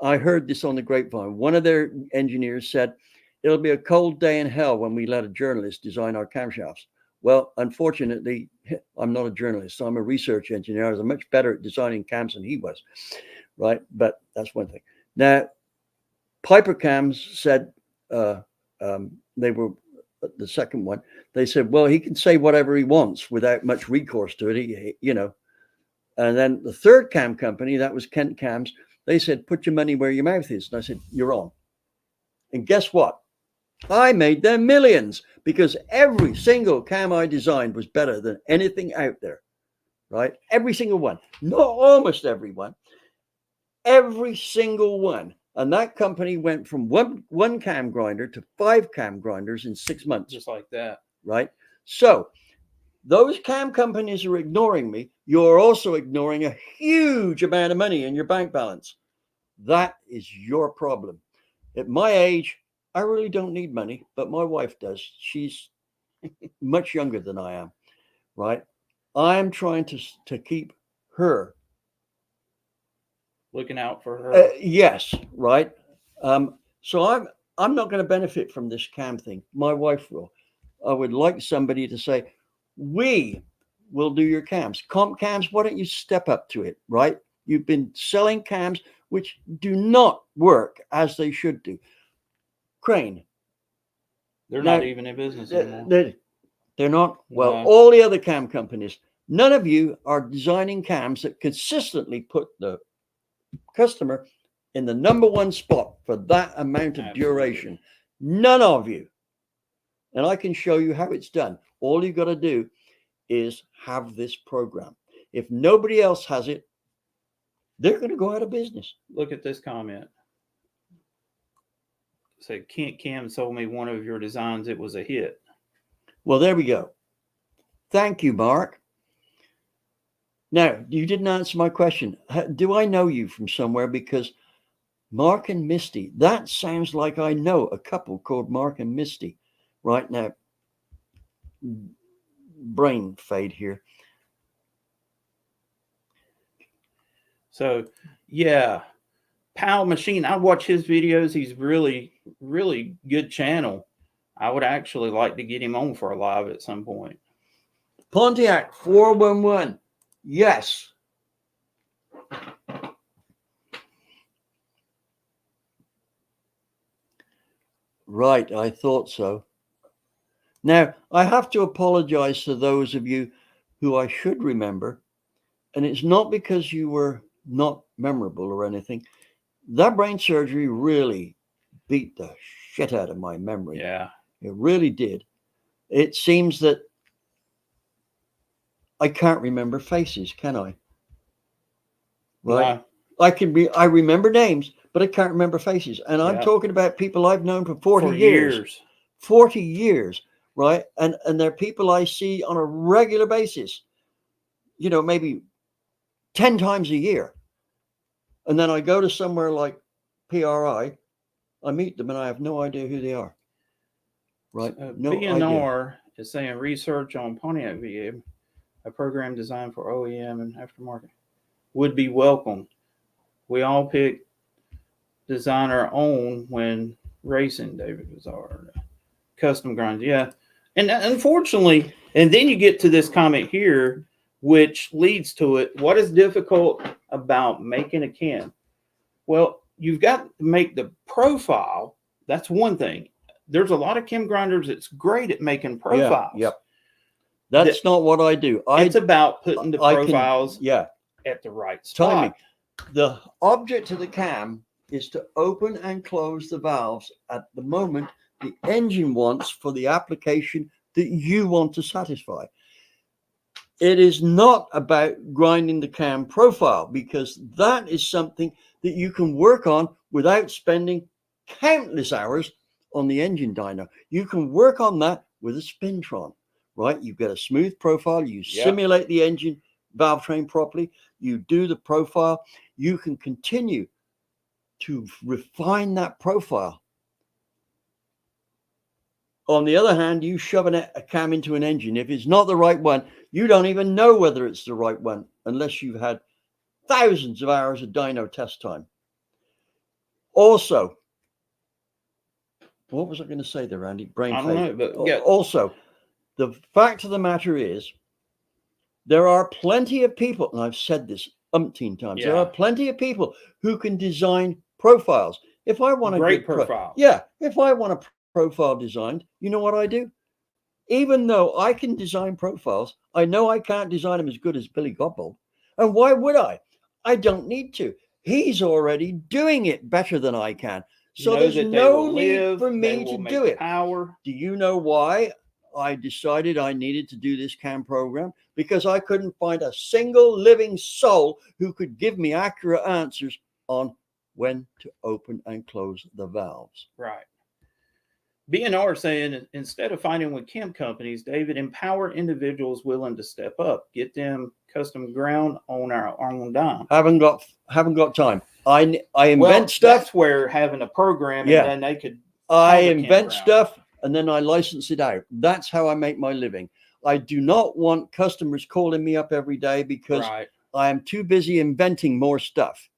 A: I heard this on the grapevine. One of their engineers said, it'll be a cold day in hell when we let a journalist design our camshafts. Well, unfortunately, I'm not a journalist. So I'm a research engineer. I was much better at designing cams than he was, right? But that's one thing. Now, Piper Cams said, they were the second one. They said, well, he can say whatever he wants without much recourse to it, you know. And then the third cam company, that was Kent Cams, they said, put your money where your mouth is. And I said, you're on. And guess what? I made them millions because every single cam I designed was better than anything out there, right? Every single one, not almost every one, every single one. And that company went from one cam grinder to 5 cam grinders in 6 months.
B: Just like that.
A: Right? So those cam companies are ignoring me. You're also ignoring a huge amount of money in your bank balance. That is your problem. At my age, I really don't need money, but my wife does. She's much younger than I am, right? I'm trying to keep her.
B: Looking out for her.
A: Yes, right. So I'm not going to benefit from this cam thing. My wife will. I would like somebody to say, we will do your cams. Comp cams, why don't you step up to it, right? You've been selling cams which do not work as they should do. Crane.
B: They're not even in business anymore.
A: They're not. Well,
B: No.
A: all the other cam companies, none of you are designing cams that consistently put the customer in the #1 spot for that amount of duration. None of you. And I can show you how it's done. All you got to do is have this program. If nobody else has it, they're going to go out of business.
B: Look at this comment. Said Kent Cam sold me one of your designs. It was a hit.
A: Well, there we go. Thank you, Mark. Now, you didn't answer my question. Do I know you from somewhere? Because Mark and Misty, that sounds like I know a couple called Mark and Misty. Right now, brain fade here.
B: So, yeah, Pal Machine. I watch his videos. He's really, really good channel. I would actually like to get him on for a live at some point.
A: Pontiac 411. Yes. Right, I thought so. Now, I have to apologize to those of you who I should remember, and it's not because you were not memorable or anything. That brain surgery really beat the shit out of my memory.
B: Yeah.
A: It really did. It seems that I can't remember faces, can I? Right?
B: No.
A: I remember names, but I can't remember faces. And I'm talking about people I've known for 40 years. 40 years, right? And they're people I see on a regular basis, you know, maybe 10 times a year. And then I go to somewhere like PRI, I meet them and I have no idea who they are. Right? No
B: BNR is saying research on Pontiac VM, a program designed for OEM and aftermarket, would be welcome. We all pick design our own when racing, David Bizarre. Custom grinds, yeah. And unfortunately, and then you get to this comment here, which leads to it. What is difficult about making a cam? Well, you've got to make the profile. That's one thing. There's a lot of cam grinders that's great at making profiles.
A: Yeah, yep. That's not what I do.
B: It's about putting the profiles at the right spot.
A: Timing. The object of the cam is to open and close the valves at the moment the engine wants for the application that you want to satisfy. It is not about grinding the cam profile, because that is something that you can work on without spending countless hours on the engine dyno. You can work on that with a Spintron, right? You've got a smooth profile. You simulate the engine valve train properly. You do the profile. You can continue to refine that profile On the other hand, you shove a cam into an engine. If it's not the right one, you don't even know whether it's the right one unless you've had thousands of hours of dyno test time. Also, what was I going to say there, Randy? Brain
B: I don't
A: fade.
B: know, but yeah.
A: Also, the fact of the matter is, there are plenty of people, and I've said this umpteen times. There
B: Yeah.
A: are plenty of people who can design profiles. If I want a
B: Great
A: good
B: profile.
A: if I want a profile designed, you know what I do? Even though I can design profiles, I know I can't design them as good as Billy Godbold. And why would I? I don't need to. He's already doing it better than I can. So there's no need for me to do it.
B: Power.
A: Do you know why I decided I needed to do this CAM program? Because I couldn't find a single living soul who could give me accurate answers on when to open and close the valves.
B: Right. BNR saying, instead of fighting with cam companies, David, empower individuals willing to step up, get them custom ground on our own dime.
A: Haven't got time. I invent stuff.
B: That's where having a program, and then they could.
A: I invent stuff and then I license it out. That's how I make my living. I do not want customers calling me up every day because I am too busy inventing more stuff.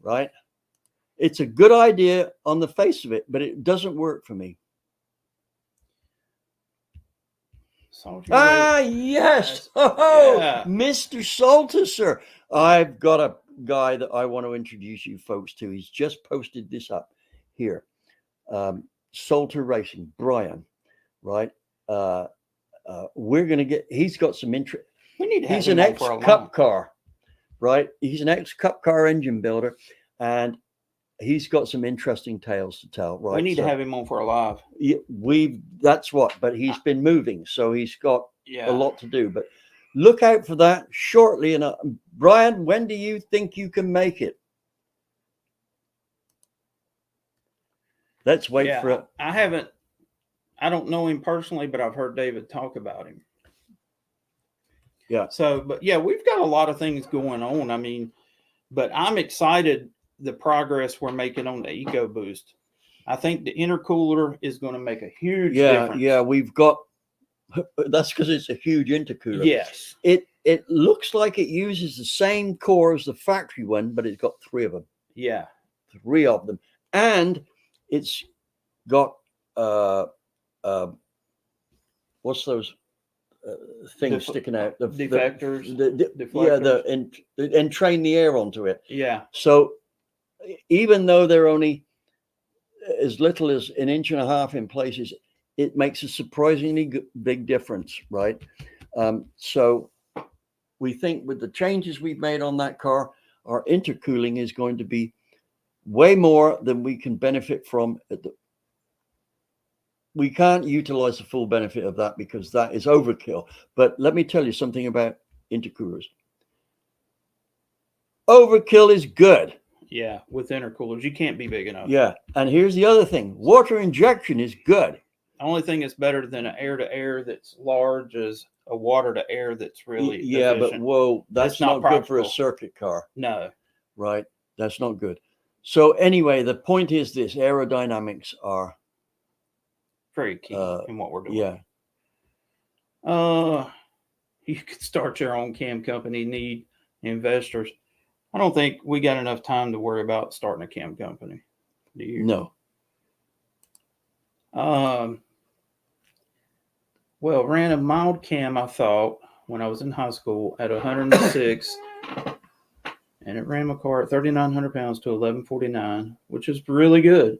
A: Right? It's a good idea on the face of it, but it doesn't work for me. Yes. Oh, yeah. Mr. Salter, sir. I've got a guy that I want to introduce you folks to. He's just posted this up here. Salter Racing, Brian, right? We're going to get, he's got some interest.
B: We need to have
A: he's an ex-Cup car, right? He's an ex-Cup car engine builder, and he's got some interesting tales to tell, right?
B: We need to have him on for a live.
A: Yeah, but he's been moving, so he's got a lot to do. But look out for that shortly. And Brian, when do you think you can make it? Let's wait for it.
B: I don't know him personally, but I've heard David talk about him.
A: Yeah.
B: So, but yeah, we've got a lot of things going on. I mean, but I'm excited the progress we're making on the EcoBoost. I think the intercooler is going to make a huge difference.
A: Yeah, we've got, that's because it's a huge intercooler.
B: Yes.
A: It looks like it uses the same core as the factory one, but it's got 3 of them.
B: Yeah.
A: 3 of them. And it's got, what's those things sticking out?
B: The deflectors.
A: And train the air onto it.
B: Yeah.
A: So even though they're only as little as 1.5 inches in places, it makes a surprisingly big difference, right? So we think with the changes we've made on that car, our intercooling is going to be way more than we can benefit from. We can't utilize the full benefit of that because that is overkill. But let me tell you something about intercoolers. Overkill is good.
B: Yeah, with intercoolers, you can't be big enough.
A: Yeah, and here's the other thing. Water injection is good.
B: The only thing that's better than an air-to-air that's large is a water-to-air that's really efficient.
A: But that's not good for a circuit car.
B: No.
A: Right? That's not good. So anyway, the point is this. Aerodynamics are
B: very key in what we're doing.
A: Yeah.
B: You could start your own cam company, need investors. I don't think we got enough time to worry about starting a cam company. Do you?
A: No.
B: Well, ran a mild cam, I thought, when I was in high school at 106, and it ran my car at 3,900 pounds to 1149, which is really good.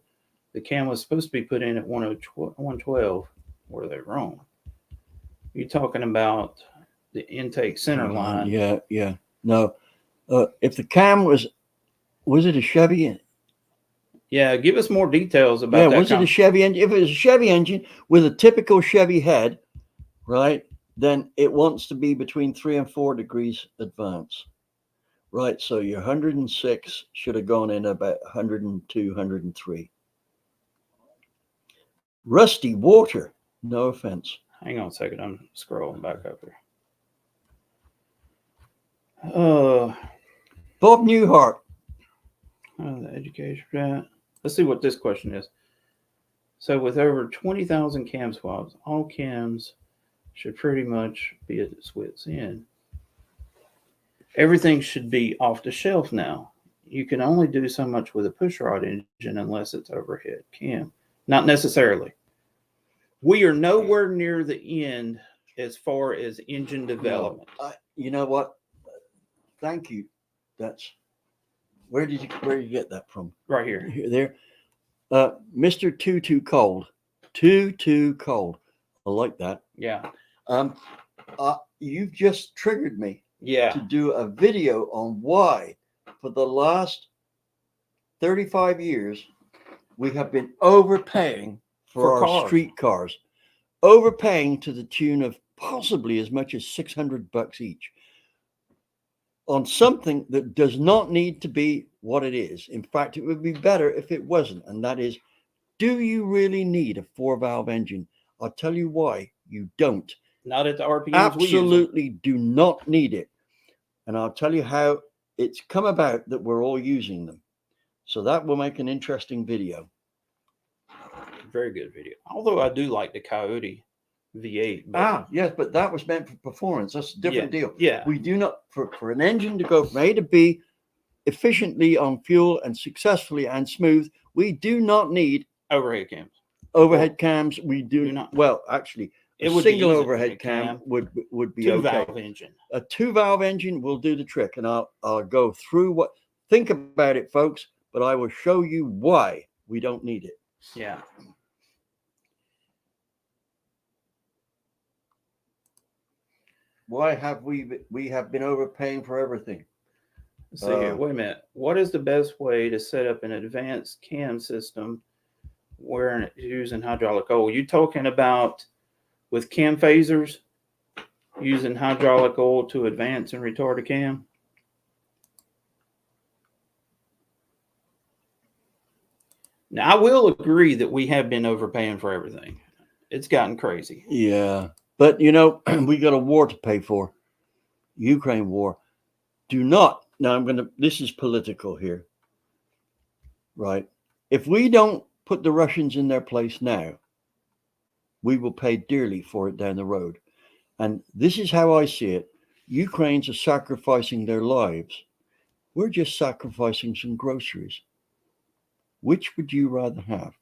B: The cam was supposed to be put in at 112. Were they wrong? You're talking about the intake center line.
A: Yeah. No. If the cam was it a Chevy?
B: Yeah, give us more details about that.
A: Yeah, was it a Chevy engine? If it was a Chevy engine with a typical Chevy head, right, then it wants to be between 3 and 4 degrees advance. Right, so your 106 should have gone in about 102, 103. Rusty water, no offense.
B: Hang on a second, I'm scrolling back up here.
A: Bob Newhart.
B: The education for that. Let's see what this question is. So with over 20,000 cam swabs, all cams should pretty much be at its wit's end. Everything should be off the shelf now. You can only do so much with a pushrod engine unless it's overhead cam. Not necessarily. We are nowhere near the end as far as engine development.
A: No, you know what? Thank you. That's where did you get that from?
B: Right here.
A: There. Mr. Too Cold. Too Cold. I like that.
B: Yeah.
A: You've just triggered me
B: Yeah.
A: to do a video on why for the last 35 years we have been overpaying for our
B: cars.
A: street cars. Overpaying to the tune of possibly as much as $600 each on something that does not need to be what it is. In fact, it would be better if it wasn't. And that is, do you really need a 4-valve engine? I'll tell you why you don't.
B: Not at the RPMs.
A: Absolutely do not need it. And I'll tell you how it's come about that we're all using them. So that will make an interesting video.
B: Very good video. Although I do like the Coyote V8. But
A: Yes, but that was meant for performance. That's a different deal.
B: Yeah.
A: We do not, for an engine to go from A to B efficiently on fuel and successfully and smooth, we do not need
B: Overhead cams.
A: overhead cams. We do
B: not.
A: Well, actually,
B: It
A: a
B: would be
A: single
B: easy
A: overhead
B: with a
A: cam would be
B: 2-valve
A: okay.
B: engine.
A: A 2-valve engine will do the trick, and I'll go through what. Think about it, folks. But I will show you why we don't need it.
B: Yeah.
A: Why have we have been overpaying for everything?
B: Let's see here. Wait a minute. What is the best way to set up an advanced cam system where using hydraulic oil? You talking about with cam phasers using hydraulic oil to advance and retard a cam? Now, I will agree that we have been overpaying for everything. It's gotten crazy.
A: Yeah. But, you know, we got a war to pay for. Ukraine war. Do not. Now, this is political here. Right. If we don't put the Russians in their place now, we will pay dearly for it down the road. And this is how I see it. Ukrainians are sacrificing their lives. We're just sacrificing some groceries. Which would you rather have?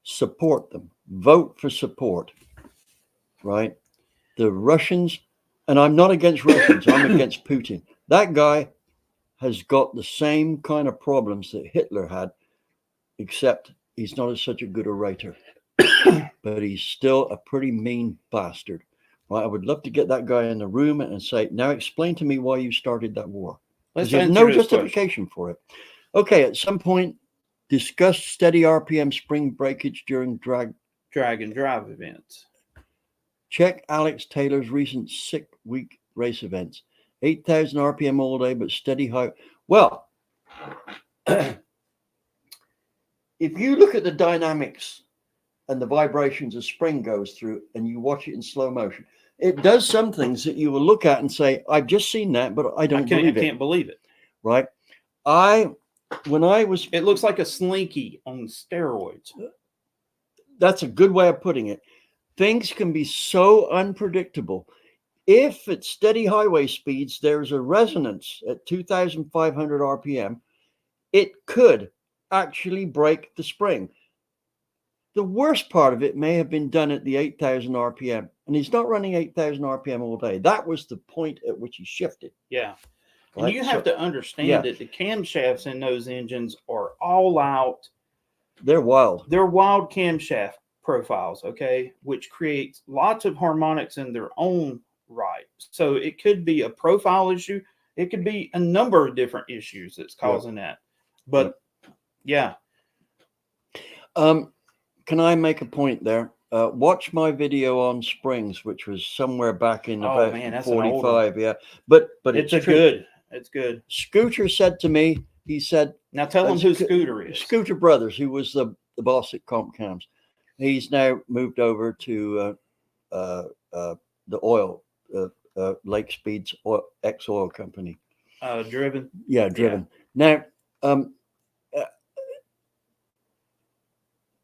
A: Support them. Vote for support. Right? The Russians, and I'm not against Russians, I'm against Putin. That guy has got the same kind of problems that Hitler had, except he's not such a good orator. But he's still a pretty mean bastard. Right? I would love to get that guy in the room and say, now explain to me why you started that war.
B: Let's
A: There's no justification for it. Okay, at some point, discuss steady RPM spring breakage during drag
B: and drive events.
A: Check Alex Taylor's recent 6-week race events. 8,000 RPM all day, but steady high. Well, if you look at the dynamics and the vibrations a spring goes through and you watch it in slow motion, it does some things that you will look at and say, I've just seen that, but I can't
B: believe it.
A: Right?
B: It looks like a slinky on steroids.
A: That's a good way of putting it. Things can be so unpredictable. If at steady highway speeds, there's a resonance at 2,500 RPM, it could actually break the spring. The worst part of it may have been done at the 8,000 RPM, and he's not running 8,000 RPM all day. That was the point at which he shifted.
B: Yeah.
A: Right?
B: And you have to understand that the camshafts in those engines are all out.
A: They're wild.
B: They're wild camshaft profiles, okay, which creates lots of harmonics in their own right. So it could be a profile issue. It could be a number of different issues that's causing that. But yeah.
A: Can I make a point there? Watch my video on springs, which was somewhere back in about 45. Yeah, but it's
B: good. It's good.
A: Scooter said to me, he said,
B: now tell him who Scooter is.
A: Scooter Brothers, who was the boss at Comp Cams. He's now moved over to the oil, Lake Speed's ex-oil company.
B: Driven?
A: Yeah, Driven. Yeah. Now,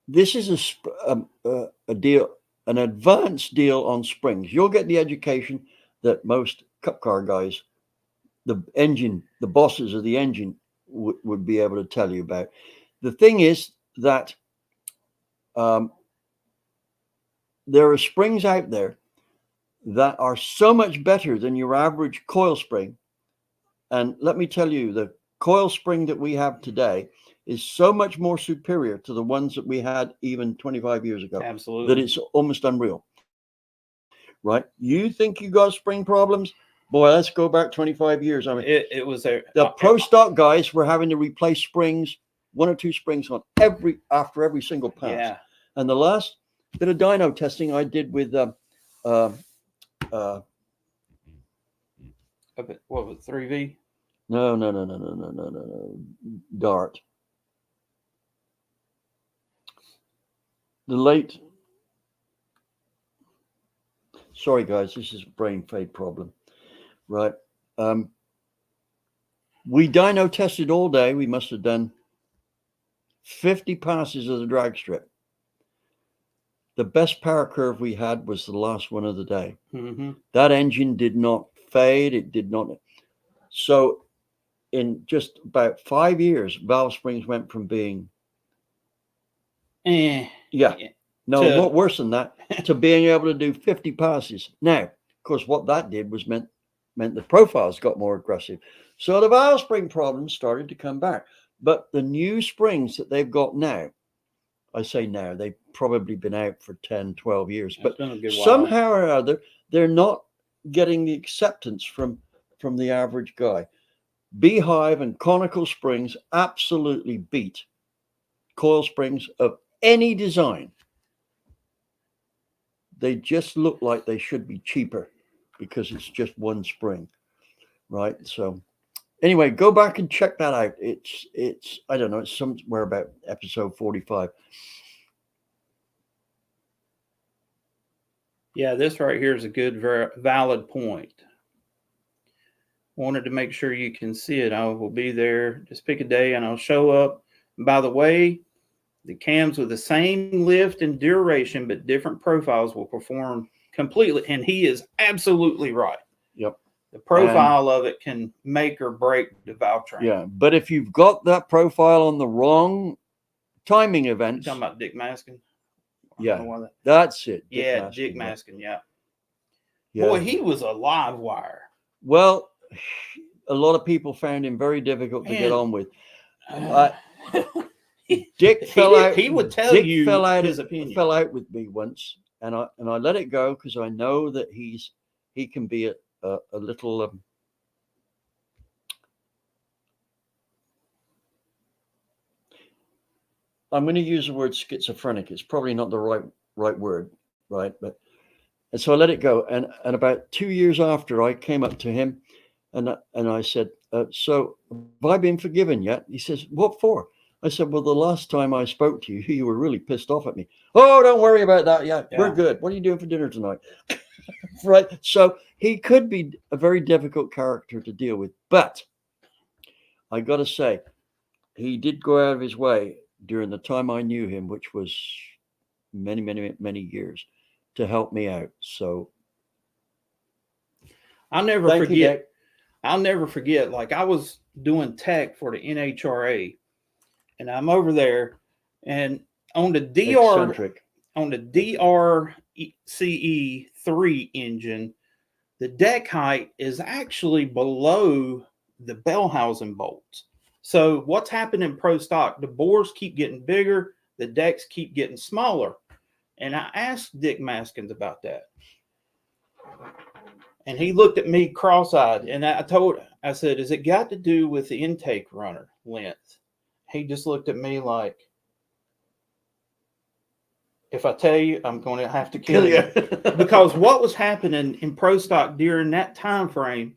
A: this is a deal, an advanced deal on springs. You'll get the education that most cup car guys, the bosses of the engine would be able to tell you about. The thing is that there are springs out there that are so much better than your average coil spring. And let me tell you, the coil spring that we have today is so much more superior to the ones that we had even 25 years ago.
B: Absolutely.
A: That it's almost unreal. Right? You think you got spring problems? Boy, let's go back 25 years. I mean,
B: it was the
A: pro stock guys were having to replace springs, 1 or 2 springs on after every single pass.
B: Yeah.
A: And the last bit of dyno testing I did with
B: what was it, 3V?
A: No. Dart. The late. Sorry, guys, this is a brain fade problem, right? We dyno tested all day. We must have done 50 passes of the drag strip. The best power curve we had was the last one of the day.
B: Mm-hmm.
A: That engine did not fade. It did not. So in just about 5 years, valve springs went from being no, worse than that, to being able to do 50 passes. Now, of course, what that did was meant the profiles got more aggressive. So the valve spring problems started to come back. But the new springs that they've got now, I say now, they've probably been out for 10, 12 years. But somehow or other, they're not getting the acceptance from the average guy. Beehive and conical springs absolutely beat coil springs of any design. They just look like they should be cheaper because it's just one spring, right? So anyway, go back and check that out. It's I don't know, it's somewhere about episode 45.
B: Yeah, this right here is a good, very valid point. Wanted to make sure you can see it. I will be there. Just pick a day and I'll show up. And by the way, the cams with the same lift and duration but different profiles will perform completely. And he is absolutely right.
A: Yep.
B: The profile of it can make or break the valve train.
A: Yeah, but if you've got that profile on the wrong timing events.
B: You're talking about Dick Maskin?
A: Yeah, that's it.
B: Dick Maskin, yeah. Boy, he was a live wire.
A: Well, a lot of people found him very difficult to get on with. Dick fell out.
B: He would tell
A: Dick
B: you
A: fell out,
B: his opinion.
A: Fell out with me once, and I let it go because I know that he can be a little. I'm going to use the word schizophrenic. It's probably not the right word, right? And so I let it go. And about 2 years after, I came up to him, and I said, "So have I been forgiven yet?" He says, "What for?" I said, "Well, the last time I spoke to you, you were really pissed off at me." "Oh, don't worry about that. Yeah, we're good. What are you doing for dinner tonight?" Right. So he could be a very difficult character to deal with, but I got to say, he did go out of his way during the time I knew him, which was many, many, many years, to help me out. So
B: I'll never forget. I'll never forget. Like I was doing tech for the NHRA, and I'm over there, and on the DRCE3 engine, the deck height is actually below the bell housing bolts. So what's happened in pro stock? The bores keep getting bigger, the decks keep getting smaller. And I asked Dick Maskins about that. And he looked at me cross-eyed, and I said, "Has it got to do with the intake runner length?" He just looked at me like, "If I tell you, I'm going to have to kill you." Because what was happening in pro stock during that time frame,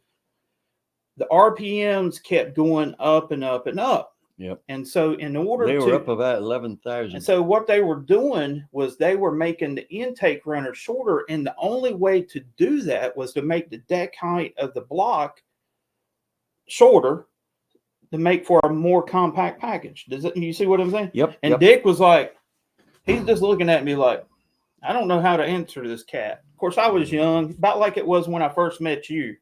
B: the RPMs kept going up and up and up.
A: Yep.
B: And so in order
A: they were up about 11,000.
B: And so what they were doing was they were making the intake runner shorter. And the only way to do that was to make the deck height of the block shorter to make for a more compact package. You see what I'm saying?
A: Yep.
B: And Dick was like, He's just looking at me like, I don't know how to answer this cat. Of course, I was young, about like it was when I first met you.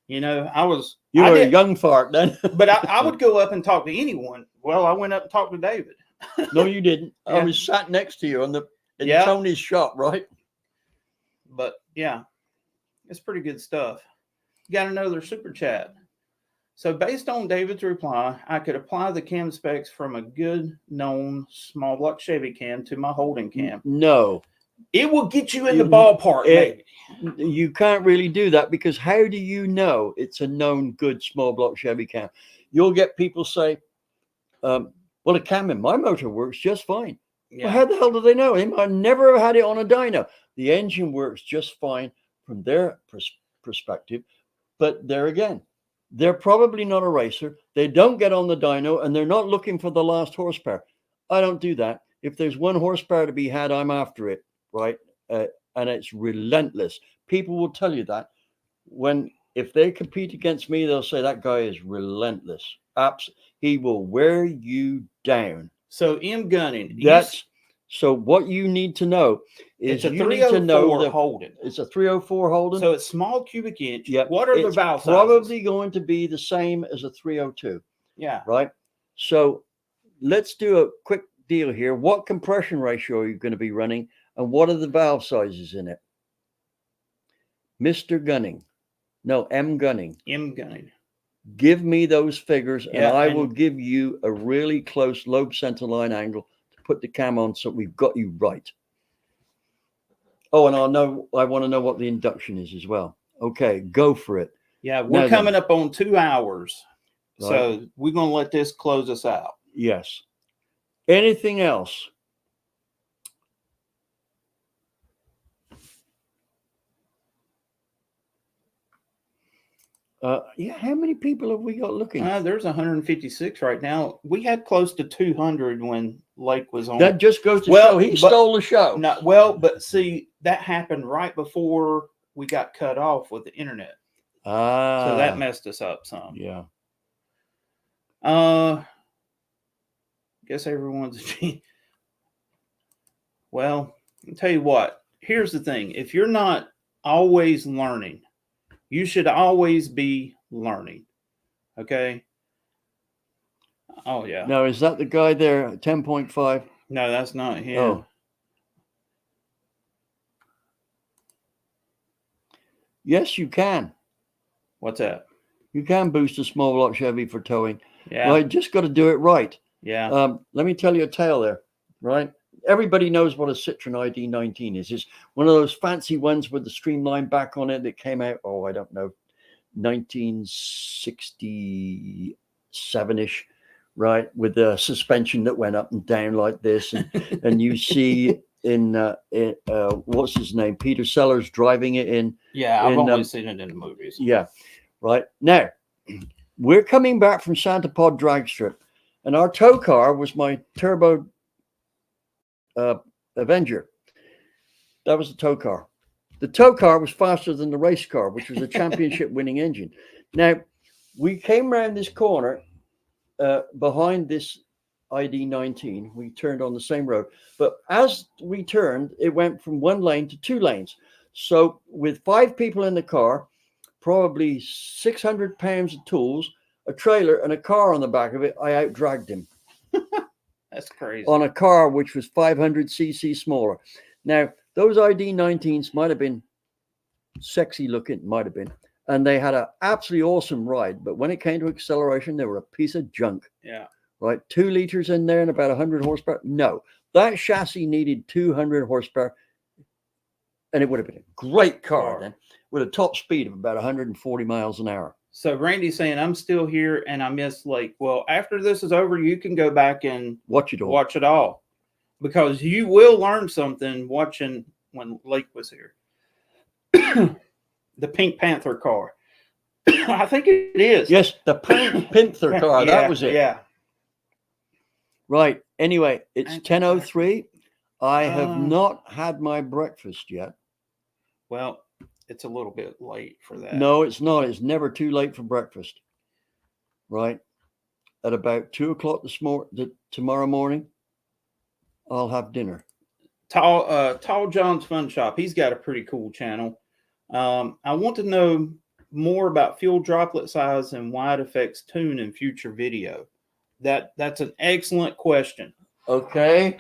B: You know,
A: You
B: I
A: were a
B: did-
A: young fart then.
B: but I would go up and talk to anyone. Well, I went up and talked to David.
A: No, you didn't. I
B: Yeah.
A: was sat next to you in
B: Yeah.
A: Tony's shop, right?
B: But yeah, it's pretty good stuff. You got another super chat. So based on David's reply, I could apply the cam specs from a good known small block Chevy cam to my holding cam.
A: No,
B: It will get you in the
A: You-
B: ballpark,
A: it-
B: maybe.
A: you can't really do that because how do you know it's a known good small block Chevy cam? You'll get people say, well, a cam in my motor works just fine.
B: Yeah.
A: Well, how the hell do they know? They might never have had it on a dyno. The engine works just fine from their perspective. But there again, they're probably not a racer. They don't get on the dyno and they're not looking for the last horsepower. I don't do that. If there's 1 horsepower to be had, I'm after it, right? And it's relentless. People will tell you that if they compete against me, they'll say that guy is relentless. He will wear you down.
B: So M gunning.
A: So what you need to know is
B: it's a
A: you need to know
B: 304
A: that
B: Holden.
A: it's a 304 Holden.
B: So it's small cubic inch.
A: Yep.
B: What are the
A: It's
B: valve sizes?
A: probably going to be the same as a 302,
B: Yeah.
A: right? So let's do a quick deal here. What compression ratio are you going to be running, and what are the valve sizes in it? Mr. Gunning, no, M Gunning.
B: M gunning.
A: Give me those figures, and
B: Yeah,
A: I
B: and-
A: will give you a really close lobe center line angle to put the cam on, so we've got you right. Oh, and I want to know what the induction is as well. Okay, go for it.
B: Yeah, we're
A: Now
B: coming
A: then.
B: up on 2 hours.
A: Right.
B: So we're going to let this close us out.
A: Yes. Anything else? Yeah, how many people have we got looking?
B: There's 156 right now. We had close to 200 when Lake was on.
A: That just goes to
B: Well,
A: show he
B: but-
A: stole the show.
B: But see, that happened right before we got cut off with the internet. So that messed us up some.
A: Yeah.
B: Guess everyone's well, I'll tell you what. Here's the thing. If you're not always learning, you should always be learning. Okay? Oh yeah.
A: Now, is that the guy there, 10.5?
B: No, that's not him.
A: Oh. Yes, you can.
B: What's that?
A: You can boost a small block Chevy for towing.
B: Yeah.
A: Right? Just got to do it right.
B: Yeah.
A: Let me tell you a tale there, right? Everybody knows what a Citroen ID19 is. It's one of those fancy ones with the streamlined back on it that came out, I don't know, 1967-ish, right? With the suspension that went up and down like this. And you see in what's his name? Peter Sellers driving it in.
B: Yeah, I've
A: in,
B: only seen it in the movies.
A: Yeah, right. Now, we're coming back from Santa Pod drag strip, and our tow car was my turbo Avenger. That was the tow car. The tow car was faster than the race car, which was a championship winning engine. Now, we came around this corner behind this ID19. We turned on the same road, but as we turned, it went from 1 lane to 2 lanes. So with 5 people in the car, probably 600 pounds of tools, a trailer, and a car on the back of it, I out-dragged him.
B: That's crazy.
A: On a car which was 500cc smaller. Now, those ID19s might have been sexy looking, might have been, and they had an absolutely awesome ride. But when it came to acceleration, they were a piece of junk.
B: Yeah.
A: Right? 2 liters in there and about 100 horsepower. No, that chassis needed 200 horsepower, and it would have been a great car then with a top speed of about 140 miles an hour.
B: So Randy's saying, I'm still here and I miss Lake. Well, after this is over, you can go back and
A: Watch it all.
B: watch it all because you will learn something watching when Lake was here. The Pink Panther car. I think it is.
A: Yes, the Pink Panther car. That was it.
B: Yeah.
A: Right. Anyway, it's
B: And-
A: 10:03. I have
B: Uh,
A: not had my breakfast yet.
B: Well, it's a little bit late for that.
A: No, it's not. It's never too late for breakfast. Right. At about 2 o'clock tomorrow morning, I'll have dinner.
B: Tall John's Fun Shop. He's got a pretty cool channel. I want to know more about fuel droplet size and why it affects tune in future video. That's an excellent question.
A: Okay.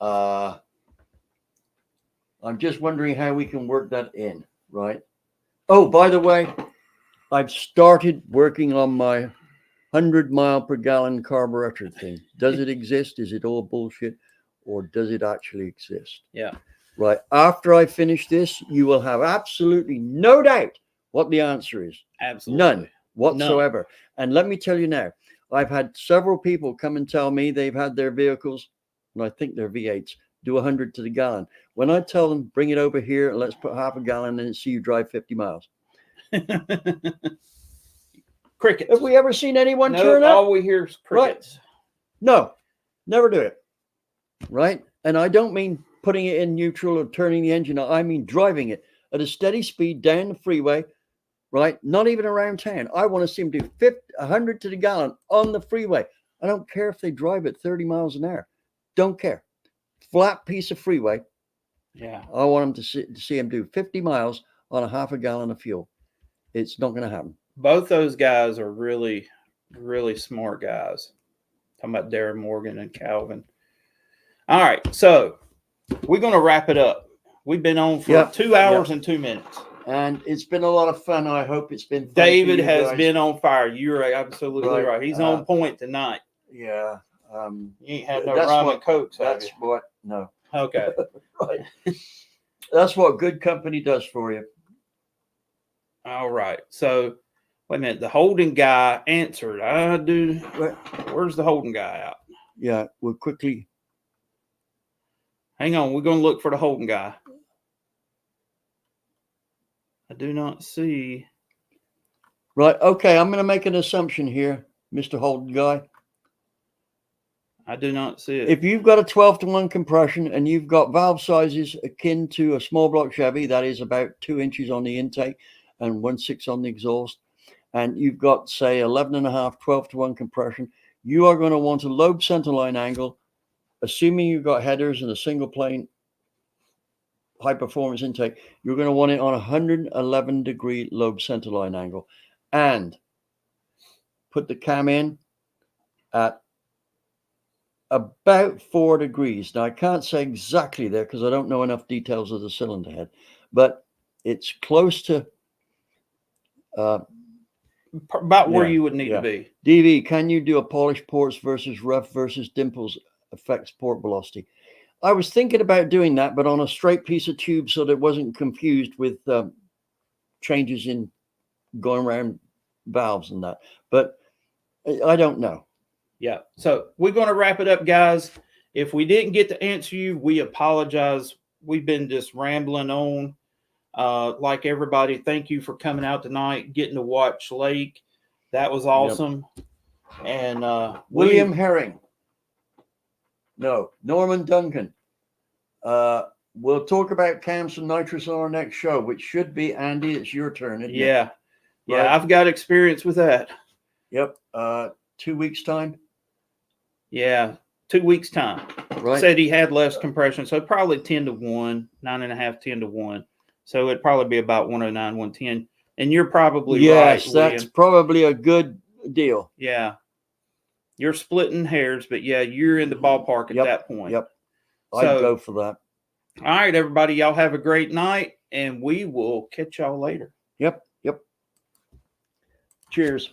A: I'm just wondering how we can work that in, right? Oh, by the way, I've started working on my 100 mile per gallon carburetor thing. Does it exist? Is it all bullshit? Or does it actually exist?
B: Yeah.
A: Right. After I finish this, you will have absolutely no doubt what the answer is.
B: Absolutely.
A: None whatsoever. And let me tell you now, I've had several people come and tell me they've had their vehicles, and I think they're V8s, do 100 to the gallon. When I tell them, bring it over here, let's put half a gallon in and see you drive 50 miles.
B: Crickets.
A: Have we ever seen anyone
B: No,
A: turn up?
B: all we hear is crickets.
A: No, never do it. Right? And I don't mean putting it in neutral or turning the engine on. I mean driving it at a steady speed down the freeway, right? Not even around town. I want to see them do 100 to the gallon on the freeway. I don't care if they drive at 30 miles an hour. Don't care. Flat piece of freeway.
B: Yeah.
A: I want them to see them do 50 miles on a half a gallon of fuel. It's not going to happen.
B: Both those guys are really, really smart guys. Talking about Darren Morgan and Calvin. All right. So we're going to wrap it up. We've been on for 2 hours and 2 minutes.
A: And it's been a lot of fun. I hope it's been fun.
B: David has been on fire. You're absolutely right. He's on point tonight.
A: Yeah.
B: You ain't had no rum and cokes.
A: That's what. No.
B: Okay.
A: Right. That's what good company does for you.
B: All right. So, wait a minute. The Holden guy answered. Where's the Holden guy out?
A: Yeah. We'll quickly.
B: Hang on. We're going to look for the Holden guy. I do not see.
A: Right. Okay. I'm going to make an assumption here, Mr. Holden guy.
B: I do not see it.
A: If you've got a 12-to-1 compression and you've got valve sizes akin to a small block Chevy, that is about 2 inches on the intake and 1/6 on the exhaust, and you've got, say, 11.5, 12-to-1 compression, you are going to want a lobe centerline angle, assuming you've got headers and a single plane high performance intake, you're going to want it on a 111 degree lobe centerline angle, and put the cam in at about 4 degrees. Now I can't say exactly there because I don't know enough details of the cylinder head, but it's close to
B: about where you would need to be.
A: DV, can you do a polished ports versus rough versus dimples affects port velocity? I was thinking about doing that, but on a straight piece of tube so that it wasn't confused with changes in going around valves and that. But I don't know.
B: Yeah. So we're going to wrap it up, guys. If we didn't get to answer you, we apologize. We've been just rambling on. Like everybody, thank you for coming out tonight, getting to watch Lake. That was awesome. Yep. And
A: William Herring. No, Norman Duncan. We'll talk about cams and nitrous on our next show, which should be, Andy, it's your turn, isn't it?
B: Yeah. Yeah,
A: right.
B: I've got experience with that.
A: Yep. 2 weeks time.
B: Yeah, 2 weeks time.
A: Right.
B: Said he had less compression, so probably 10-to-1, 9.5, 10-to-1. So it'd probably be about 109, 110. And you're probably right.
A: Yes, that's probably a good deal.
B: Yeah. You're splitting hairs, but yeah, you're in the ballpark at that point.
A: Yep. I'd go for that.
B: All right, everybody. Y'all have a great night, and we will catch y'all later.
A: Yep. Cheers.